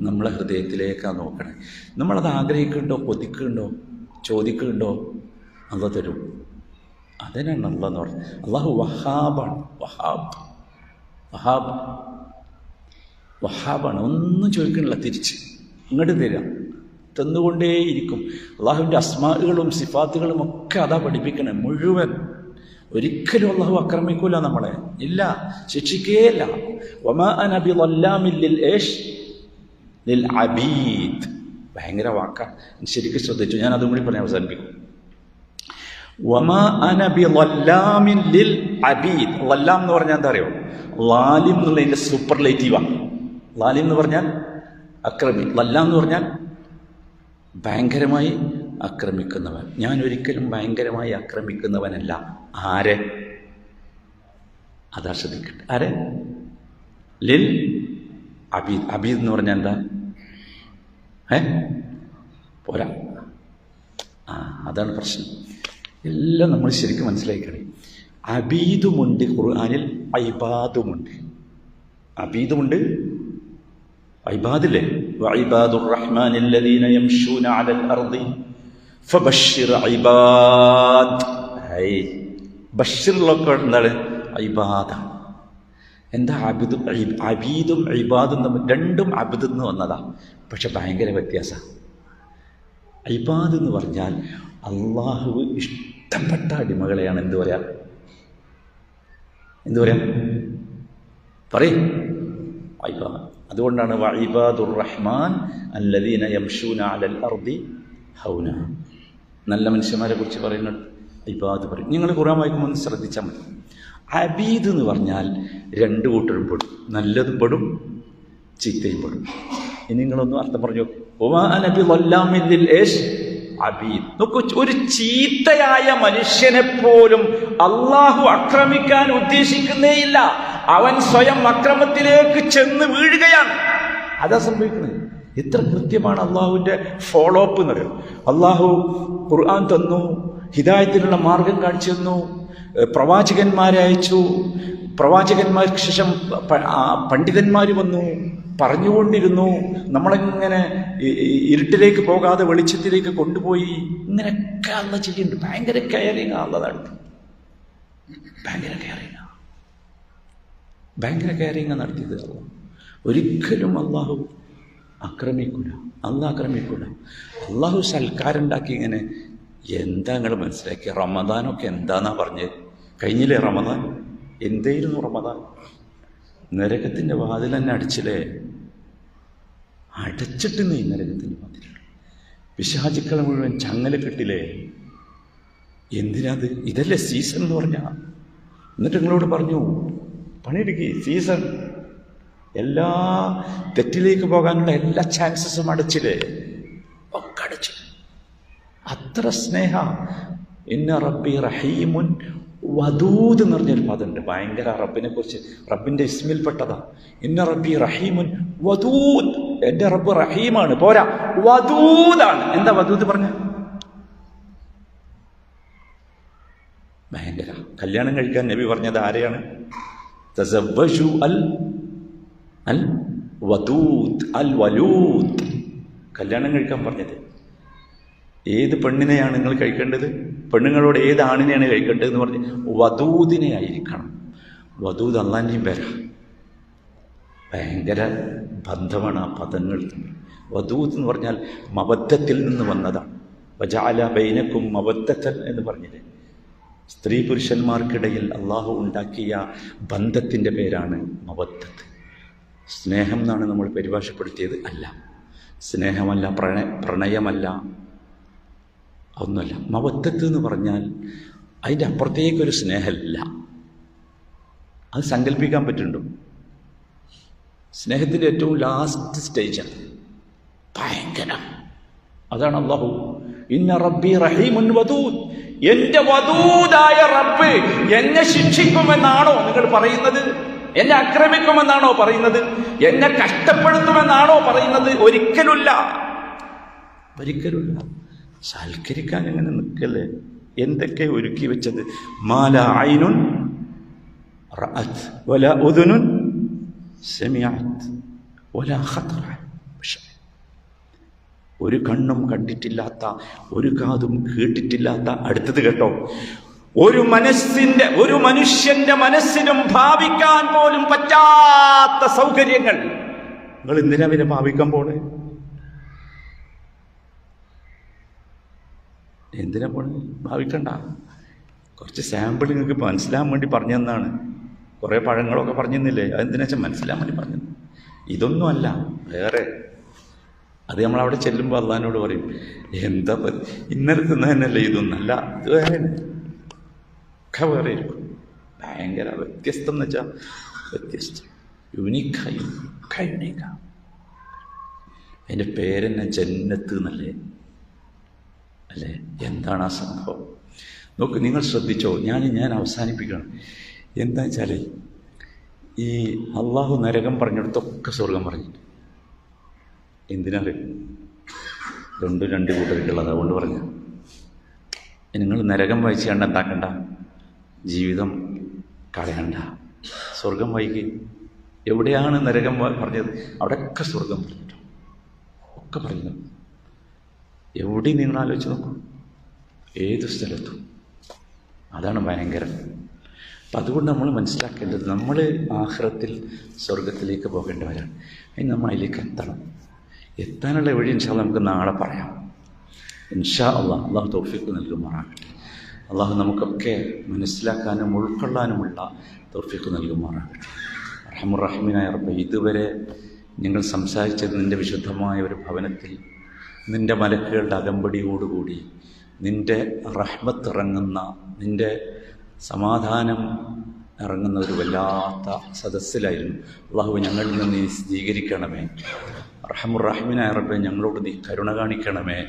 നമ്മളെ ഹൃദയത്തിലേക്കാണ് നോക്കണേ. നമ്മളത് ആഗ്രഹിക്കുന്നുണ്ടോ, കൊതിക്കുന്നുണ്ടോ, ചോദിക്കുന്നുണ്ടോ, അള്ളാഹ് തരും. അതിനാണ് അള്ളാഹ് എന്ന് പറഞ്ഞത്. അള്ളാഹു വഹാബാണ്. വഹാബാണ്. ഒന്നും ചോദിക്കണില്ല, തിരിച്ച് ഇങ്ങോട്ട് തരാം, തന്നുകൊണ്ടേയിരിക്കും. അള്ളാഹുവിൻ്റെ അസ്മാഉകളും സിഫാത്തുകളും ഒക്കെ അതാ പഠിപ്പിക്കണേ മുഴുവൻ. ഒരിക്കലും അള്ളാഹു ആക്രമിക്കൂല നമ്മളെ, ഇല്ല, ശിക്ഷിക്കുകയില്ല. വമാ അന ബിളല്ലാമിൻ ലിൽ അബീദ്. ഭയങ്കര വാക്കാണ്, ശരിക്കും ശ്രദ്ധിച്ചു. ഞാൻ അതും കൂടി പറഞ്ഞ് അവസാനിപ്പിക്കും. വമാ അന ബിളല്ലാമിൻ ലിൽ അബീദ്. ലല്ലാം എന്ന് പറഞ്ഞാൽ എന്താ അറിയോ? ലാലിം എന്നുള്ളതിൻ്റെ സൂപ്പർലേറ്റീവാണ്. ലാലിം എന്ന് പറഞ്ഞാൽ അക്രമി, ലല്ലാം എന്ന് പറഞ്ഞാൽ ഭയങ്കരമായി ആക്രമിക്കുന്നവൻ. ഞാൻ ഒരിക്കലും ഭയങ്കരമായി ആക്രമിക്കുന്നവനല്ല. ആരെ? അതാ ശ്രദ്ധിക്കട്ടെ. ആരെ? ലിൽ അബീദ്. അബീദ് എന്ന് പറഞ്ഞാൽ എന്താ? പോരാ. അതാണ് പ്രശ്നം. എല്ലാം നമ്മൾ ശരിക്കും മനസ്സിലാക്കിക്കണേ. അബീദുമുണ്ട് ഖുർആനിൽ, ഇബാദുമുണ്ട്. അബീദുമുണ്ട്, ഇബാദില്ലേ? വഇബാദുർ റഹ്മാനിൽ ലദീന യംശൂന അലൽ അർദി ഫബശ്ശിർ ഇബാദ്. ബശ്ശിറിലൊക്കെ എന്താണ്? ഇബാദ. എന്താ അബീദും ഇബാദും തമ്മിൽ? രണ്ടും അബ്ദ് എന്ന് വന്നതാ, പക്ഷെ ഭയങ്കര വ്യത്യാസം. ഇബാദ് എന്ന് പറഞ്ഞാൽ അള്ളാഹു ഇഷ്ടപ്പെട്ട അടിമകളെയാണ് എന്ത് പറയാ പറയും. അതുകൊണ്ടാണ് വഇബാദുർ റഹ്മാൻ അല്ലദീന യംശൂന അലൽ അർദി ഹൗന. നല്ല മനുഷ്യന്മാരെ കുറിച്ച് പറയുന്നത് ഇബാദ് പറയും. നിങ്ങൾ ഖുർആൻ വായിക്കുമ്പോൾ ഒന്ന് ശ്രദ്ധിച്ചാൽ മതി. അബീദ് എന്ന് പറഞ്ഞാൽ രണ്ട് കൂട്ടരും പെടും, നല്ലതും പെടും ചീത്തയും പെടും. ഇനി നിങ്ങളൊന്നും അർത്ഥം പറഞ്ഞു. അബീദ് നോക്കൂ, ഒരു ചീത്തയായ മനുഷ്യനെ പോലും അള്ളാഹു ആക്രമിക്കാൻ ഉദ്ദേശിക്കുന്നേയില്ല. അവൻ സ്വയം അക്രമത്തിലേക്ക് ചെന്ന് വീഴുകയാണ്. അതാ സംഭവിക്കുന്നത്. എത്ര കൃത്യമാണ് അള്ളാഹുവിൻ്റെ ഫോളോ അപ്പ് എന്ന് പറയും. അള്ളാഹു ഖുർആൻ തന്നു, ഹിദായത്തിനുള്ള മാർഗം കാണിച്ചു തന്നു, പ്രവാചകന്മാരെ അയച്ചു, പ്രവാചകന്മാർക്ക് ശേഷം പണ്ഡിതന്മാർ വന്നു, പറഞ്ഞുകൊണ്ടിരുന്നു. നമ്മളെങ്ങനെ ഇരുട്ടിലേക്ക് പോകാതെ വെളിച്ചത്തിലേക്ക് കൊണ്ടുപോയി. ഇങ്ങനെയൊക്കെ അള്ളാഹ് ചെയ്യുന്നുണ്ട്. ഭയങ്കര കെയറിങ് അള്ളാഹ്, ഭയങ്കര കെയറിങ് നടത്തിയത് അള്ളാഹ്. ഒരിക്കലും അള്ളാഹു ആക്രമിക്കൂല, അള്ളാഹ് ആക്രമിക്കൂല. അള്ളാഹു സൽക്കാരം ഉണ്ടാക്കി. ഇങ്ങനെ എന്താ നിങ്ങൾ മനസ്സിലാക്കിയ? റമദാനൊക്കെ എന്താന്നാ പറഞ്ഞത്? കഴിഞ്ഞില്ലേ റമദാൻ? എന്തായിരുന്നു റമദാൻ? നരകത്തിൻ്റെ വാതിൽ തന്നെ അടിച്ചില്ലേ? അടച്ചിട്ട് നീ നരകത്തിൻ്റെ വാതിൽ. പിശാചുക്കളെ മുഴുവൻ ചങ്ങല കെട്ടില്ലേ? എന്തിനാത്? ഇതല്ലേ സീസൺ എന്ന് പറഞ്ഞ. എന്നിട്ട് നിങ്ങളോട് പറഞ്ഞു പണിയെടുക്കി, സീസൺ. എല്ലാ തെറ്റിലേക്ക് പോകാനുള്ള എല്ലാ ചാൻസസും അടച്ചില്ലേ? ഒക്കെ അടച്ചു. അത്ര സ്നേഹ. ഇന്ന റബ്ബി റഹീമുൻ വദൂദ് എന്ന് പറഞ്ഞൊരു പദമുണ്ട്. ഭയങ്കര റബ്ബിനെ കുറിച്ച്, റബ്ബിന്റെ ഇസ്മിൽപ്പെട്ടതാ. ഇന്ന റബ്ബി റഹീമുൻ വദൂദ്. എന്റെ റബ്ബ് റഹീമാണ്, പോരാ വദൂദാണ്. എന്താ വദൂദ് പറഞ്ഞ? ഭയങ്കര. കല്യാണം കഴിക്കാൻ നബി പറഞ്ഞത് ആരെയാണ്? തസവ്വജു അൽ വദൂദ് അൽ വലൂദ്. കല്യാണം കഴിക്കാൻ പറഞ്ഞത്. ഏത് പെണ്ണിനെയാണ് നിങ്ങൾ കഴിക്കേണ്ടത്? പെണ്ണുങ്ങളോട് ഏത് ആണിനെയാണ് കഴിക്കേണ്ടത് എന്ന് പറഞ്ഞ് വദൂദിനെ ആയിരിക്കണം. വദൂദ് അള്ളാൻ്റെയും പേരാ. ഭയങ്കര ബന്ധമാണ് ആ പദങ്ങൾ. വദൂദ് എന്ന് പറഞ്ഞാൽ മവദ്ദത്തിൽ നിന്ന് വന്നതാണ്. വജഅല ബൈനക്കും മവദ്ദത്തൻ എന്ന് പറഞ്ഞില്ലേ? സ്ത്രീ പുരുഷന്മാർക്കിടയിൽ അള്ളാഹു ഉണ്ടാക്കിയ ബന്ധത്തിൻ്റെ പേരാണ് മവദ്ദത്ത്. സ്നേഹം എന്നാണ് നമ്മൾ പരിഭാഷപ്പെടുത്തിയത്. അല്ല, സ്നേഹമല്ല, പ്രണയമല്ല, ഒന്നുമല്ല. മവദ്ദത്ത് എന്ന് പറഞ്ഞാൽ അതിൻ്റെ അപ്പുറത്തേക്കൊരു സ്നേഹമില്ല. അത് സങ്കല്പിക്കാൻ പറ്റുന്നുണ്ടോ? സ്നേഹത്തിൻ്റെ ഏറ്റവും ലാസ്റ്റ് സ്റ്റേജാണ്. ഭയങ്കര. അതാണ് അല്ലാഹു ഇന്ന റബ്ബി റഹീമുൻ വദൂദ്. എന്റെ വദൂദായ റബ്ബ് എന്നെ ശിക്ഷിക്കുമെന്നാണോ നിങ്ങൾ പറയുന്നത്? എന്നെ ആക്രമിക്കുമെന്നാണോ പറയുന്നത്? എന്നെ കഷ്ടപ്പെടുത്തുമെന്നാണോ പറയുന്നത്? ഒരിക്കലുമില്ല, ഒരിക്കലുമില്ല. സൽക്കരിക്കാൻ എങ്ങനെ നിൽക്കല്ലേ? എന്തൊക്കെ ഒരുക്കി വെച്ചത്. മാല ഐനുൻ റഅത് വല ഉദുനുൻ സമിഅത് വല ഖതറ. ഒരു കണ്ണും കണ്ടിട്ടില്ലാത്ത, ഒരു കാതും കേട്ടിട്ടില്ലാത്ത. അടുത്തത് കേട്ടോ, ഒരു മനുഷ്യന്റെ മനസ്സിനും ഭാവിക്കാൻ പോലും പറ്റാത്ത സൗകര്യങ്ങൾ. നിങ്ങൾ എന്തിനാ പിന്നെ ഭാവിക്കാൻ പോണേ? എന്തിനാ പോണേ? ഭാവിക്കണ്ട. കുറച്ച് സാമ്പിൾ നിങ്ങൾക്ക് മനസ്സിലാൻ വേണ്ടി പറഞ്ഞു തന്നാണ്. കുറേ പഴങ്ങളൊക്കെ പറഞ്ഞു തന്നില്ലേ? അതെന്തിനാ വെച്ചാൽ മനസ്സിലാൻ വേണ്ടി പറഞ്ഞു. ഇതൊന്നും അല്ല, വേറെ. അത് നമ്മളവിടെ ചെല്ലുമ്പോൾ അള്ളാഹിനോട് പറയും, എന്താ ഇന്നലെ തിന്ന തന്നെയല്ലേ ഇതൊന്നല്ല, ഇത് വേറെ ഒക്കെ വേറെ ഇരിക്കും. ഭയങ്കര വ്യത്യസ്തം എന്ന് വെച്ചാൽ വ്യത്യസ്തം, യുണീക്കായി, ഒക്കെ യുണീക്കാണ്. അതിൻ്റെ പേരെന്നെ ജന്നത്ത് എന്നല്ലേ? അല്ലേ? എന്താണ് ആ സംഭവം? നോക്ക്, നിങ്ങൾ ശ്രദ്ധിച്ചോ. ഞാൻ അവസാനിപ്പിക്കണം. എന്താ വെച്ചാൽ ഈ അള്ളാഹു നരകം പറഞ്ഞിടത്തൊക്കെ സ്വർഗം പറഞ്ഞിട്ട് എന്തിനറിയും? രണ്ട് കൂട്ടർക്കുള്ളത്. അതുകൊണ്ട് പറഞ്ഞു, നിങ്ങൾ നരകം വായിച്ച് കണ്ട എന്താക്കണ്ട, ജീവിതം കളയണ്ട, സ്വർഗം വായിക്കുക. എവിടെയാണ് നരകം പറഞ്ഞത്? അവിടെയൊക്കെ സ്വർഗം പറഞ്ഞിട്ടു, ഒക്കെ പറഞ്ഞു. എവിടെയും നിങ്ങൾ ആലോചിച്ച് നോക്കൂ, ഏത് സ്ഥലത്തും. അതാണ് ഭയങ്കരം. അപ്പം അതുകൊണ്ട് നമ്മൾ മനസ്സിലാക്കേണ്ടത്, നമ്മൾ ആഖിറത്തിൽ സ്വർഗത്തിലേക്ക് പോകേണ്ടവരാണ്. അതിന് നമ്മൾ അതിലേക്ക് എത്താനുള്ള വഴി ഇൻഷാ അല്ലാഹ് നമുക്ക് നാളെ പറയാം. ഇൻഷാ അല്ലാഹ്. അള്ളാഹു തൗഫീഖ് നൽകുമാറാകട്ടെ. അള്ളാഹു നമുക്കൊക്കെ മനസ്സിലാക്കാനും ഉൾക്കൊള്ളാനുമുള്ള തൗഫീഖ് നൽകുമാറാകട്ടെ. റഹ്മുർ-റഹീമായ റബ്ബേ, ഇതുവരെ ഞങ്ങൾ സംസാരിച്ചത് നിൻ്റെ വിശുദ്ധമായ ഒരു ഭവനത്തിൽ നിൻ്റെ മലക്കുകളുടെ അകമ്പടിയോടുകൂടി നിൻ്റെ റഹ്മത്ത് ഇറങ്ങുന്ന, നിൻ്റെ സമാധാനം ഇറങ്ങുന്ന ഒരു വല്ലാത്ത സദസ്സിലായിരുന്നു. അല്ലാഹു ഞങ്ങളിൽ നിന്ന് നീ സ്വീകരിക്കണമേ. റഹ്മുർ-റഹീമായ റബ്ബേ, ഞങ്ങളോട് നീ കരുണ കാണിക്കണമേ.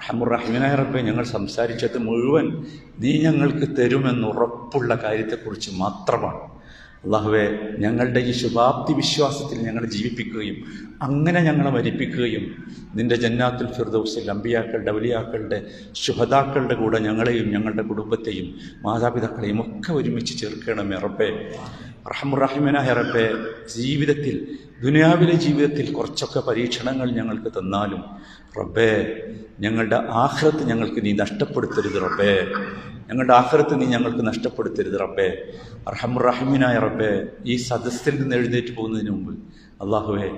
റഹ്മുർ-റഹീമായ റബ്ബേ, ഞങ്ങൾ സംസാരിച്ചത് മുഴുവൻ നീ ഞങ്ങൾക്ക് തരുമെന്ന് ഉറപ്പുള്ള കാര്യത്തെക്കുറിച്ച് മാത്രമാണ്. അല്ലാഹുവേ, ഞങ്ങളുടെ ഈ ശുഭാപ്തി വിശ്വാസത്തിൽ ഞങ്ങളെ ജീവിപ്പിക്കുകയും അങ്ങനെ ഞങ്ങളെ മരിപ്പിക്കുകയും നിൻ്റെ ജന്നാത്തുൽ ഫിർദൗസിൽ അമ്പിയാക്കളുടെ, ഔലിയാക്കളുടെ, ശുഹദാക്കളുടെ കൂടെ ഞങ്ങളെയും ഞങ്ങളുടെ കുടുംബത്തെയും മാതാപിതാക്കളെയും ഒക്കെ ഒരുമിച്ച് ചേർക്കണമേ റബ്ബേ. റഹ്മുർ-റഹീമായ റബ്ബേ, ജീവിതത്തിൽ, ദുനിയാവിലെ ജീവിതത്തിൽ കുറച്ചൊക്കെ പരീക്ഷണങ്ങൾ ഞങ്ങൾക്ക് തന്നാലും റബ്ബേ, ഞങ്ങളുടെ ആഖിറത്ത് ഞങ്ങൾക്ക് നീ നഷ്ടപ്പെടുത്തരുത് റബ്ബേ. ഞങ്ങളുടെ ആഖിറത്ത് നീ ഞങ്ങൾക്ക് നഷ്ടപ്പെടുത്തരുത് റബ്ബേ. റഹ്മുർ-റഹീമായ റബ്ബേ, ഈ സദസ്സിൽ നിന്ന് എഴുന്നേറ്റ് പോകുന്നതിന് മുമ്പ് അല്ലാഹുവേ,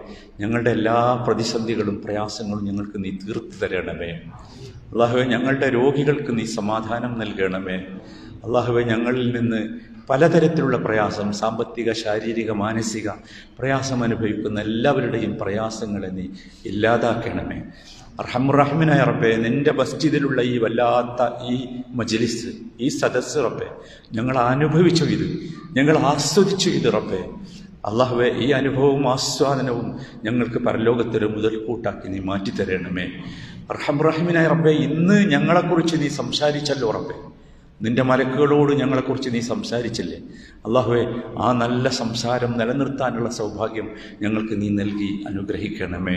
ഞങ്ങളുടെ എല്ലാ പ്രതിസന്ധികളും പ്രയാസങ്ങളും ഞങ്ങൾക്ക് നീ തീർത്തു തരണമേ. അല്ലാഹുവേ, ഞങ്ങളുടെ രോഗികൾക്ക് നീ സമാധാനം നൽകണമേ. അല്ലാഹുവേ, ഞങ്ങളിൽ നിന്ന് പലതരത്തിലുള്ള പ്രയാസം, സാമ്പത്തിക, ശാരീരിക, മാനസിക പ്രയാസം അനുഭവിക്കുന്ന എല്ലാവരുടെയും പ്രയാസങ്ങളെ നീ ഇല്ലാതാക്കണമേ. റഹ്മുർ-റഹീമായ റബ്ബേ, നിൻ്റെ മസ്ജിദിലുള്ള ഈ വല്ലാത്ത ഈ മജ്ലിസ്, ഈ സദസ്സ് റബ്ബേ, ഞങ്ങൾ അനുഭവിച്ചു ഇത്, ഞങ്ങൾ ആസ്വദിച്ചു ഇത് റബ്ബേ. അല്ലാഹുവേ, ഈ അനുഭവവും ആസ്വാദനവും ഞങ്ങൾക്ക് പരലോകത്തൊരു മുതൽക്കൂട്ടാക്കി നീ മാറ്റിത്തരണമേ. റഹ്മുർ-റഹീമായ റബ്ബേ, ഇന്ന് ഞങ്ങളെക്കുറിച്ച് നീ സംസാരിച്ചല്ലോ റബ്ബേ. നിൻ്റെ മലക്കുകളോട് ഞങ്ങളെക്കുറിച്ച് നീ സംസാരിച്ചില്ലേ അല്ലാഹുവേ, ആ നല്ല സംസാരം നിലനിർത്താനുള്ള സൗഭാഗ്യം ഞങ്ങൾക്ക് നീ നൽകി അനുഗ്രഹിക്കണമേ.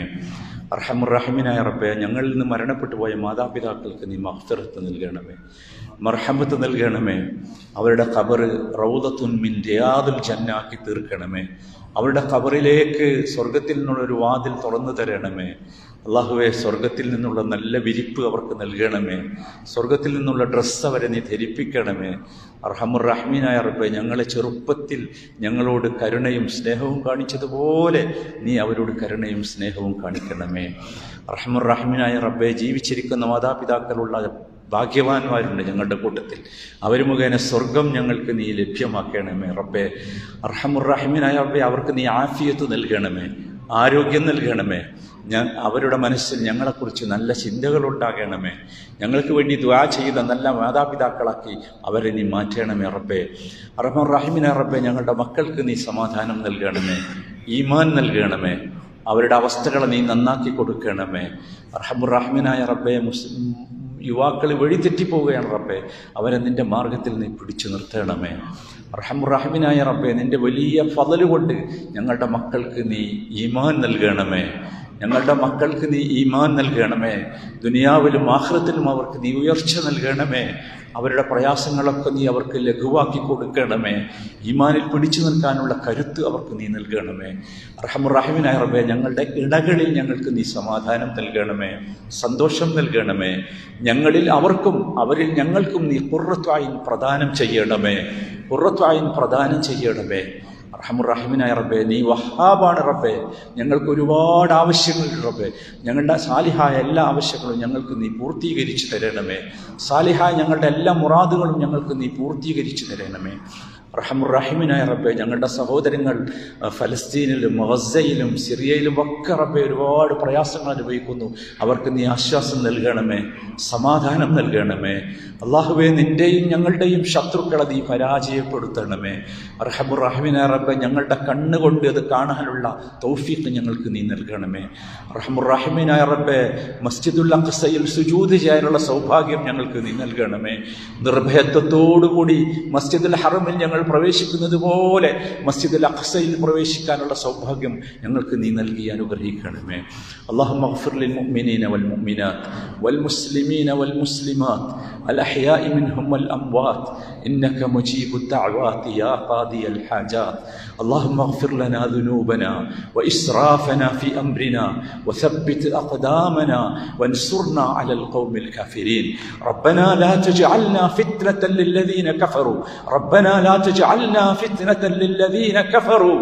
റഹ്മുർ-റഹീമായ റബ്ബേ, ഞങ്ങളിൽ നിന്ന് മരണപ്പെട്ടു പോയ മാതാപിതാക്കൾക്ക് നീ മഗ്ഫിറത്ത് നൽകണമേ, മർഹമത്ത് നൽകണമേ. അവരുടെ ഖബർ റൗദത്തുൻ മിൻ റിയാദിൽ ജന്നാക്കി തീർക്കണമേ. അവരുടെ ഖബറിലേക്ക് സ്വർഗത്തിൽ നിന്നുള്ളൊരു വാതിൽ തുറന്നു തരണമേ. അല്ലാഹുവേ, സ്വർഗത്തിൽ നിന്നുള്ള നല്ല വിരിപ്പ് അവർക്ക് നൽകണമേ. സ്വർഗത്തിൽ നിന്നുള്ള ഡ്രസ്സ് അവരെ നീ ധരിപ്പിക്കണമേ. റഹ്മുർ-റഹീമായ റബ്ബേ, ഞങ്ങളെ ചെറുപ്പത്തിൽ ഞങ്ങളോട് കരുണയും സ്നേഹവും കാണിച്ചതുപോലെ നീ അവരോട് കരുണയും സ്നേഹവും കാണിക്കണമേ. റഹ്മുർ-റഹീമായ റബ്ബേ, ജീവിച്ചിരിക്കുന്ന മാതാപിതാക്കളുള്ള ഭാഗ്യവാന്മാരുണ്ട് ഞങ്ങളുടെ കൂട്ടത്തിൽ. അവർ മുഖേന സ്വർഗം ഞങ്ങൾക്ക് നീ ലഭ്യമാക്കണമേ റബ്ബേ. റഹ്മുർ-റഹീമായ റബ്ബേ, അവർക്ക് നീ ആഫിയത്ത് നൽകണമേ, ആരോഗ്യം നൽകണമേ. അവരുടെ മനസ്സിൽ ഞങ്ങളെക്കുറിച്ച് നല്ല ചിന്തകളുണ്ടാകണമേ. ഞങ്ങൾക്ക് വേണ്ടി ദുആ ചെയ്ത നല്ല മാതാപിതാക്കളാക്കി അവരെ നീ മാറ്റണമേ റബ്ബേ. റഹ്മുർ-റഹീമായ റബ്ബേ, ഞങ്ങളുടെ മക്കൾക്ക് നീ സമാധാനം നൽകണമേ, ഈമാൻ നൽകണമേ. അവരുടെ അവസ്ഥകളെ നീ നന്നാക്കി കൊടുക്കണമേ. റഹ്മുർ-റഹീമായ റബ്ബേ, യുവാക്കൾ വഴിതെറ്റിപ്പോവുകയാണ് റബ്ബേ, അവരെ നിൻ്റെ മാർഗത്തിൽ നീ പിടിച്ചു നിർത്തണമേ. റഹ്മുർ-റഹീമായ റബ്ബേ, നിൻ്റെ വലിയ ഫളല് കൊണ്ട് ഞങ്ങളുടെ മക്കൾക്ക് നീ ഈമാൻ നൽകണമേ. ഞങ്ങളുടെ മക്കൾക്ക് നീ ഈമാൻ നൽകണമേ. ദുനിയാവിലും ആഖിറത്തിലും അവർക്ക് നീ ഉയർച്ച നൽകണമേ. അവരുടെ പ്രയാസങ്ങളൊക്കെ നീ അവർക്ക് ലഘുവാക്കി കൊടുക്കണമേ. ഈമാനിൽ പിടിച്ചു നിൽക്കാനുള്ള കരുത്ത് അവർക്ക് നീ നൽകണമേ. റഹ്മുർ-റഹീമായ റബ്ബേ, ഞങ്ങളുടെ ഇടകളിൽ ഞങ്ങൾക്ക് നീ സമാധാനം നൽകണമേ, സന്തോഷം നൽകണമേ. ഞങ്ങളിൽ അവർക്കും അവരിൽ ഞങ്ങൾക്കും നീ ഖുർറത്തു അയ്ൻ പ്രദാനം ചെയ്യണമേ, ഖുർറത്തു അയ്ൻ പ്രദാനം ചെയ്യണമേ. റഹ്മുർ-റഹീമായ റബ്ബേ, നീ വഹാബാണ് റബ്ബേ. ഞങ്ങൾക്ക് ഒരുപാട് ആവശ്യങ്ങളുണ്ട് റബ്ബേ. ഞങ്ങളുടെ സാലിഹായ എല്ലാ ആവശ്യങ്ങളും ഞങ്ങൾക്ക് നീ പൂർത്തീകരിച്ചു തരണമേ. സാലിഹായ ഞങ്ങളുടെ എല്ലാ മുറാദുകളും ഞങ്ങൾക്ക് നീ പൂർത്തീകരിച്ചു തരണമേ. റഹ്മുർ-റഹീമായ റബ്ബേ, ഞങ്ങളുടെ സഹോദരങ്ങൾ ഫലസ്തീനിലും ഗസയിലും സിറിയയിലും ഒക്കെ റബ്ബേ ഒരുപാട് പ്രയാസങ്ങൾ അനുഭവിക്കുന്നു. അവർക്ക് നീ ആശ്വാസം നൽകണമേ, സമാധാനം നൽകണമേ. അല്ലാഹുവേ, നിൻ്റെയും ഞങ്ങളുടെയും ശത്രുക്കളെ നീ പരാജയപ്പെടുത്തണമേ. റഹ്മുർ-റഹീമായ റബ്ബേ, ഞങ്ങളുടെ കണ്ണുകൊണ്ട് അത് കാണാനുള്ള തൗഫീഖ് ഞങ്ങൾക്ക് നീ നൽകണമേ. റഹ്മുർ-റഹീമായ റബ്ബേ, മസ്ജിദുൽ അഖ്സയിൽ സുജൂദ് ചെയ്യാനുള്ള സൗഭാഗ്യം ഞങ്ങൾക്ക് നീ നൽകണമേ. നിർഭയത്വത്തോടുകൂടി മസ്ജിദുൽ ഹറമിൽ ഞങ്ങൾ പ്രവേശിക്കുന്നത് പോലെ മസ്ജിദുൽ അഖ്സയിൽ പ്രവേശിക്കാനുള്ള സൗഭാഗ്യം ഞങ്ങൾക്ക് നീ നൽകി അനുഗ്രഹിക്കണമേ. അല്ലാഹുമ്മ ഗ്ഫിർ ലിൽ മുഅ്മിനീന വൽ മുഅ്മിനാത്ത് വൽ മുസ്ലിമീന വൽ മുസ്ലിമാത്ത് അൽ അഹ്യാഇ മിൻഹും വൽ അംവാത്ത് ഇന്നക മുജീബുദ് ദഅവാതി യാ ഖാദിയൽ ഹാജാത്ത്. اللهم اغفر لنا ذنوبنا وإسرافنا في أمرنا وثبت أقدامنا وانصرنا على القوم الكافرين. ربنا لا تجعلنا فتنة للذين كفروا ربنا لا تجعلنا فتنة للذين كفروا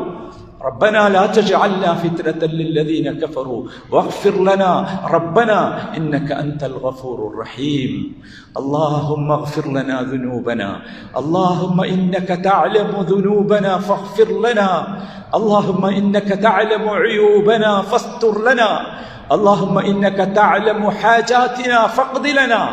ربنا لا تجعلنا فتنة للذين كفروا واغفر لنا ربنا إنك أنت الغفور الرحيم. اللهم اغفر لنا ذنوبنا، اللهم إنك تعلم ذنوبنا فاغفر لنا، اللهم إنك تعلم عيوبنا فاستر لنا، اللهم إنك تعلم حاجاتنا فاقض لنا،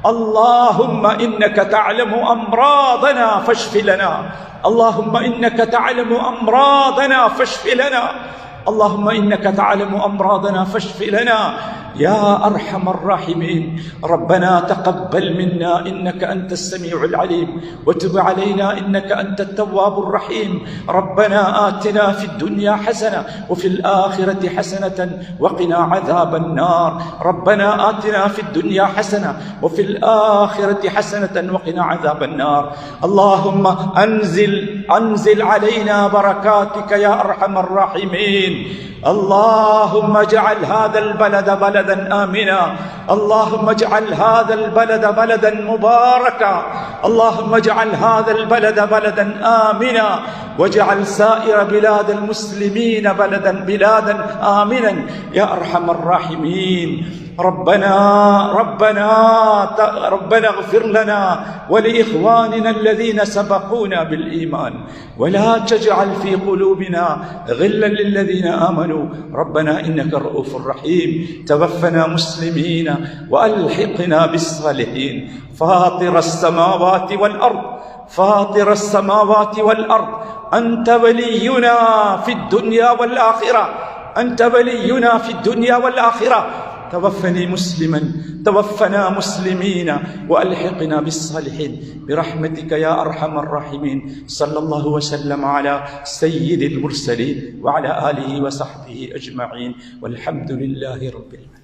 اللهم إنك تعلم أمراضنا فاشف لنا، اللهم إنك تعلم أمراضنا فاشف لنا، اللهم إنك تعلم أمراضنا فاشف لنا يا أرحم الراحمين. ربنا تقبل منا إنك أنت السميع العليم، وتب علينا إنك أنت التواب الرحيم. ربنا آتنا في الدنيا حسنة وفي الآخرة حسنة وقنا عذاب النار. ربنا آتنا في الدنيا حسنة وفي الآخرة حسنة وقنا عذاب النار. اللهم أنزل علينا بركاتك يا أرحم الراحمين. اللهم اجعل هذا البلد بلدا آمنا، اللهم اجعل هذا البلد بلدا مباركا، اللهم اجعل هذا البلد بلدا آمنا، واجعل سائر بلاد المسلمين بلادا آمنا يا أرحم الراحمين. ربنا اغفر لنا ولإخواننا الذين سبقونا بالإيمان، ولا تجعل في قلوبنا غلا للذين آمنوا ربنا إنك رؤوف رحيم. توفنا مسلمين وألحقنا بالصالحين. فاطر السماوات والأرض، فاطر السماوات والأرض، أنت ولينا في الدنيا والآخرة، أنت ولينا في الدنيا والآخرة. توفنا مسلمين وألحقنا بالصالحين برحمتك يا أرحم الراحمين. صلى الله وسلم على سيد المرسلين وعلى آله وصحبه أجمعين، والحمد لله رب العالمين.